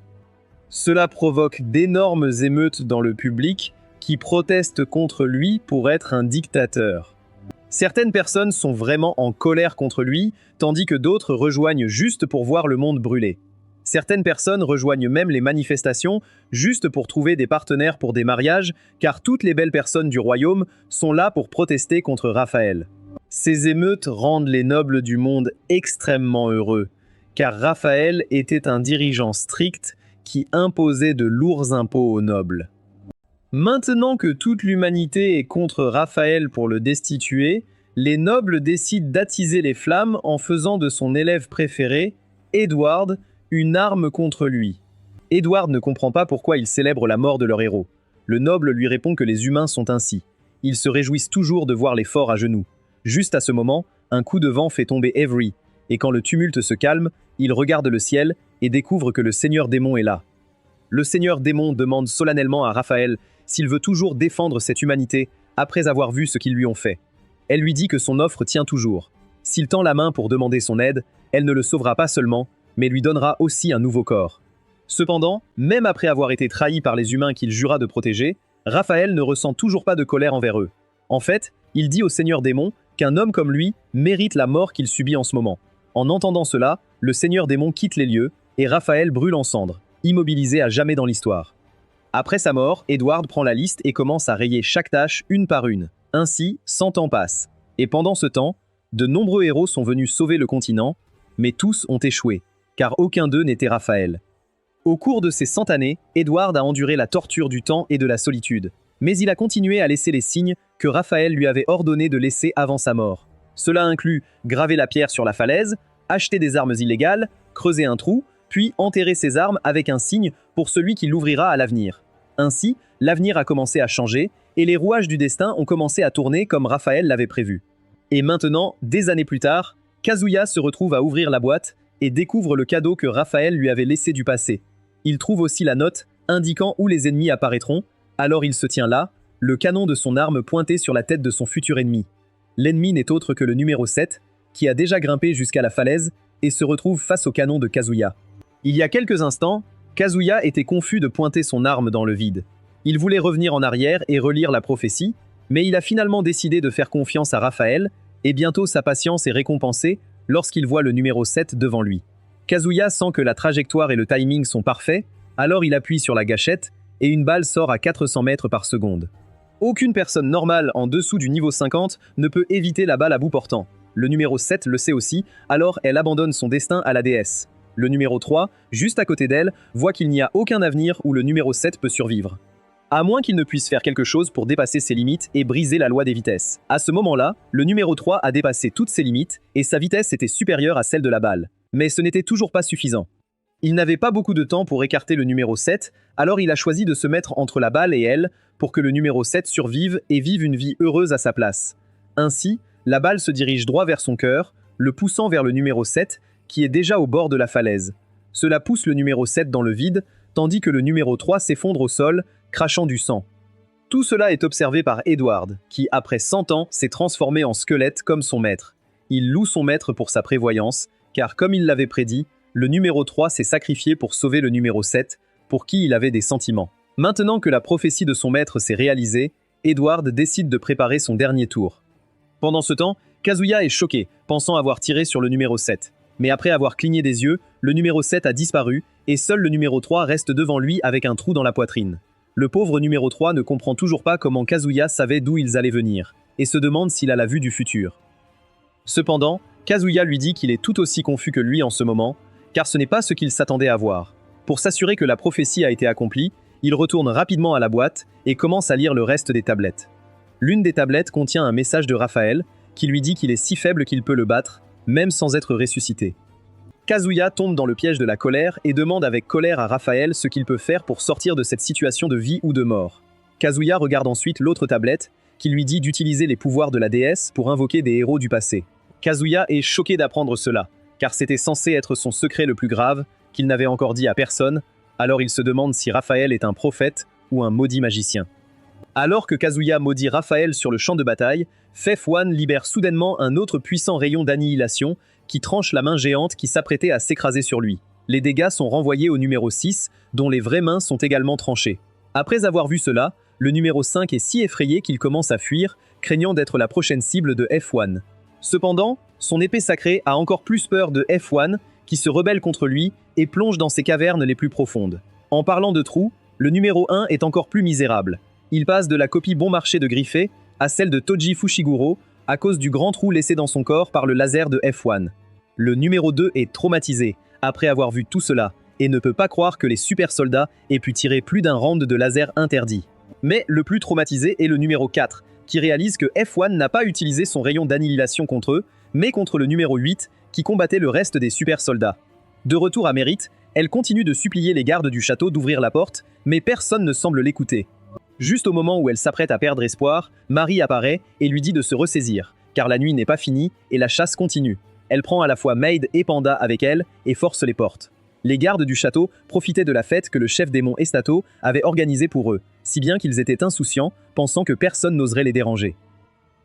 Cela provoque d'énormes émeutes dans le public, qui protestent contre lui pour être un dictateur. Certaines personnes sont vraiment en colère contre lui, tandis que d'autres rejoignent juste pour voir le monde brûler. Certaines personnes rejoignent même les manifestations juste pour trouver des partenaires pour des mariages, car toutes les belles personnes du royaume sont là pour protester contre Raphaël. Ces émeutes rendent les nobles du monde extrêmement heureux, car Raphaël était un dirigeant strict qui imposait de lourds impôts aux nobles. Maintenant que toute l'humanité est contre Raphaël pour le destituer, les nobles décident d'attiser les flammes en faisant de son élève préféré, Edward, une arme contre lui. Edward ne comprend pas pourquoi ils célèbrent la mort de leur héros. Le noble lui répond que les humains sont ainsi. Ils se réjouissent toujours de voir les forts à genoux. Juste à ce moment, un coup de vent fait tomber Avery, et quand le tumulte se calme, il regarde le ciel et découvre que le Seigneur Démon est là. Le Seigneur Démon demande solennellement à Raphaël s'il veut toujours défendre cette humanité après avoir vu ce qu'ils lui ont fait. Elle lui dit que son offre tient toujours. S'il tend la main pour demander son aide, elle ne le sauvera pas seulement, mais lui donnera aussi un nouveau corps. Cependant, même après avoir été trahi par les humains qu'il jura de protéger, Raphaël ne ressent toujours pas de colère envers eux. En fait, il dit au Seigneur Démon qu'un homme comme lui mérite la mort qu'il subit en ce moment. En entendant cela, le Seigneur Démon quitte les lieux et Raphaël brûle en cendres, immobilisé à jamais dans l'histoire. Après sa mort, Edward prend la liste et commence à rayer chaque tâche une par une. Ainsi, 100 ans passent. Et pendant ce temps, de nombreux héros sont venus sauver le continent, mais tous ont échoué, car aucun d'eux n'était Raphaël. Au cours de ces 100 années, Edward a enduré la torture du temps et de la solitude. Mais il a continué à laisser les signes que Raphaël lui avait ordonné de laisser avant sa mort. Cela inclut graver la pierre sur la falaise, acheter des armes illégales, creuser un trou, puis enterrer ses armes avec un signe pour celui qui l'ouvrira à l'avenir. Ainsi, l'avenir a commencé à changer et les rouages du destin ont commencé à tourner comme Raphaël l'avait prévu. Et maintenant, des années plus tard, Kazuya se retrouve à ouvrir la boîte et découvre le cadeau que Raphaël lui avait laissé du passé. Il trouve aussi la note indiquant où les ennemis apparaîtront, alors il se tient là, le canon de son arme pointé sur la tête de son futur ennemi. L'ennemi n'est autre que le numéro 7, qui a déjà grimpé jusqu'à la falaise et se retrouve face au canon de Kazuya. Il y a quelques instants, Kazuya était confus de pointer son arme dans le vide. Il voulait revenir en arrière et relire la prophétie, mais il a finalement décidé de faire confiance à Raphaël, et bientôt sa patience est récompensée lorsqu'il voit le numéro 7 devant lui. Kazuya sent que la trajectoire et le timing sont parfaits, alors il appuie sur la gâchette et une balle sort à 400 mètres par seconde. Aucune personne normale en dessous du niveau 50 ne peut éviter la balle à bout portant. Le numéro 7 le sait aussi, alors elle abandonne son destin à la déesse. Le numéro 3, juste à côté d'elle, voit qu'il n'y a aucun avenir où le numéro 7 peut survivre. À moins qu'il ne puisse faire quelque chose pour dépasser ses limites et briser la loi des vitesses. À ce moment-là, le numéro 3 a dépassé toutes ses limites et sa vitesse était supérieure à celle de la balle. Mais ce n'était toujours pas suffisant. Il n'avait pas beaucoup de temps pour écarter le numéro 7, alors il a choisi de se mettre entre la balle et elle pour que le numéro 7 survive et vive une vie heureuse à sa place. Ainsi, la balle se dirige droit vers son cœur, le poussant vers le numéro 7, qui est déjà au bord de la falaise. Cela pousse le numéro 7 dans le vide, tandis que le numéro 3 s'effondre au sol, crachant du sang. Tout cela est observé par Edward, qui, après 100 ans, s'est transformé en squelette comme son maître. Il loue son maître pour sa prévoyance, car comme il l'avait prédit, le numéro 3 s'est sacrifié pour sauver le numéro 7, pour qui il avait des sentiments. Maintenant que la prophétie de son maître s'est réalisée, Edward décide de préparer son dernier tour. Pendant ce temps, Kazuya est choqué, pensant avoir tiré sur le numéro 7. Mais après avoir cligné des yeux, le numéro 7 a disparu, et seul le numéro 3 reste devant lui avec un trou dans la poitrine. Le pauvre numéro 3 ne comprend toujours pas comment Kazuya savait d'où ils allaient venir, et se demande s'il a la vue du futur. Cependant, Kazuya lui dit qu'il est tout aussi confus que lui en ce moment, car ce n'est pas ce qu'il s'attendait à voir. Pour s'assurer que la prophétie a été accomplie, il retourne rapidement à la boîte et commence à lire le reste des tablettes. L'une des tablettes contient un message de Raphaël qui lui dit qu'il est si faible qu'il peut le battre, même sans être ressuscité. Kazuya tombe dans le piège de la colère et demande avec colère à Raphaël ce qu'il peut faire pour sortir de cette situation de vie ou de mort. Kazuya regarde ensuite l'autre tablette qui lui dit d'utiliser les pouvoirs de la déesse pour invoquer des héros du passé. Kazuya est choqué d'apprendre cela, car c'était censé être son secret le plus grave, qu'il n'avait encore dit à personne, alors il se demande si Raphaël est un prophète ou un maudit magicien. Alors que Kazuya maudit Raphaël sur le champ de bataille, Fef-One libère soudainement un autre puissant rayon d'annihilation qui tranche la main géante qui s'apprêtait à s'écraser sur lui. Les dégâts sont renvoyés au numéro 6, dont les vraies mains sont également tranchées. Après avoir vu cela, le numéro 5 est si effrayé qu'il commence à fuir, craignant d'être la prochaine cible de F1. Cependant, son épée sacrée a encore plus peur de F1, qui se rebelle contre lui et plonge dans ses cavernes les plus profondes. En parlant de trous, le numéro 1 est encore plus misérable. Il passe de la copie bon marché de Griffé à celle de Toji Fushiguro à cause du grand trou laissé dans son corps par le laser de F1. Le numéro 2 est traumatisé après avoir vu tout cela et ne peut pas croire que les super soldats aient pu tirer plus d'un round de laser interdit. Mais le plus traumatisé est le numéro 4, qui réalise que F1 n'a pas utilisé son rayon d'annihilation contre eux, mais contre le numéro 8, qui combattait le reste des super soldats. De retour à Mérite, elle continue de supplier les gardes du château d'ouvrir la porte, mais personne ne semble l'écouter. Juste au moment où elle s'apprête à perdre espoir, Marie apparaît et lui dit de se ressaisir, car la nuit n'est pas finie et la chasse continue. Elle prend à la fois Maid et Panda avec elle et force les portes. Les gardes du château profitaient de la fête que le chef démon Estato avait organisée pour eux, si bien qu'ils étaient insouciants, pensant que personne n'oserait les déranger.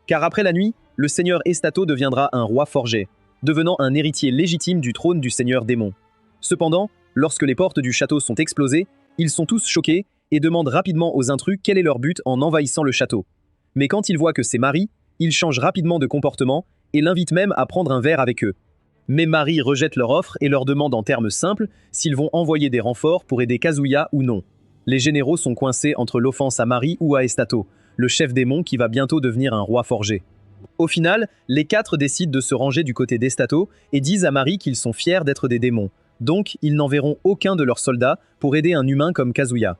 Car après la nuit, le seigneur Estato deviendra un roi forgé, devenant un héritier légitime du trône du seigneur démon. Cependant, lorsque les portes du château sont explosées, ils sont tous choqués et demandent rapidement aux intrus quel est leur but en envahissant le château. Mais quand ils voient que c'est Marie, ils changent rapidement de comportement et l'invitent même à prendre un verre avec eux. Mais Marie rejette leur offre et leur demande en termes simples s'ils vont envoyer des renforts pour aider Kazuya ou non. Les généraux sont coincés entre l'offense à Marie ou à Estato, le chef démon qui va bientôt devenir un roi forgé. Au final, les 4 décident de se ranger du côté d'Estato et disent à Marie qu'ils sont fiers d'être des démons, donc ils n'enverront aucun de leurs soldats pour aider un humain comme Kazuya.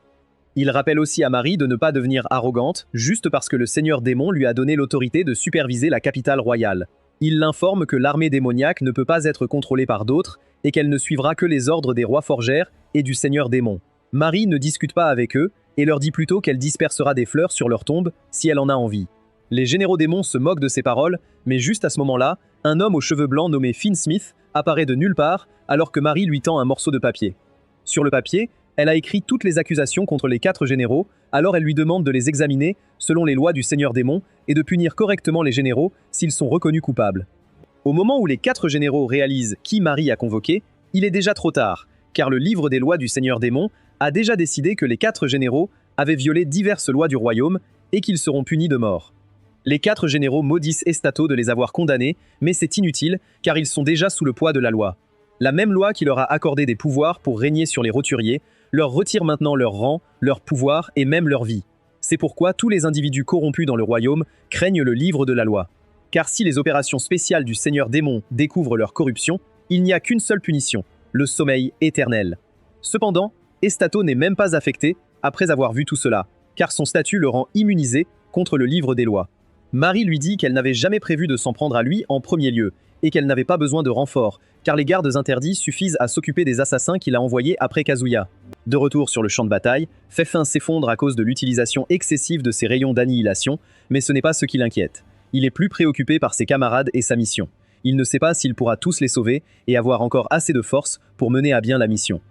Ils rappellent aussi à Marie de ne pas devenir arrogante, juste parce que le seigneur démon lui a donné l'autorité de superviser la capitale royale. Il l'informe que l'armée démoniaque ne peut pas être contrôlée par d'autres et qu'elle ne suivra que les ordres des rois forgères et du seigneur démon. Marie ne discute pas avec eux et leur dit plutôt qu'elle dispersera des fleurs sur leur tombe si elle en a envie. Les généraux démons se moquent de ces paroles, mais juste à ce moment-là, un homme aux cheveux blancs nommé Finn Smith apparaît de nulle part alors que Marie lui tend un morceau de papier. Sur le papier, elle a écrit toutes les accusations contre les 4 généraux, alors elle lui demande de les examiner selon les lois du seigneur démon et de punir correctement les généraux s'ils sont reconnus coupables. Au moment où les 4 généraux réalisent qui Marie a convoqué, il est déjà trop tard, car le livre des lois du seigneur démon a déjà décidé que les 4 généraux avaient violé diverses lois du royaume et qu'ils seront punis de mort. Les 4 généraux maudissent Estato de les avoir condamnés, mais c'est inutile car ils sont déjà sous le poids de la loi. La même loi qui leur a accordé des pouvoirs pour régner sur les roturiers leur retire maintenant leur rang, leur pouvoir et même leur vie. C'est pourquoi tous les individus corrompus dans le royaume craignent le livre de la loi. Car si les opérations spéciales du seigneur démon découvrent leur corruption, il n'y a qu'une seule punition, le sommeil éternel. Cependant, Estato n'est même pas affecté après avoir vu tout cela, car son statut le rend immunisé contre le livre des lois. Marie lui dit qu'elle n'avait jamais prévu de s'en prendre à lui en premier lieu, et qu'elle n'avait pas besoin de renfort, car les gardes interdits suffisent à s'occuper des assassins qu'il a envoyés après Kazuya. De retour sur le champ de bataille, Fef-1 s'effondre à cause de l'utilisation excessive de ses rayons d'annihilation, mais ce n'est pas ce qui l'inquiète. Il est plus préoccupé par ses camarades et sa mission. Il ne sait pas s'il pourra tous les sauver et avoir encore assez de force pour mener à bien la mission.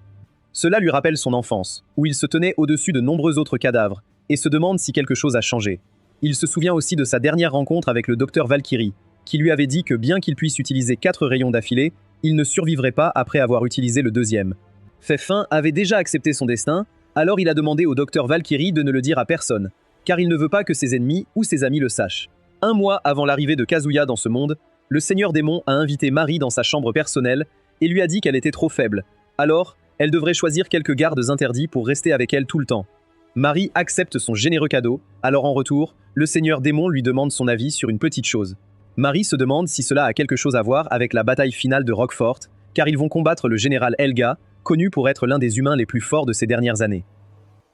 Cela lui rappelle son enfance, où il se tenait au-dessus de nombreux autres cadavres, et se demande si quelque chose a changé. Il se souvient aussi de sa dernière rencontre avec le docteur Valkyrie, qui lui avait dit que bien qu'il puisse utiliser 4 rayons d'affilée, Il ne survivrait pas après avoir utilisé le deuxième. Fef1 avait déjà accepté son destin, alors il a demandé au docteur Valkyrie de ne le dire à personne, car il ne veut pas que ses ennemis ou ses amis le sachent. 1 mois avant l'arrivée de Kazuya dans ce monde, le Seigneur Démon a invité Marie dans sa chambre personnelle et lui a dit qu'elle était trop faible. Alors, elle devrait choisir quelques gardes interdits pour rester avec elle tout le temps. Marie accepte son généreux cadeau, alors en retour, le Seigneur Démon lui demande son avis sur une petite chose. Marie se demande si cela a quelque chose à voir avec la bataille finale de Roquefort, car ils vont combattre le général Helga, connu pour être l'un des humains les plus forts de ces dernières années.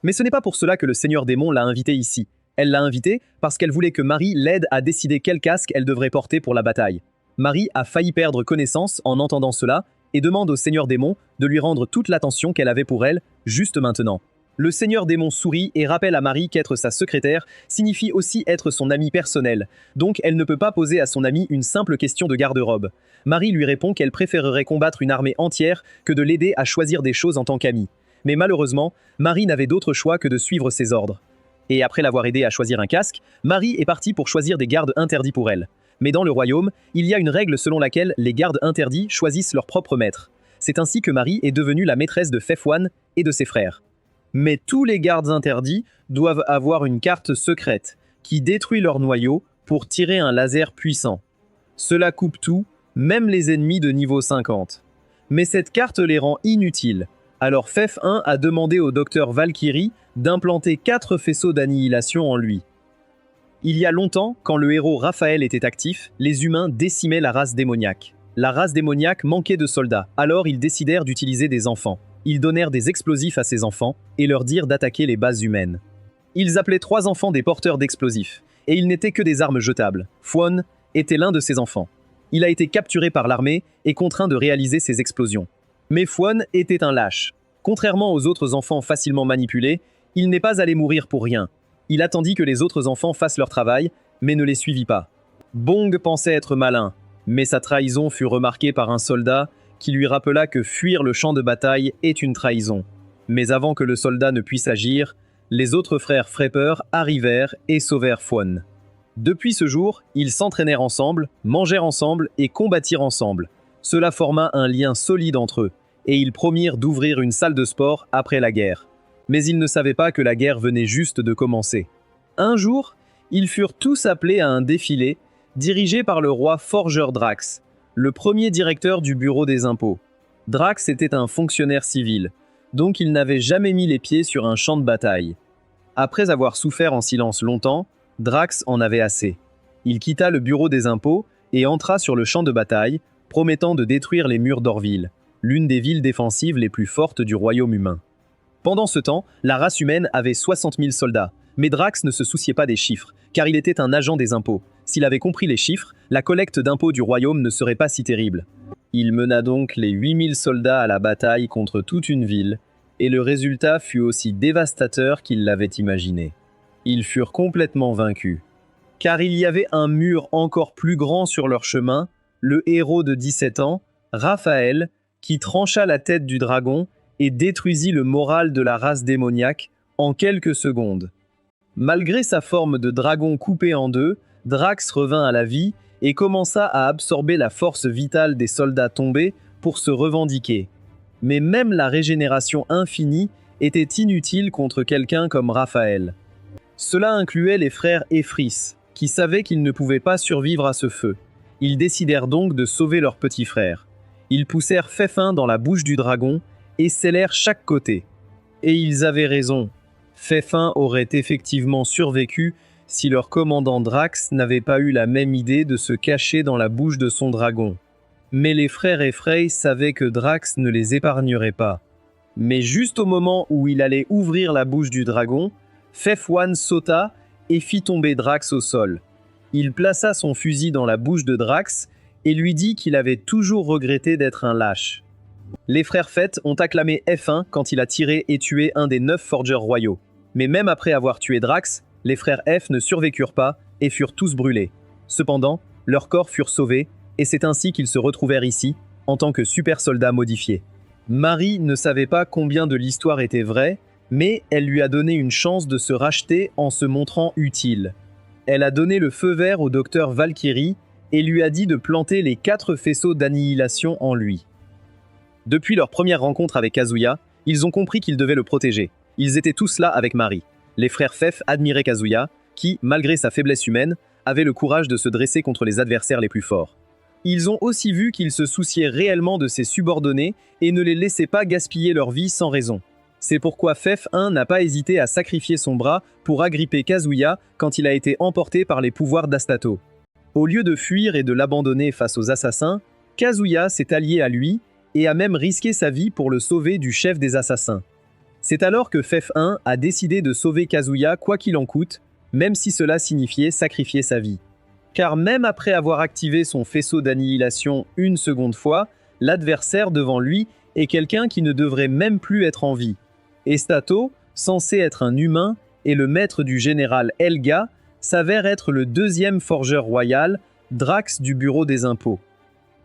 Mais ce n'est pas pour cela que le Seigneur Démon l'a invité ici. Elle l'a invité parce qu'elle voulait que Marie l'aide à décider quel casque elle devrait porter pour la bataille. Marie a failli perdre connaissance en entendant cela et demande au Seigneur Démon de lui rendre toute l'attention qu'elle avait pour elle, juste maintenant. Le Seigneur Démon sourit et rappelle à Marie qu'être sa secrétaire signifie aussi être son amie personnelle, donc elle ne peut pas poser à son amie une simple question de garde-robe. Marie lui répond qu'elle préférerait combattre une armée entière que de l'aider à choisir des choses en tant qu'amie. Mais malheureusement, Marie n'avait d'autre choix que de suivre ses ordres. Et après l'avoir aidé à choisir un casque, Marie est partie pour choisir des gardes interdits pour elle. Mais dans le royaume, il y a une règle selon laquelle les gardes interdits choisissent leur propre maître. C'est ainsi que Marie est devenue la maîtresse de Fef1 et de ses frères. Mais tous les gardes interdits doivent avoir une carte secrète qui détruit leur noyau pour tirer un laser puissant. Cela coupe tout, même les ennemis de niveau 50. Mais cette carte les rend inutiles. Alors Fef1 a demandé au docteur Valkyrie d'implanter 4 faisceaux d'annihilation en lui. Il y a longtemps, quand le héros Raphaël était actif, les humains décimaient la race démoniaque. La race démoniaque manquait de soldats, alors ils décidèrent d'utiliser des enfants. Ils donnèrent des explosifs à ces enfants et leur dirent d'attaquer les bases humaines. Ils appelaient 3 enfants des porteurs d'explosifs, et ils n'étaient que des armes jetables. Fwon était l'un de ces enfants. Il a été capturé par l'armée et contraint de réaliser ces explosions. Mais Fwon était un lâche. Contrairement aux autres enfants facilement manipulés, il n'est pas allé mourir pour rien. Il attendit que les autres enfants fassent leur travail, mais ne les suivit pas. Bong pensait être malin, mais sa trahison fut remarquée par un soldat qui lui rappela que fuir le champ de bataille est une trahison. Mais avant que le soldat ne puisse agir, les autres frères Frepper arrivèrent et sauvèrent Fwon. Depuis ce jour, ils s'entraînèrent ensemble, mangèrent ensemble et combattirent ensemble. Cela forma un lien solide entre eux, et ils promirent d'ouvrir une salle de sport après la guerre. Mais ils ne savaient pas que la guerre venait juste de commencer. Un jour, ils furent tous appelés à un défilé, dirigé par le roi forgeur Drax, le premier directeur du bureau des impôts. Drax était un fonctionnaire civil, donc il n'avait jamais mis les pieds sur un champ de bataille. Après avoir souffert en silence longtemps, Drax en avait assez. Il quitta le bureau des impôts et entra sur le champ de bataille, promettant de détruire les murs d'Orville, l'une des villes défensives les plus fortes du royaume humain. Pendant ce temps, la race humaine avait 60 000 soldats, mais Drax ne se souciait pas des chiffres, car il était un agent des impôts. S'il avait compris les chiffres, la collecte d'impôts du royaume ne serait pas si terrible. Il mena donc les 8000 soldats à la bataille contre toute une ville, et le résultat fut aussi dévastateur qu'il l'avait imaginé. Ils furent complètement vaincus. Car il y avait un mur encore plus grand sur leur chemin, le héros de 17 ans, Raphaël, qui trancha la tête du dragon et détruisit le moral de la race démoniaque en quelques secondes. Malgré sa forme de dragon coupé en deux, Drax revint à la vie et commença à absorber la force vitale des soldats tombés pour se revendiquer. Mais même la régénération infinie était inutile contre quelqu'un comme Raphaël. Cela incluait les frères Ephris, qui savaient qu'ils ne pouvaient pas survivre à ce feu. Ils décidèrent donc de sauver leur petit frère. Ils poussèrent Fef1 dans la bouche du dragon et scellèrent chaque côté. Et ils avaient raison. Fef1 aurait effectivement survécu si leur commandant Drax n'avait pas eu la même idée de se cacher dans la bouche de son dragon. Mais les frères Effrey savaient que Drax ne les épargnerait pas. Mais juste au moment où il allait ouvrir la bouche du dragon, Fef1 sauta et fit tomber Drax au sol. Il plaça son fusil dans la bouche de Drax et lui dit qu'il avait toujours regretté d'être un lâche. Les frères Fett ont acclamé F1 quand il a tiré et tué un des 9 forgeurs royaux. Mais même après avoir tué Drax, les frères F ne survécurent pas et furent tous brûlés. Cependant, leurs corps furent sauvés et c'est ainsi qu'ils se retrouvèrent ici, en tant que super soldats modifiés. Marie ne savait pas combien de l'histoire était vraie, mais elle lui a donné une chance de se racheter en se montrant utile. Elle a donné le feu vert au docteur Valkyrie et lui a dit de planter les 4 faisceaux d'annihilation en lui. Depuis leur première rencontre avec Kazuya, ils ont compris qu'ils devaient le protéger. Ils étaient tous là avec Mari. Les frères Fef admiraient Kazuya, qui, malgré sa faiblesse humaine, avait le courage de se dresser contre les adversaires les plus forts. Ils ont aussi vu qu'il se souciait réellement de ses subordonnés et ne les laissait pas gaspiller leur vie sans raison. C'est pourquoi Fef 1 n'a pas hésité à sacrifier son bras pour agripper Kazuya quand il a été emporté par les pouvoirs d'Astato. Au lieu de fuir et de l'abandonner face aux assassins, Kazuya s'est allié à lui et a même risqué sa vie pour le sauver du chef des assassins. C'est alors que Fef 1 a décidé de sauver Kazuya quoi qu'il en coûte, même si cela signifiait sacrifier sa vie. Car même après avoir activé son faisceau d'annihilation une seconde fois, l'adversaire devant lui est quelqu'un qui ne devrait même plus être en vie. Estato, censé être un humain et le maître du général Helga, s'avère être le 2e forgeur royal, Drax du bureau des impôts.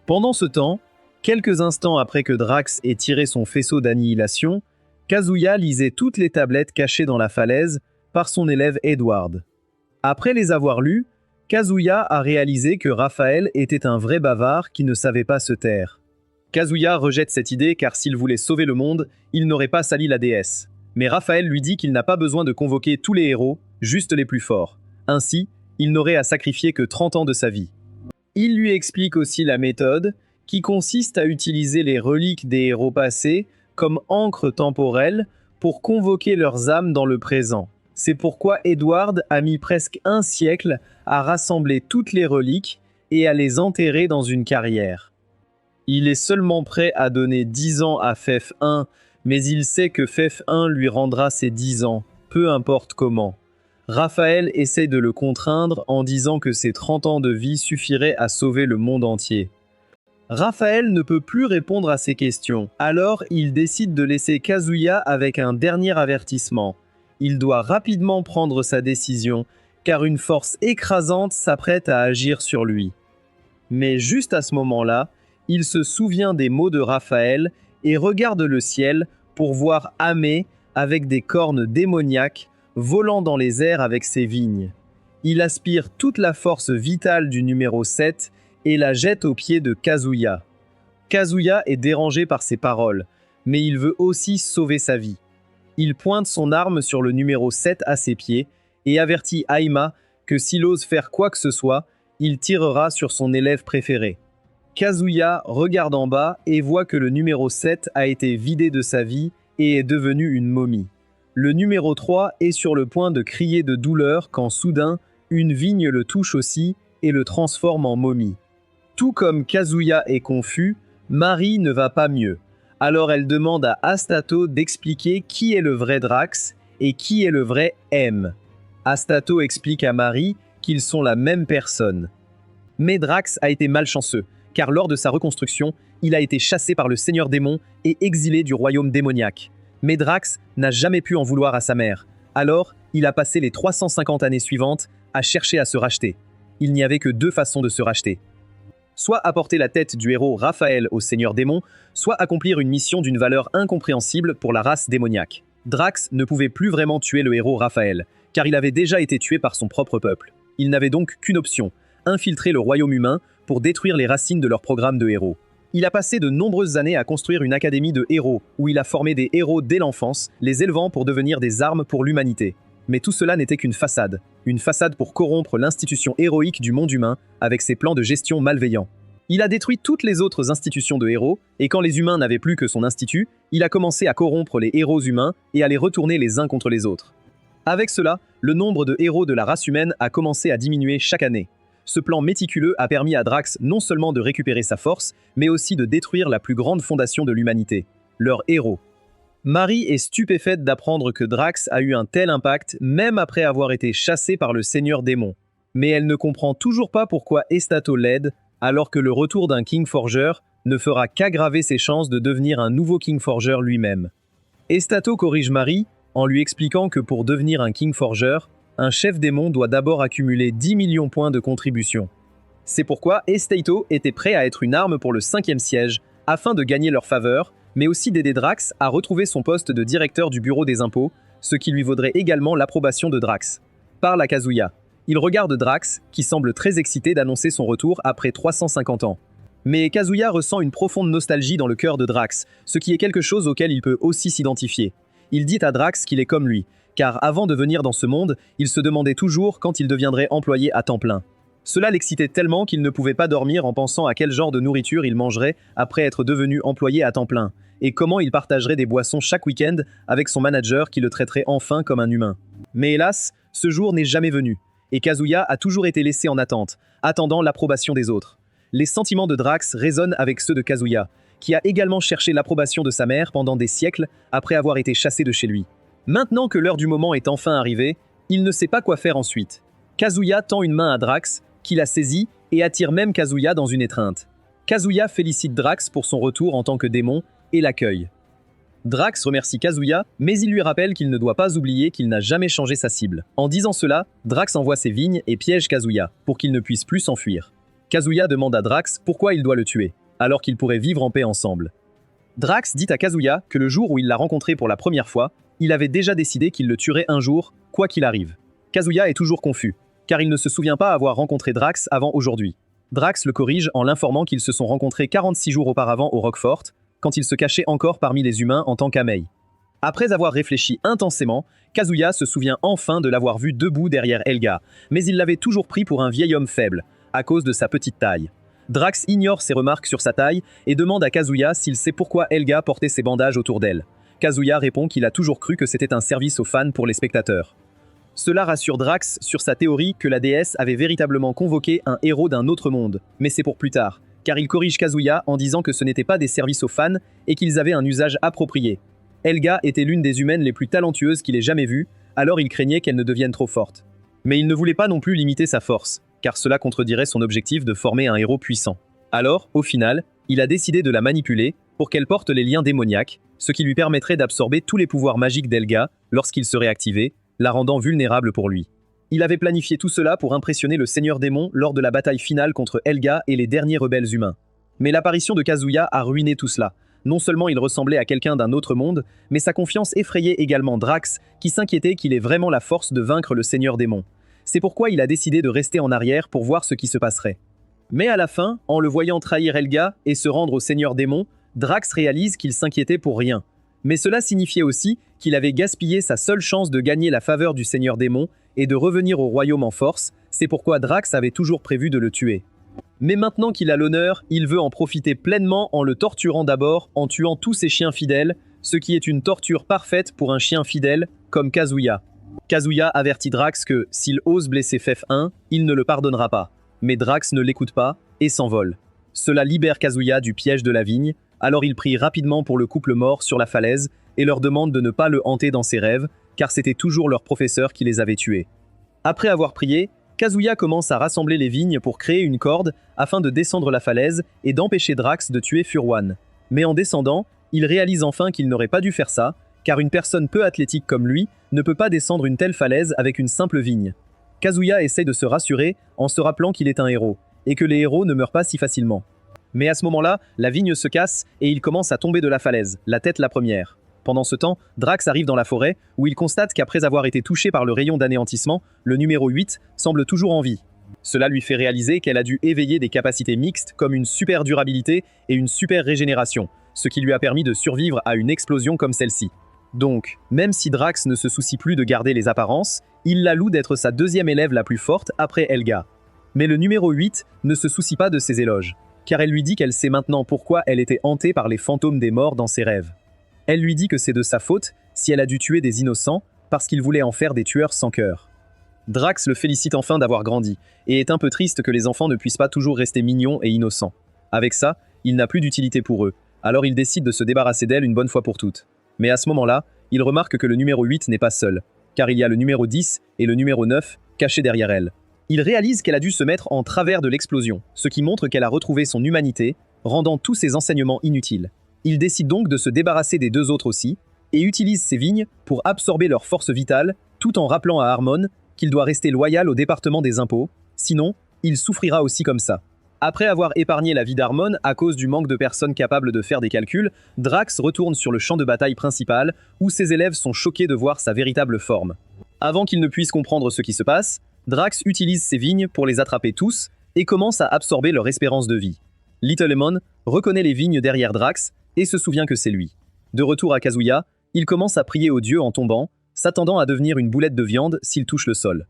Pendant ce temps, quelques instants après que Drax ait tiré son faisceau d'annihilation, Kazuya lisait toutes les tablettes cachées dans la falaise par son élève Edward. Après les avoir lues, Kazuya a réalisé que Raphaël était un vrai bavard qui ne savait pas se taire. Kazuya rejette cette idée car s'il voulait sauver le monde, il n'aurait pas sali la déesse. Mais Raphaël lui dit qu'il n'a pas besoin de convoquer tous les héros, juste les plus forts. Ainsi, il n'aurait à sacrifier que 30 ans de sa vie. Il lui explique aussi la méthode, qui consiste à utiliser les reliques des héros passés comme encre temporelle pour convoquer leurs âmes dans le présent. C'est pourquoi Edward a mis presque un siècle à rassembler toutes les reliques et à les enterrer dans une carrière. Il est seulement prêt à donner 10 ans à Fef 1, mais il sait que Fef 1 lui rendra ses 10 ans, peu importe comment. Raphaël essaie de le contraindre en disant que ses 30 ans de vie suffiraient à sauver le monde entier. Raphaël ne peut plus répondre à ces questions, alors il décide de laisser Kazuya avec un dernier avertissement. Il doit rapidement prendre sa décision, car une force écrasante s'apprête à agir sur lui. Mais juste à ce moment-là, il se souvient des mots de Raphaël et regarde le ciel pour voir Amé avec des cornes démoniaques volant dans les airs avec ses vignes. Il aspire toute la force vitale du numéro 7 et la jette aux pieds de Kazuya. Kazuya est dérangé par ces paroles, mais il veut aussi sauver sa vie. Il pointe son arme sur le numéro 7 à ses pieds et avertit Aima que s'il ose faire quoi que ce soit, il tirera sur son élève préféré. Kazuya regarde en bas et voit que le numéro 7 a été vidé de sa vie et est devenu une momie. Le numéro 3 est sur le point de crier de douleur quand soudain, une vigne le touche aussi et le transforme en momie. Tout comme Kazuya est confus, Mari ne va pas mieux. Alors elle demande à Astato d'expliquer qui est le vrai Drax et qui est le vrai M. Astato explique à Mari qu'ils sont la même personne. Mais Drax a été malchanceux, car lors de sa reconstruction, il a été chassé par le Seigneur Démon et exilé du royaume démoniaque. Mais Drax n'a jamais pu en vouloir à sa mère. Alors, il a passé les 350 années suivantes à chercher à se racheter. Il n'y avait que 2 façons de se racheter. Soit apporter la tête du héros Raphaël au Seigneur Démon, soit accomplir une mission d'une valeur incompréhensible pour la race démoniaque. Drax ne pouvait plus vraiment tuer le héros Raphaël, car il avait déjà été tué par son propre peuple. Il n'avait donc qu'une option, infiltrer le royaume humain pour détruire les racines de leur programme de héros. Il a passé de nombreuses années à construire une académie de héros, où il a formé des héros dès l'enfance, les élevant pour devenir des armes pour l'humanité. Mais tout cela n'était qu'une façade pour corrompre l'institution héroïque du monde humain avec ses plans de gestion malveillants. Il a détruit toutes les autres institutions de héros, et quand les humains n'avaient plus que son institut, il a commencé à corrompre les héros humains et à les retourner les uns contre les autres. Avec cela, le nombre de héros de la race humaine a commencé à diminuer chaque année. Ce plan méticuleux a permis à Drax non seulement de récupérer sa force, mais aussi de détruire la plus grande fondation de l'humanité, leur héros. Mari est stupéfaite d'apprendre que Drax a eu un tel impact même après avoir été chassé par le Seigneur Démon. Mais elle ne comprend toujours pas pourquoi Estato l'aide, alors que le retour d'un King Forger ne fera qu'aggraver ses chances de devenir un nouveau King Forger lui-même. Estato corrige Mari en lui expliquant que pour devenir un King Forger, un chef démon doit d'abord accumuler 10 millions de points de contribution. C'est pourquoi Estato était prêt à être une arme pour le 5e siège, afin de gagner leur faveur, mais aussi d'aider Drax à retrouver son poste de directeur du bureau des impôts, ce qui lui vaudrait également l'approbation de Drax. Parle à Kazuya. Il regarde Drax, qui semble très excité d'annoncer son retour après 350 ans. Mais Kazuya ressent une profonde nostalgie dans le cœur de Drax, ce qui est quelque chose auquel il peut aussi s'identifier. Il dit à Drax qu'il est comme lui, car avant de venir dans ce monde, il se demandait toujours quand il deviendrait employé à temps plein. Cela l'excitait tellement qu'il ne pouvait pas dormir en pensant à quel genre de nourriture il mangerait après être devenu employé à temps plein, et comment il partagerait des boissons chaque week-end avec son manager qui le traiterait enfin comme un humain. Mais hélas, ce jour n'est jamais venu, et Kazuya a toujours été laissé en attente, attendant l'approbation des autres. Les sentiments de Drax résonnent avec ceux de Kazuya, qui a également cherché l'approbation de sa mère pendant des siècles après avoir été chassé de chez lui. Maintenant que l'heure du moment est enfin arrivée, il ne sait pas quoi faire ensuite. Kazuya tend une main à Drax, qui la saisit et attire même Kazuya dans une étreinte. Kazuya félicite Drax pour son retour en tant que démon et l'accueille. Drax remercie Kazuya, mais il lui rappelle qu'il ne doit pas oublier qu'il n'a jamais changé sa cible. En disant cela, Drax envoie ses vignes et piège Kazuya, pour qu'il ne puisse plus s'enfuir. Kazuya demande à Drax pourquoi il doit le tuer, alors qu'ils pourraient vivre en paix ensemble. Drax dit à Kazuya que le jour où il l'a rencontré pour la première fois, il avait déjà décidé qu'il le tuerait un jour, quoi qu'il arrive. Kazuya est toujours confus, car il ne se souvient pas avoir rencontré Drax avant aujourd'hui. Drax le corrige en l'informant qu'ils se sont rencontrés 46 jours auparavant au Rockfort, quand il se cachait encore parmi les humains en tant qu'Amei. Après avoir réfléchi intensément, Kazuya se souvient enfin de l'avoir vu debout derrière Helga, mais il l'avait toujours pris pour un vieil homme faible, à cause de sa petite taille. Drax ignore ses remarques sur sa taille et demande à Kazuya s'il sait pourquoi Helga portait ses bandages autour d'elle. Kazuya répond qu'il a toujours cru que c'était un service aux fans pour les spectateurs. Cela rassure Drax sur sa théorie que la déesse avait véritablement convoqué un héros d'un autre monde, mais c'est pour plus tard, car il corrige Kazuya en disant que ce n'était pas des services aux fans et qu'ils avaient un usage approprié. Helga était l'une des humaines les plus talentueuses qu'il ait jamais vues, alors il craignait qu'elle ne devienne trop forte. Mais il ne voulait pas non plus limiter sa force, car cela contredirait son objectif de former un héros puissant. Alors, au final, il a décidé de la manipuler pour qu'elle porte les liens démoniaques, ce qui lui permettrait d'absorber tous les pouvoirs magiques d'Helga lorsqu'il serait activé, la rendant vulnérable pour lui. Il avait planifié tout cela pour impressionner le Seigneur Démon lors de la bataille finale contre Helga et les derniers rebelles humains. Mais l'apparition de Kazuya a ruiné tout cela. Non seulement il ressemblait à quelqu'un d'un autre monde, mais sa confiance effrayait également Drax, qui s'inquiétait qu'il ait vraiment la force de vaincre le Seigneur Démon. C'est pourquoi il a décidé de rester en arrière pour voir ce qui se passerait. Mais à la fin, en le voyant trahir Helga et se rendre au Seigneur Démon, Drax réalise qu'il s'inquiétait pour rien. Mais cela signifiait aussi qu'il avait gaspillé sa seule chance de gagner la faveur du Seigneur Démon et de revenir au royaume en force, c'est pourquoi Drax avait toujours prévu de le tuer. Mais maintenant qu'il a l'honneur, il veut en profiter pleinement en le torturant d'abord en tuant tous ses chiens fidèles, ce qui est une torture parfaite pour un chien fidèle comme Kazuya. Kazuya avertit Drax que, s'il ose blesser Fef 1, il ne le pardonnera pas. Mais Drax ne l'écoute pas et s'envole. Cela libère Kazuya du piège de la vigne, alors il prie rapidement pour le couple mort sur la falaise et leur demande de ne pas le hanter dans ses rêves, car c'était toujours leur professeur qui les avait tués. Après avoir prié, Kazuya commence à rassembler les vignes pour créer une corde afin de descendre la falaise et d'empêcher Drax de tuer Furwan. Mais en descendant, il réalise enfin qu'il n'aurait pas dû faire ça, car une personne peu athlétique comme lui ne peut pas descendre une telle falaise avec une simple vigne. Kazuya essaye de se rassurer en se rappelant qu'il est un héros, et que les héros ne meurent pas si facilement. Mais à ce moment-là, la vigne se casse et il commence à tomber de la falaise, la tête la première. Pendant ce temps, Drax arrive dans la forêt, où il constate qu'après avoir été touché par le rayon d'anéantissement, le numéro 8 semble toujours en vie. Cela lui fait réaliser qu'elle a dû éveiller des capacités mixtes comme une super durabilité et une super régénération, ce qui lui a permis de survivre à une explosion comme celle-ci. Donc, même si Drax ne se soucie plus de garder les apparences, il la loue d'être sa deuxième élève la plus forte après Helga. Mais le numéro 8 ne se soucie pas de ses éloges, car elle lui dit qu'elle sait maintenant pourquoi elle était hantée par les fantômes des morts dans ses rêves. Elle lui dit que c'est de sa faute si elle a dû tuer des innocents parce qu'il voulait en faire des tueurs sans cœur. Drax le félicite enfin d'avoir grandi, et est un peu triste que les enfants ne puissent pas toujours rester mignons et innocents. Avec ça, il n'a plus d'utilité pour eux, alors il décide de se débarrasser d'elle une bonne fois pour toutes. Mais à ce moment-là, il remarque que le numéro 8 n'est pas seul, car il y a le numéro 10 et le numéro 9 cachés derrière elle. Il réalise qu'elle a dû se mettre en travers de l'explosion, ce qui montre qu'elle a retrouvé son humanité, rendant tous ses enseignements inutiles. Il décide donc de se débarrasser des deux autres aussi, et utilise ses vignes pour absorber leur force vitale, tout en rappelant à Harmon qu'il doit rester loyal au département des impôts, sinon, il souffrira aussi comme ça. Après avoir épargné la vie d'Harmon à cause du manque de personnes capables de faire des calculs, Drax retourne sur le champ de bataille principal, où ses élèves sont choqués de voir sa véritable forme. Avant qu'ils ne puissent comprendre ce qui se passe, Drax utilise ses vignes pour les attraper tous et commence à absorber leur espérance de vie. Little Lemon reconnaît les vignes derrière Drax et se souvient que c'est lui. De retour à Kazuya, il commence à prier aux dieux en tombant, s'attendant à devenir une boulette de viande s'il touche le sol.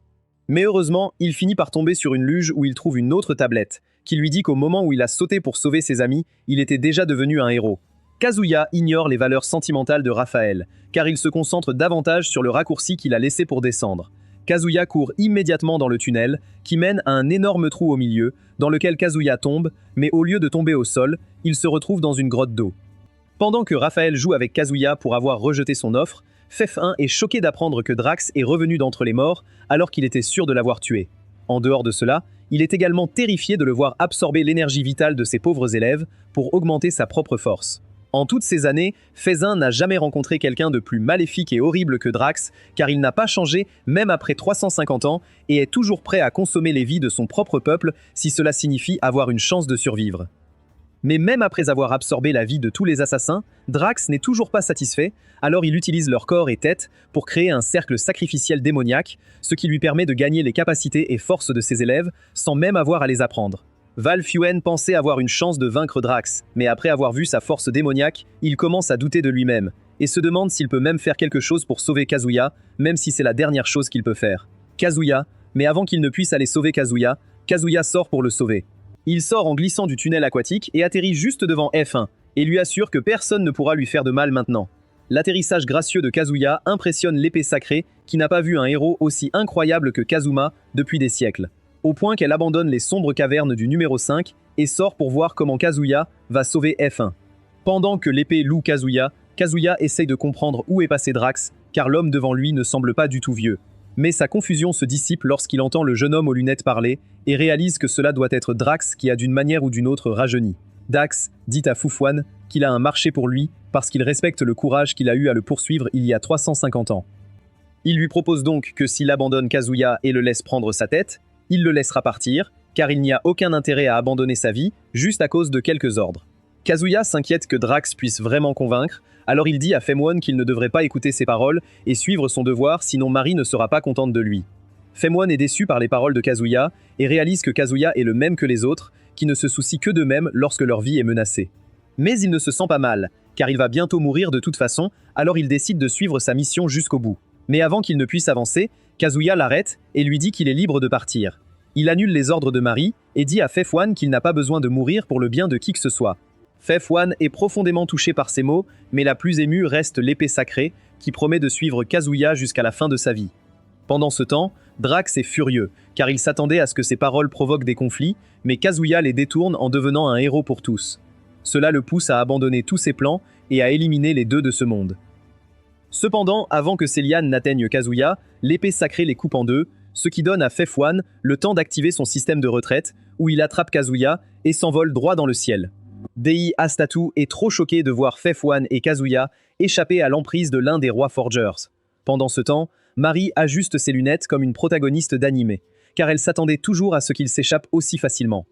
Mais heureusement, il finit par tomber sur une luge où il trouve une autre tablette, qui lui dit qu'au moment où il a sauté pour sauver ses amis, il était déjà devenu un héros. Kazuya ignore les valeurs sentimentales de Raphaël, car il se concentre davantage sur le raccourci qu'il a laissé pour descendre. Kazuya court immédiatement dans le tunnel, qui mène à un énorme trou au milieu, dans lequel Kazuya tombe, mais au lieu de tomber au sol, il se retrouve dans une grotte d'eau. Pendant que Raphaël joue avec Kazuya pour avoir rejeté son offre, Fef1 est choqué d'apprendre que Drax est revenu d'entre les morts alors qu'il était sûr de l'avoir tué. En dehors de cela, il est également terrifié de le voir absorber l'énergie vitale de ses pauvres élèves pour augmenter sa propre force. En toutes ces années, Fez1 n'a jamais rencontré quelqu'un de plus maléfique et horrible que Drax, car il n'a pas changé même après 350 ans et est toujours prêt à consommer les vies de son propre peuple si cela signifie avoir une chance de survivre. Mais même après avoir absorbé la vie de tous les assassins, Drax n'est toujours pas satisfait, alors il utilise leur corps et tête pour créer un cercle sacrificiel démoniaque, ce qui lui permet de gagner les capacités et forces de ses élèves sans même avoir à les apprendre. Val Fuen pensait avoir une chance de vaincre Drax, mais après avoir vu sa force démoniaque, il commence à douter de lui-même, et se demande s'il peut même faire quelque chose pour sauver Kazuya, même si c'est la dernière chose qu'il peut faire. Kazuya, mais avant qu'il ne puisse aller sauver Kazuya, Kazuya sort pour le sauver. Il sort en glissant du tunnel aquatique et atterrit juste devant F1, et lui assure que personne ne pourra lui faire de mal maintenant. L'atterrissage gracieux de Kazuya impressionne l'épée sacrée, qui n'a pas vu un héros aussi incroyable que Kazuma depuis des siècles. Au point qu'elle abandonne les sombres cavernes du numéro 5 et sort pour voir comment Kazuya va sauver F1. Pendant que l'épée loue Kazuya, Kazuya essaye de comprendre où est passé Drax, car l'homme devant lui ne semble pas du tout vieux. Mais sa confusion se dissipe lorsqu'il entend le jeune homme aux lunettes parler et réalise que cela doit être Drax qui a d'une manière ou d'une autre rajeuni. Dax dit à Fufwan qu'il a un marché pour lui parce qu'il respecte le courage qu'il a eu à le poursuivre il y a 350 ans. Il lui propose donc que s'il abandonne Kazuya et le laisse prendre sa tête, il le laissera partir, car il n'y a aucun intérêt à abandonner sa vie juste à cause de quelques ordres. Kazuya s'inquiète que Drax puisse vraiment convaincre, alors il dit à Femwon qu'il ne devrait pas écouter ses paroles et suivre son devoir, sinon Marie ne sera pas contente de lui. Femwon est déçu par les paroles de Kazuya et réalise que Kazuya est le même que les autres, qui ne se soucient que d'eux-mêmes lorsque leur vie est menacée. Mais il ne se sent pas mal, car il va bientôt mourir de toute façon, alors il décide de suivre sa mission jusqu'au bout. Mais avant qu'il ne puisse avancer, Kazuya l'arrête et lui dit qu'il est libre de partir. Il annule les ordres de Marie et dit à Fef1 qu'il n'a pas besoin de mourir pour le bien de qui que ce soit. Fef1 est profondément touché par ces mots, mais la plus émue reste l'épée sacrée, qui promet de suivre Kazuya jusqu'à la fin de sa vie. Pendant ce temps, Drax est furieux, car il s'attendait à ce que ses paroles provoquent des conflits, mais Kazuya les détourne en devenant un héros pour tous. Cela le pousse à abandonner tous ses plans et à éliminer les deux de ce monde. Cependant, avant que ces lianes n'atteignent Kazuya, l'épée sacrée les coupe en deux, ce qui donne à Fef1 le temps d'activer son système de retraite, où il attrape Kazuya et s'envole droit dans le ciel. Dei Astatu est trop choqué de voir Fef1 et Kazuya échapper à l'emprise de l'un des rois Forgers. Pendant ce temps, Marie ajuste ses lunettes comme une protagoniste d'anime, car elle s'attendait toujours à ce qu'il s'échappe aussi facilement.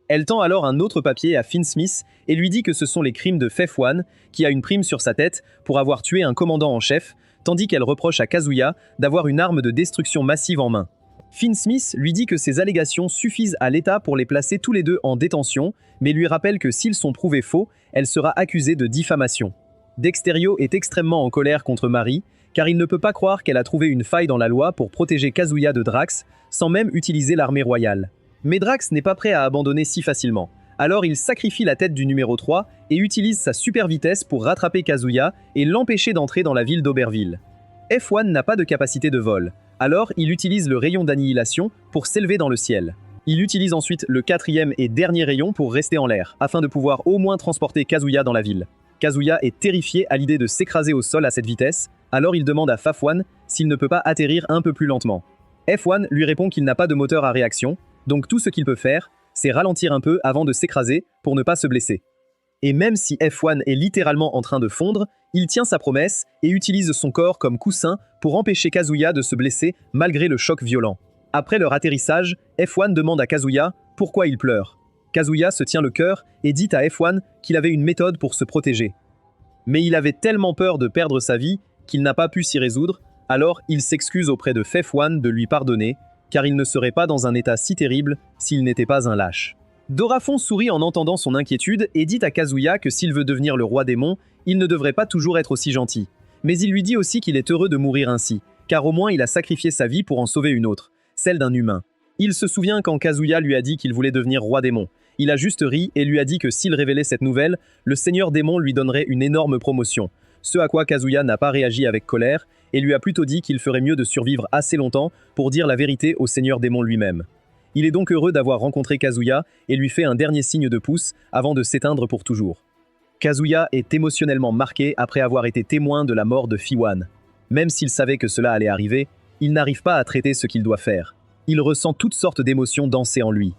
Elle tend alors un autre papier à Finn Smith et lui dit que ce sont les crimes de Fef1, qui a une prime sur sa tête pour avoir tué un commandant en chef, tandis qu'elle reproche à Kazuya d'avoir une arme de destruction massive en main. Finn Smith lui dit que ces allégations suffisent à l'État pour les placer tous les deux en détention, mais lui rappelle que s'ils sont prouvés faux, elle sera accusée de diffamation. Dexterio est extrêmement en colère contre Marie, car il ne peut pas croire qu'elle a trouvé une faille dans la loi pour protéger Kazuya de Drax, sans même utiliser l'armée royale. Mais Drax n'est pas prêt à abandonner si facilement. Alors il sacrifie la tête du numéro 3 et utilise sa super vitesse pour rattraper Kazuya et l'empêcher d'entrer dans la ville d'Oberville. F1 n'a pas de capacité de vol, alors il utilise le rayon d'annihilation pour s'élever dans le ciel. Il utilise ensuite le quatrième et dernier rayon pour rester en l'air, afin de pouvoir au moins transporter Kazuya dans la ville. Kazuya est terrifié à l'idée de s'écraser au sol à cette vitesse, alors il demande à Faf1 s'il ne peut pas atterrir un peu plus lentement. F1 lui répond qu'il n'a pas de moteur à réaction, donc tout ce qu'il peut faire, c'est ralentir un peu avant de s'écraser pour ne pas se blesser. Et même si F1 est littéralement en train de fondre, il tient sa promesse et utilise son corps comme coussin pour empêcher Kazuya de se blesser malgré le choc violent. Après leur atterrissage, F1 demande à Kazuya pourquoi il pleure. Kazuya se tient le cœur et dit à F1 qu'il avait une méthode pour se protéger. Mais il avait tellement peur de perdre sa vie qu'il n'a pas pu s'y résoudre, alors il s'excuse auprès de Fef1 de lui pardonner, car il ne serait pas dans un état si terrible s'il n'était pas un lâche. Dorafon sourit en entendant son inquiétude et dit à Kazuya que s'il veut devenir le roi démon, il ne devrait pas toujours être aussi gentil. Mais il lui dit aussi qu'il est heureux de mourir ainsi, car au moins il a sacrifié sa vie pour en sauver une autre, celle d'un humain. Il se souvient quand Kazuya lui a dit qu'il voulait devenir roi démon. Il a juste ri et lui a dit que s'il révélait cette nouvelle, le seigneur démon lui donnerait une énorme promotion. Ce à quoi Kazuya n'a pas réagi avec colère et lui a plutôt dit qu'il ferait mieux de survivre assez longtemps pour dire la vérité au seigneur démon lui-même. Il est donc heureux d'avoir rencontré Kazuya et lui fait un dernier signe de pouce avant de s'éteindre pour toujours. Kazuya est émotionnellement marqué après avoir été témoin de la mort de Fiwan. Même s'il savait que cela allait arriver, il n'arrive pas à traiter ce qu'il doit faire. Il ressent toutes sortes d'émotions danser en lui.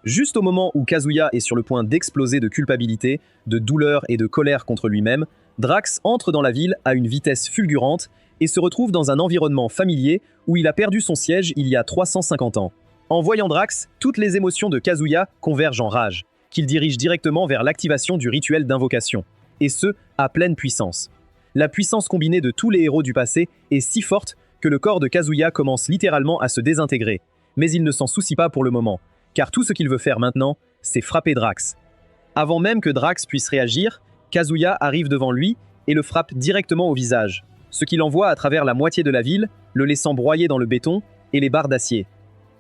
Juste au moment où Kazuya est sur le point d'exploser de culpabilité, de douleur et de colère contre lui-même, Drax entre dans la ville à une vitesse fulgurante et se retrouve dans un environnement familier où il a perdu son siège il y a 350 ans. En voyant Drax, toutes les émotions de Kazuya convergent en rage, qu'il dirige directement vers l'activation du rituel d'invocation, et ce, à pleine puissance. La puissance combinée de tous les héros du passé est si forte que le corps de Kazuya commence littéralement à se désintégrer, mais il ne s'en soucie pas pour le moment, car tout ce qu'il veut faire maintenant, c'est frapper Drax. Avant même que Drax puisse réagir, Kazuya arrive devant lui et le frappe directement au visage, ce qui l'envoie à travers la moitié de la ville, le laissant broyer dans le béton et les barres d'acier.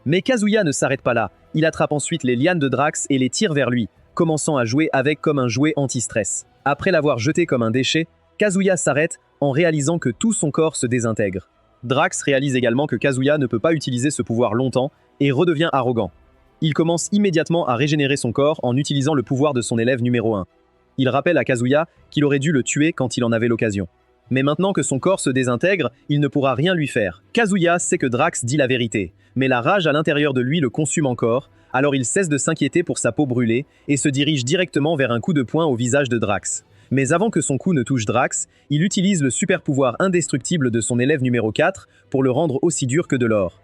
Mais Kazuya ne s'arrête pas là, il attrape ensuite les lianes de Drax et les tire vers lui, commençant à jouer avec comme un jouet anti-stress. Après l'avoir jeté comme un déchet, Kazuya s'arrête en réalisant que tout son corps se désintègre. Drax réalise également que Kazuya ne peut pas utiliser ce pouvoir longtemps et redevient arrogant. Il commence immédiatement à régénérer son corps en utilisant le pouvoir de son élève numéro 1. Il rappelle à Kazuya qu'il aurait dû le tuer quand il en avait l'occasion. Mais maintenant que son corps se désintègre, il ne pourra rien lui faire. Kazuya sait que Drax dit la vérité, mais la rage à l'intérieur de lui le consume encore, alors il cesse de s'inquiéter pour sa peau brûlée et se dirige directement vers un coup de poing au visage de Drax. Mais avant que son coup ne touche Drax, il utilise le super pouvoir indestructible de son élève numéro 4 pour le rendre aussi dur que de l'or.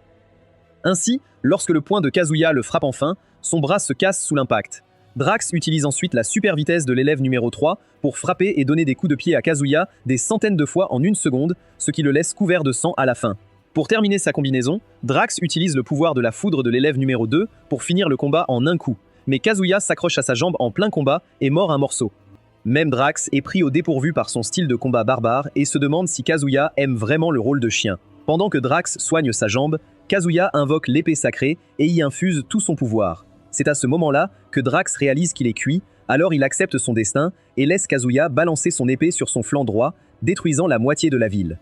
Ainsi, lorsque le poing de Kazuya le frappe enfin, son bras se casse sous l'impact. Drax utilise ensuite la super vitesse de l'élève numéro 3 pour frapper et donner des coups de pied à Kazuya des centaines de fois en une seconde, ce qui le laisse couvert de sang à la fin. Pour terminer sa combinaison, Drax utilise le pouvoir de la foudre de l'élève numéro 2 pour finir le combat en un coup. Mais Kazuya s'accroche à sa jambe en plein combat et mord un morceau. Même Drax est pris au dépourvu par son style de combat barbare et se demande si Kazuya aime vraiment le rôle de chien. Pendant que Drax soigne sa jambe, Kazuya invoque l'épée sacrée et y infuse tout son pouvoir. C'est à ce moment-là que Drax réalise qu'il est cuit, alors il accepte son destin et laisse Kazuya balancer son épée sur son flanc droit, détruisant la moitié de la ville.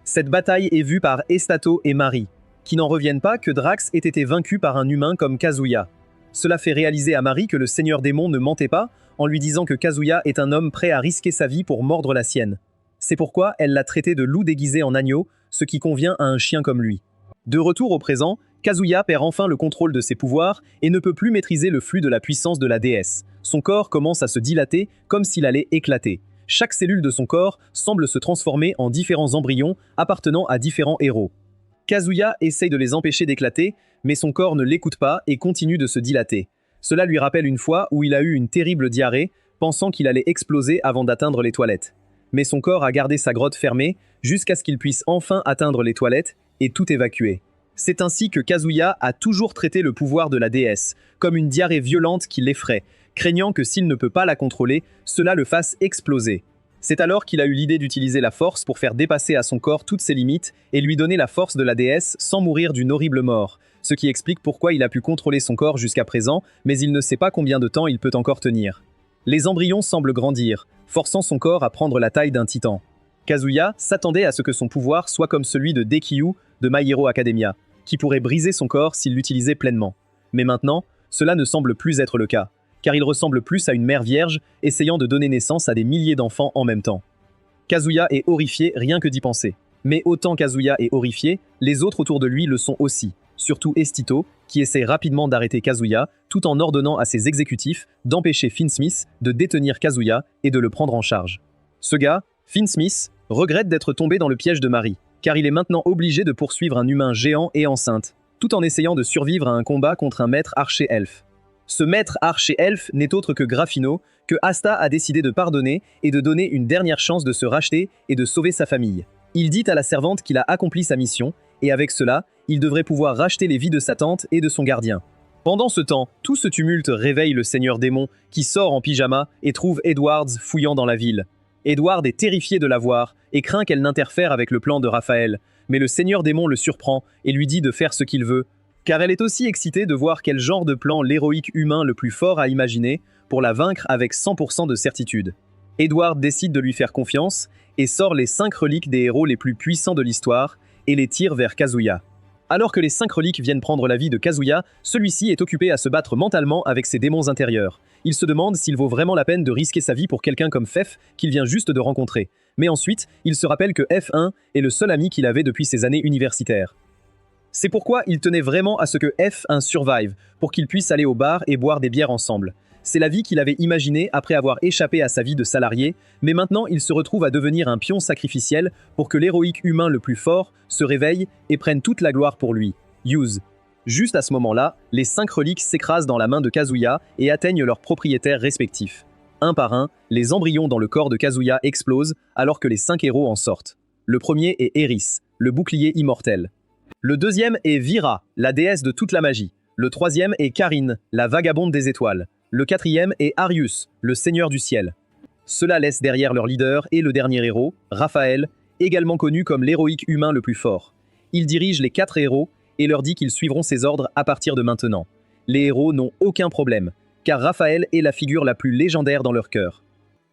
Cette bataille est vue par Estato et Mari, qui n'en reviennent pas que Drax ait été vaincu par un humain comme Kazuya. Cela fait réaliser à Mari que le seigneur démon ne mentait pas en lui disant que Kazuya est un homme prêt à risquer sa vie pour mordre la sienne. C'est pourquoi elle l'a traité de loup déguisé en agneau, ce qui convient à un chien comme lui. De retour au présent, Kazuya perd enfin le contrôle de ses pouvoirs et ne peut plus maîtriser le flux de la puissance de la déesse. Son corps commence à se dilater comme s'il allait éclater. Chaque cellule de son corps semble se transformer en différents embryons appartenant à différents héros. Kazuya essaye de les empêcher d'éclater, mais son corps ne l'écoute pas et continue de se dilater. Cela lui rappelle une fois où il a eu une terrible diarrhée, pensant qu'il allait exploser avant d'atteindre les toilettes. Mais son corps a gardé sa grotte fermée jusqu'à ce qu'il puisse enfin atteindre les toilettes et tout évacuer. C'est ainsi que Kazuya a toujours traité le pouvoir de la déesse, comme une diarrhée violente qui l'effraie, craignant que s'il ne peut pas la contrôler, cela le fasse exploser. C'est alors qu'il a eu l'idée d'utiliser la force pour faire dépasser à son corps toutes ses limites et lui donner la force de la déesse sans mourir d'une horrible mort, ce qui explique pourquoi il a pu contrôler son corps jusqu'à présent, mais il ne sait pas combien de temps il peut encore tenir. Les embryons semblent grandir, forçant son corps à prendre la taille d'un titan. Kazuya s'attendait à ce que son pouvoir soit comme celui de Dekiyu de My Hero Academia, qui pourrait briser son corps s'il l'utilisait pleinement. Mais maintenant, cela ne semble plus être le cas, car il ressemble plus à une mère vierge essayant de donner naissance à des milliers d'enfants en même temps. Kazuya est horrifié rien que d'y penser. Mais autant Kazuya est horrifié, les autres autour de lui le sont aussi, surtout Estito, qui essaie rapidement d'arrêter Kazuya, tout en ordonnant à ses exécutifs d'empêcher Finsmith de détenir Kazuya et de le prendre en charge. Ce gars, Finsmith, regrette d'être tombé dans le piège de Mari, car il est maintenant obligé de poursuivre un humain géant et enceinte, tout en essayant de survivre à un combat contre un maître archer-elfe. Ce maître archer-elfe n'est autre que Grafino, que Asta a décidé de pardonner et de donner une dernière chance de se racheter et de sauver sa famille. Il dit à la servante qu'il a accompli sa mission, et avec cela, il devrait pouvoir racheter les vies de sa tante et de son gardien. Pendant ce temps, tout ce tumulte réveille le seigneur démon qui sort en pyjama et trouve Edwards fouillant dans la ville. Edward est terrifié de la voir et craint qu'elle n'interfère avec le plan de Raphaël, mais le seigneur démon le surprend et lui dit de faire ce qu'il veut, car elle est aussi excitée de voir quel genre de plan l'héroïque humain le plus fort a imaginé pour la vaincre avec 100% de certitude. Edward décide de lui faire confiance et sort les 5 reliques des héros les plus puissants de l'histoire et les tire vers Kazuya. Alors que les 5 reliques viennent prendre la vie de Kazuya, celui-ci est occupé à se battre mentalement avec ses démons intérieurs. Il se demande s'il vaut vraiment la peine de risquer sa vie pour quelqu'un comme Fef qu'il vient juste de rencontrer. Mais ensuite, il se rappelle que F1 est le seul ami qu'il avait depuis ses années universitaires. C'est pourquoi il tenait vraiment à ce que F1 survive, pour qu'ils puissent aller au bar et boire des bières ensemble. C'est la vie qu'il avait imaginée après avoir échappé à sa vie de salarié, mais maintenant il se retrouve à devenir un pion sacrificiel pour que l'héroïque humain le plus fort se réveille et prenne toute la gloire pour lui. Use. Juste à ce moment-là, les 5 reliques s'écrasent dans la main de Kazuya et atteignent leurs propriétaires respectifs. Un par un, les embryons dans le corps de Kazuya explosent alors que les 5 héros en sortent. Le premier est Eris, le bouclier immortel. Le deuxième est Vira, la déesse de toute la magie. Le troisième est Karine, la vagabonde des étoiles. Le quatrième est Arius, le seigneur du ciel. Cela laisse derrière leur leader et le dernier héros, Raphaël, également connu comme l'héroïque humain le plus fort. Il dirige les 4 héros et leur dit qu'ils suivront ses ordres à partir de maintenant. Les héros n'ont aucun problème, car Raphaël est la figure la plus légendaire dans leur cœur.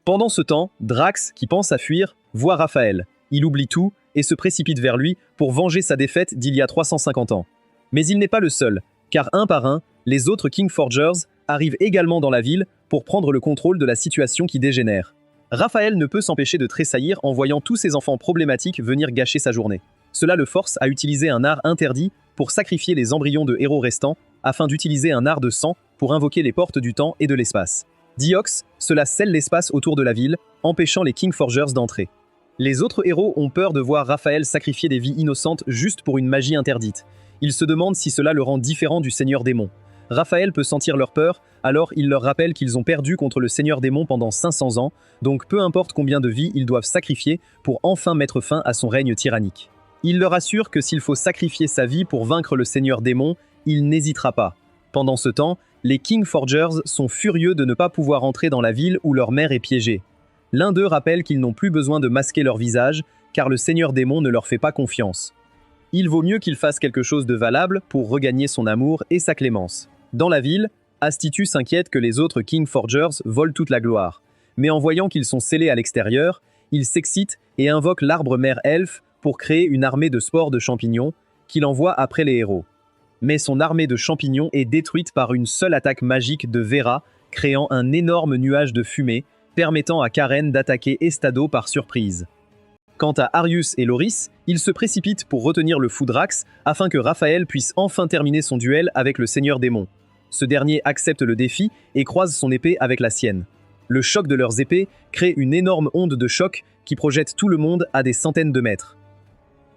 Pendant ce temps, Drax, qui pense à fuir, voit Raphaël. Il oublie tout et se précipite vers lui pour venger sa défaite d'il y a 350 ans. Mais il n'est pas le seul, car un par un, les autres Kingforgers arrivent également dans la ville pour prendre le contrôle de la situation qui dégénère. Raphaël ne peut s'empêcher de tressaillir en voyant tous ses enfants problématiques venir gâcher sa journée. Cela le force à utiliser un art interdit pour sacrifier les embryons de héros restants afin d'utiliser un art de sang pour invoquer les portes du temps et de l'espace. Diox, cela scelle l'espace autour de la ville, empêchant les Kingforgers d'entrer. Les autres héros ont peur de voir Raphaël sacrifier des vies innocentes juste pour une magie interdite. Ils se demandent si cela le rend différent du Seigneur Démon. Raphaël peut sentir leur peur, alors il leur rappelle qu'ils ont perdu contre le Seigneur Démon pendant 500 ans, donc peu importe combien de vies ils doivent sacrifier pour enfin mettre fin à son règne tyrannique. Il leur assure que s'il faut sacrifier sa vie pour vaincre le Seigneur Démon, il n'hésitera pas. Pendant ce temps, les Kingforgers sont furieux de ne pas pouvoir entrer dans la ville où leur mère est piégée. L'un d'eux rappelle qu'ils n'ont plus besoin de masquer leur visage, car le Seigneur Démon ne leur fait pas confiance. Il vaut mieux qu'ils fassent quelque chose de valable pour regagner son amour et sa clémence. Dans la ville, Astitu s'inquiète que les autres Kingforgers volent toute la gloire. Mais en voyant qu'ils sont scellés à l'extérieur, il s'excite et invoque l'arbre mère elfe pour créer une armée de spores de champignons qu'il envoie après les héros. Mais son armée de champignons est détruite par une seule attaque magique de Vera, créant un énorme nuage de fumée, permettant à Karen d'attaquer Estado par surprise. Quant à Arius et Loris, ils se précipitent pour retenir le fou Drax afin que Raphaël puisse enfin terminer son duel avec le Seigneur Démon. Ce dernier accepte le défi et croise son épée avec la sienne. Le choc de leurs épées crée une énorme onde de choc qui projette tout le monde à des centaines de mètres.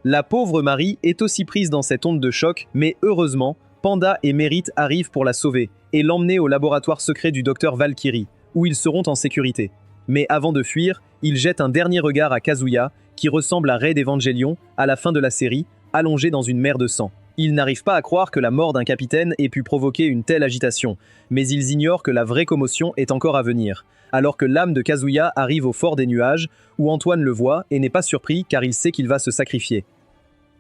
La pauvre Marie est aussi prise dans cette onde de choc, mais heureusement, Panda et Mérite arrivent pour la sauver et l'emmener au laboratoire secret du docteur Valkyrie, où ils seront en sécurité. Mais avant de fuir, ils jettent un dernier regard à Kazuya, qui ressemble à Raid Evangelion à la fin de la série, allongé dans une mer de sang. Ils n'arrivent pas à croire que la mort d'un capitaine ait pu provoquer une telle agitation, mais ils ignorent que la vraie commotion est encore à venir, alors que l'âme de Kazuya arrive au fort des nuages, où Antoine le voit et n'est pas surpris car il sait qu'il va se sacrifier.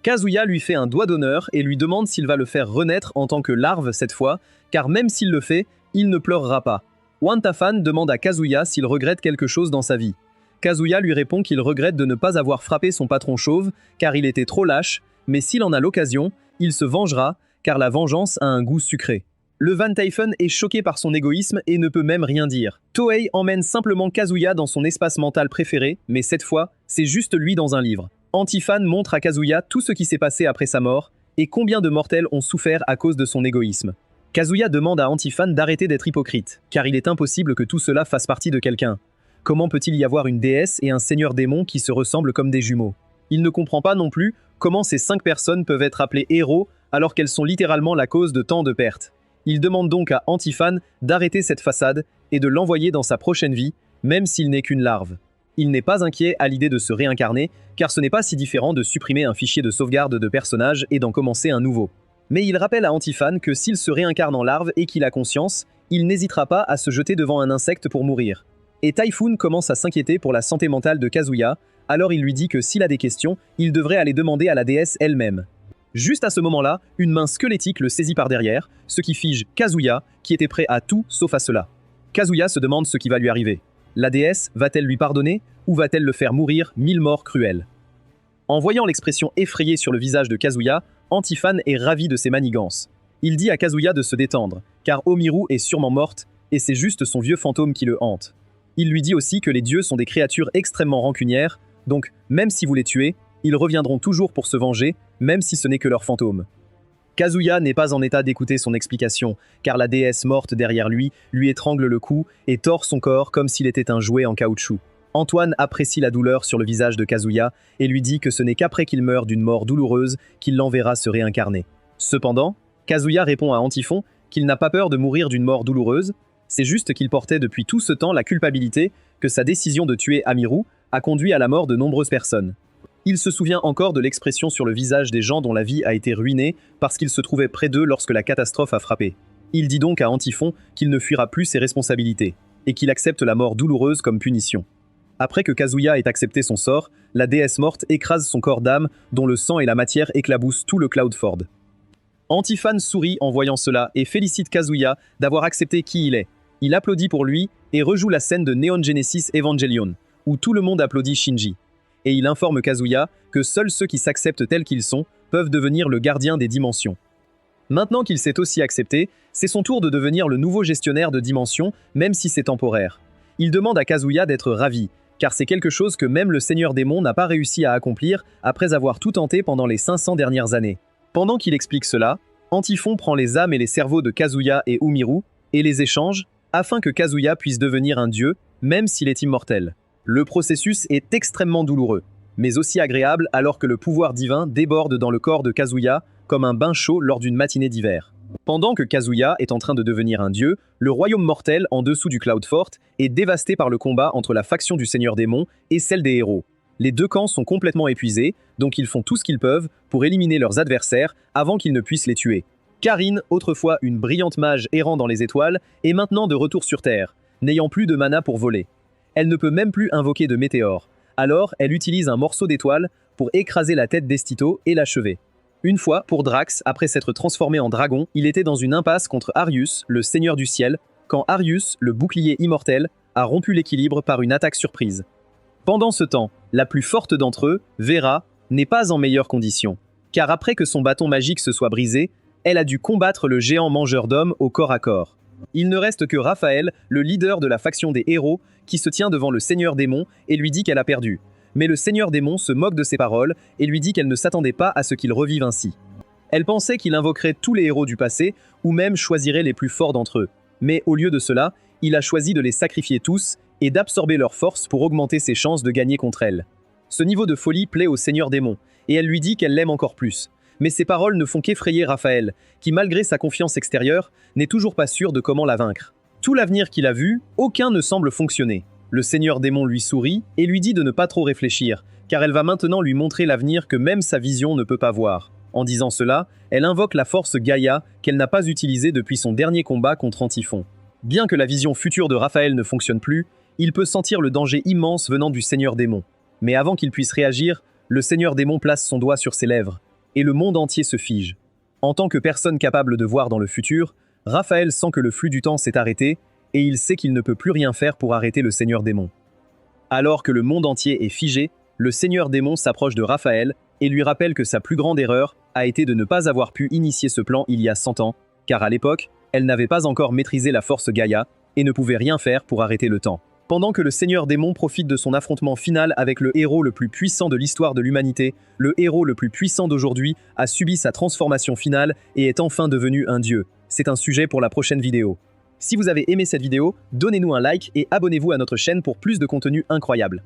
Kazuya lui fait un doigt d'honneur et lui demande s'il va le faire renaître en tant que larve cette fois, car même s'il le fait, il ne pleurera pas. Wantafan demande à Kazuya s'il regrette quelque chose dans sa vie. Kazuya lui répond qu'il regrette de ne pas avoir frappé son patron chauve, car il était trop lâche, mais s'il en a l'occasion, il se vengera, car la vengeance a un goût sucré. Le Van Typhoon est choqué par son égoïsme et ne peut même rien dire. Toei emmène simplement Kazuya dans son espace mental préféré, mais cette fois, c'est juste lui dans un livre. Antifan montre à Kazuya tout ce qui s'est passé après sa mort, et combien de mortels ont souffert à cause de son égoïsme. Kazuya demande à Antifan d'arrêter d'être hypocrite, car il est impossible que tout cela fasse partie de quelqu'un. Comment peut-il y avoir une déesse et un seigneur démon qui se ressemblent comme des jumeaux? Il ne comprend pas non plus comment ces 5 personnes peuvent être appelées héros alors qu'elles sont littéralement la cause de tant de pertes. Il demande donc à Antifan d'arrêter cette façade et de l'envoyer dans sa prochaine vie, même s'il n'est qu'une larve. Il n'est pas inquiet à l'idée de se réincarner, car ce n'est pas si différent de supprimer un fichier de sauvegarde de personnage et d'en commencer un nouveau. Mais il rappelle à Antiphane que s'il se réincarne en larve et qu'il a conscience, il n'hésitera pas à se jeter devant un insecte pour mourir. Et Typhoon commence à s'inquiéter pour la santé mentale de Kazuya, alors il lui dit que s'il a des questions, il devrait aller demander à la déesse elle-même. Juste à ce moment-là, une main squelettique le saisit par derrière, ce qui fige Kazuya, qui était prêt à tout sauf à cela. Kazuya se demande ce qui va lui arriver. La déesse va-t-elle lui pardonner, ou va-t-elle le faire mourir 1000 morts cruelles? En voyant l'expression effrayée sur le visage de Kazuya, Antiphane est ravi de ses manigances. Il dit à Kazuya de se détendre, car Omiru est sûrement morte, et c'est juste son vieux fantôme qui le hante. Il lui dit aussi que les dieux sont des créatures extrêmement rancunières, donc même si vous les tuez, ils reviendront toujours pour se venger, même si ce n'est que leur fantôme. Kazuya n'est pas en état d'écouter son explication, car la déesse morte derrière lui étrangle le cou et tord son corps comme s'il était un jouet en caoutchouc. Antoine apprécie la douleur sur le visage de Kazuya et lui dit que ce n'est qu'après qu'il meurt d'une mort douloureuse qu'il l'enverra se réincarner. Cependant, Kazuya répond à Antiphon qu'il n'a pas peur de mourir d'une mort douloureuse, c'est juste qu'il portait depuis tout ce temps la culpabilité que sa décision de tuer Amiru a conduit à la mort de nombreuses personnes. Il se souvient encore de l'expression sur le visage des gens dont la vie a été ruinée parce qu'ils se trouvaient près d'eux lorsque la catastrophe a frappé. Il dit donc à Antiphon qu'il ne fuira plus ses responsabilités, et qu'il accepte la mort douloureuse comme punition. Après que Kazuya ait accepté son sort, la déesse morte écrase son corps d'âme dont le sang et la matière éclaboussent tout le Cloudford. Antiphane sourit en voyant cela et félicite Kazuya d'avoir accepté qui il est. Il applaudit pour lui et rejoue la scène de Neon Genesis Evangelion, où tout le monde applaudit Shinji. Et il informe Kazuya que seuls ceux qui s'acceptent tels qu'ils sont peuvent devenir le gardien des dimensions. Maintenant qu'il s'est aussi accepté, c'est son tour de devenir le nouveau gestionnaire de dimensions, même si c'est temporaire. Il demande à Kazuya d'être ravi, car c'est quelque chose que même le Seigneur Démon n'a pas réussi à accomplir après avoir tout tenté pendant les 500 dernières années. Pendant qu'il explique cela, Antiphon prend les âmes et les cerveaux de Kazuya et Umiru et les échange afin que Kazuya puisse devenir un dieu, même s'il est immortel. Le processus est extrêmement douloureux, mais aussi agréable alors que le pouvoir divin déborde dans le corps de Kazuya comme un bain chaud lors d'une matinée d'hiver. Pendant que Kazuya est en train de devenir un dieu, le royaume mortel en dessous du Cloudfort est dévasté par le combat entre la faction du Seigneur Démon et celle des héros. Les deux camps sont complètement épuisés, donc ils font tout ce qu'ils peuvent pour éliminer leurs adversaires avant qu'ils ne puissent les tuer. Karine, autrefois une brillante mage errant dans les étoiles, est maintenant de retour sur Terre, n'ayant plus de mana pour voler. Elle ne peut même plus invoquer de météores. Alors, elle utilise un morceau d'étoile pour écraser la tête d'Estito et l'achever. Une fois, pour Drax, après s'être transformé en dragon, il était dans une impasse contre Arius, le seigneur du ciel, quand Arius, le bouclier immortel, a rompu l'équilibre par une attaque surprise. Pendant ce temps, la plus forte d'entre eux, Vera, n'est pas en meilleure condition, car après que son bâton magique se soit brisé, elle a dû combattre le géant mangeur d'hommes au corps à corps. Il ne reste que Raphaël, le leader de la faction des héros, qui se tient devant le Seigneur Démon et lui dit qu'elle a perdu. Mais le Seigneur Démon se moque de ses paroles et lui dit qu'elle ne s'attendait pas à ce qu'il revive ainsi. Elle pensait qu'il invoquerait tous les héros du passé, ou même choisirait les plus forts d'entre eux. Mais au lieu de cela, il a choisi de les sacrifier tous et d'absorber leur force pour augmenter ses chances de gagner contre elle. Ce niveau de folie plaît au Seigneur Démon, et elle lui dit qu'elle l'aime encore plus. Mais ces paroles ne font qu'effrayer Raphaël, qui malgré sa confiance extérieure, n'est toujours pas sûr de comment la vaincre. Tout l'avenir qu'il a vu, aucun ne semble fonctionner. Le Seigneur Démon lui sourit et lui dit de ne pas trop réfléchir, car elle va maintenant lui montrer l'avenir que même sa vision ne peut pas voir. En disant cela, elle invoque la force Gaïa qu'elle n'a pas utilisée depuis son dernier combat contre Antiphon. Bien que la vision future de Raphaël ne fonctionne plus, il peut sentir le danger immense venant du Seigneur Démon. Mais avant qu'il puisse réagir, le Seigneur Démon place son doigt sur ses lèvres, et le monde entier se fige. En tant que personne capable de voir dans le futur, Raphaël sent que le flux du temps s'est arrêté, et il sait qu'il ne peut plus rien faire pour arrêter le Seigneur Démon. Alors que le monde entier est figé, le Seigneur Démon s'approche de Raphaël et lui rappelle que sa plus grande erreur a été de ne pas avoir pu initier ce plan il y a 100 ans, car à l'époque, elle n'avait pas encore maîtrisé la force Gaïa et ne pouvait rien faire pour arrêter le temps. Pendant que le Seigneur Démon profite de son affrontement final avec le héros le plus puissant de l'histoire de l'humanité, le héros le plus puissant d'aujourd'hui a subi sa transformation finale et est enfin devenu un dieu. C'est un sujet pour la prochaine vidéo. Si vous avez aimé cette vidéo, donnez-nous un like et abonnez-vous à notre chaîne pour plus de contenu incroyable.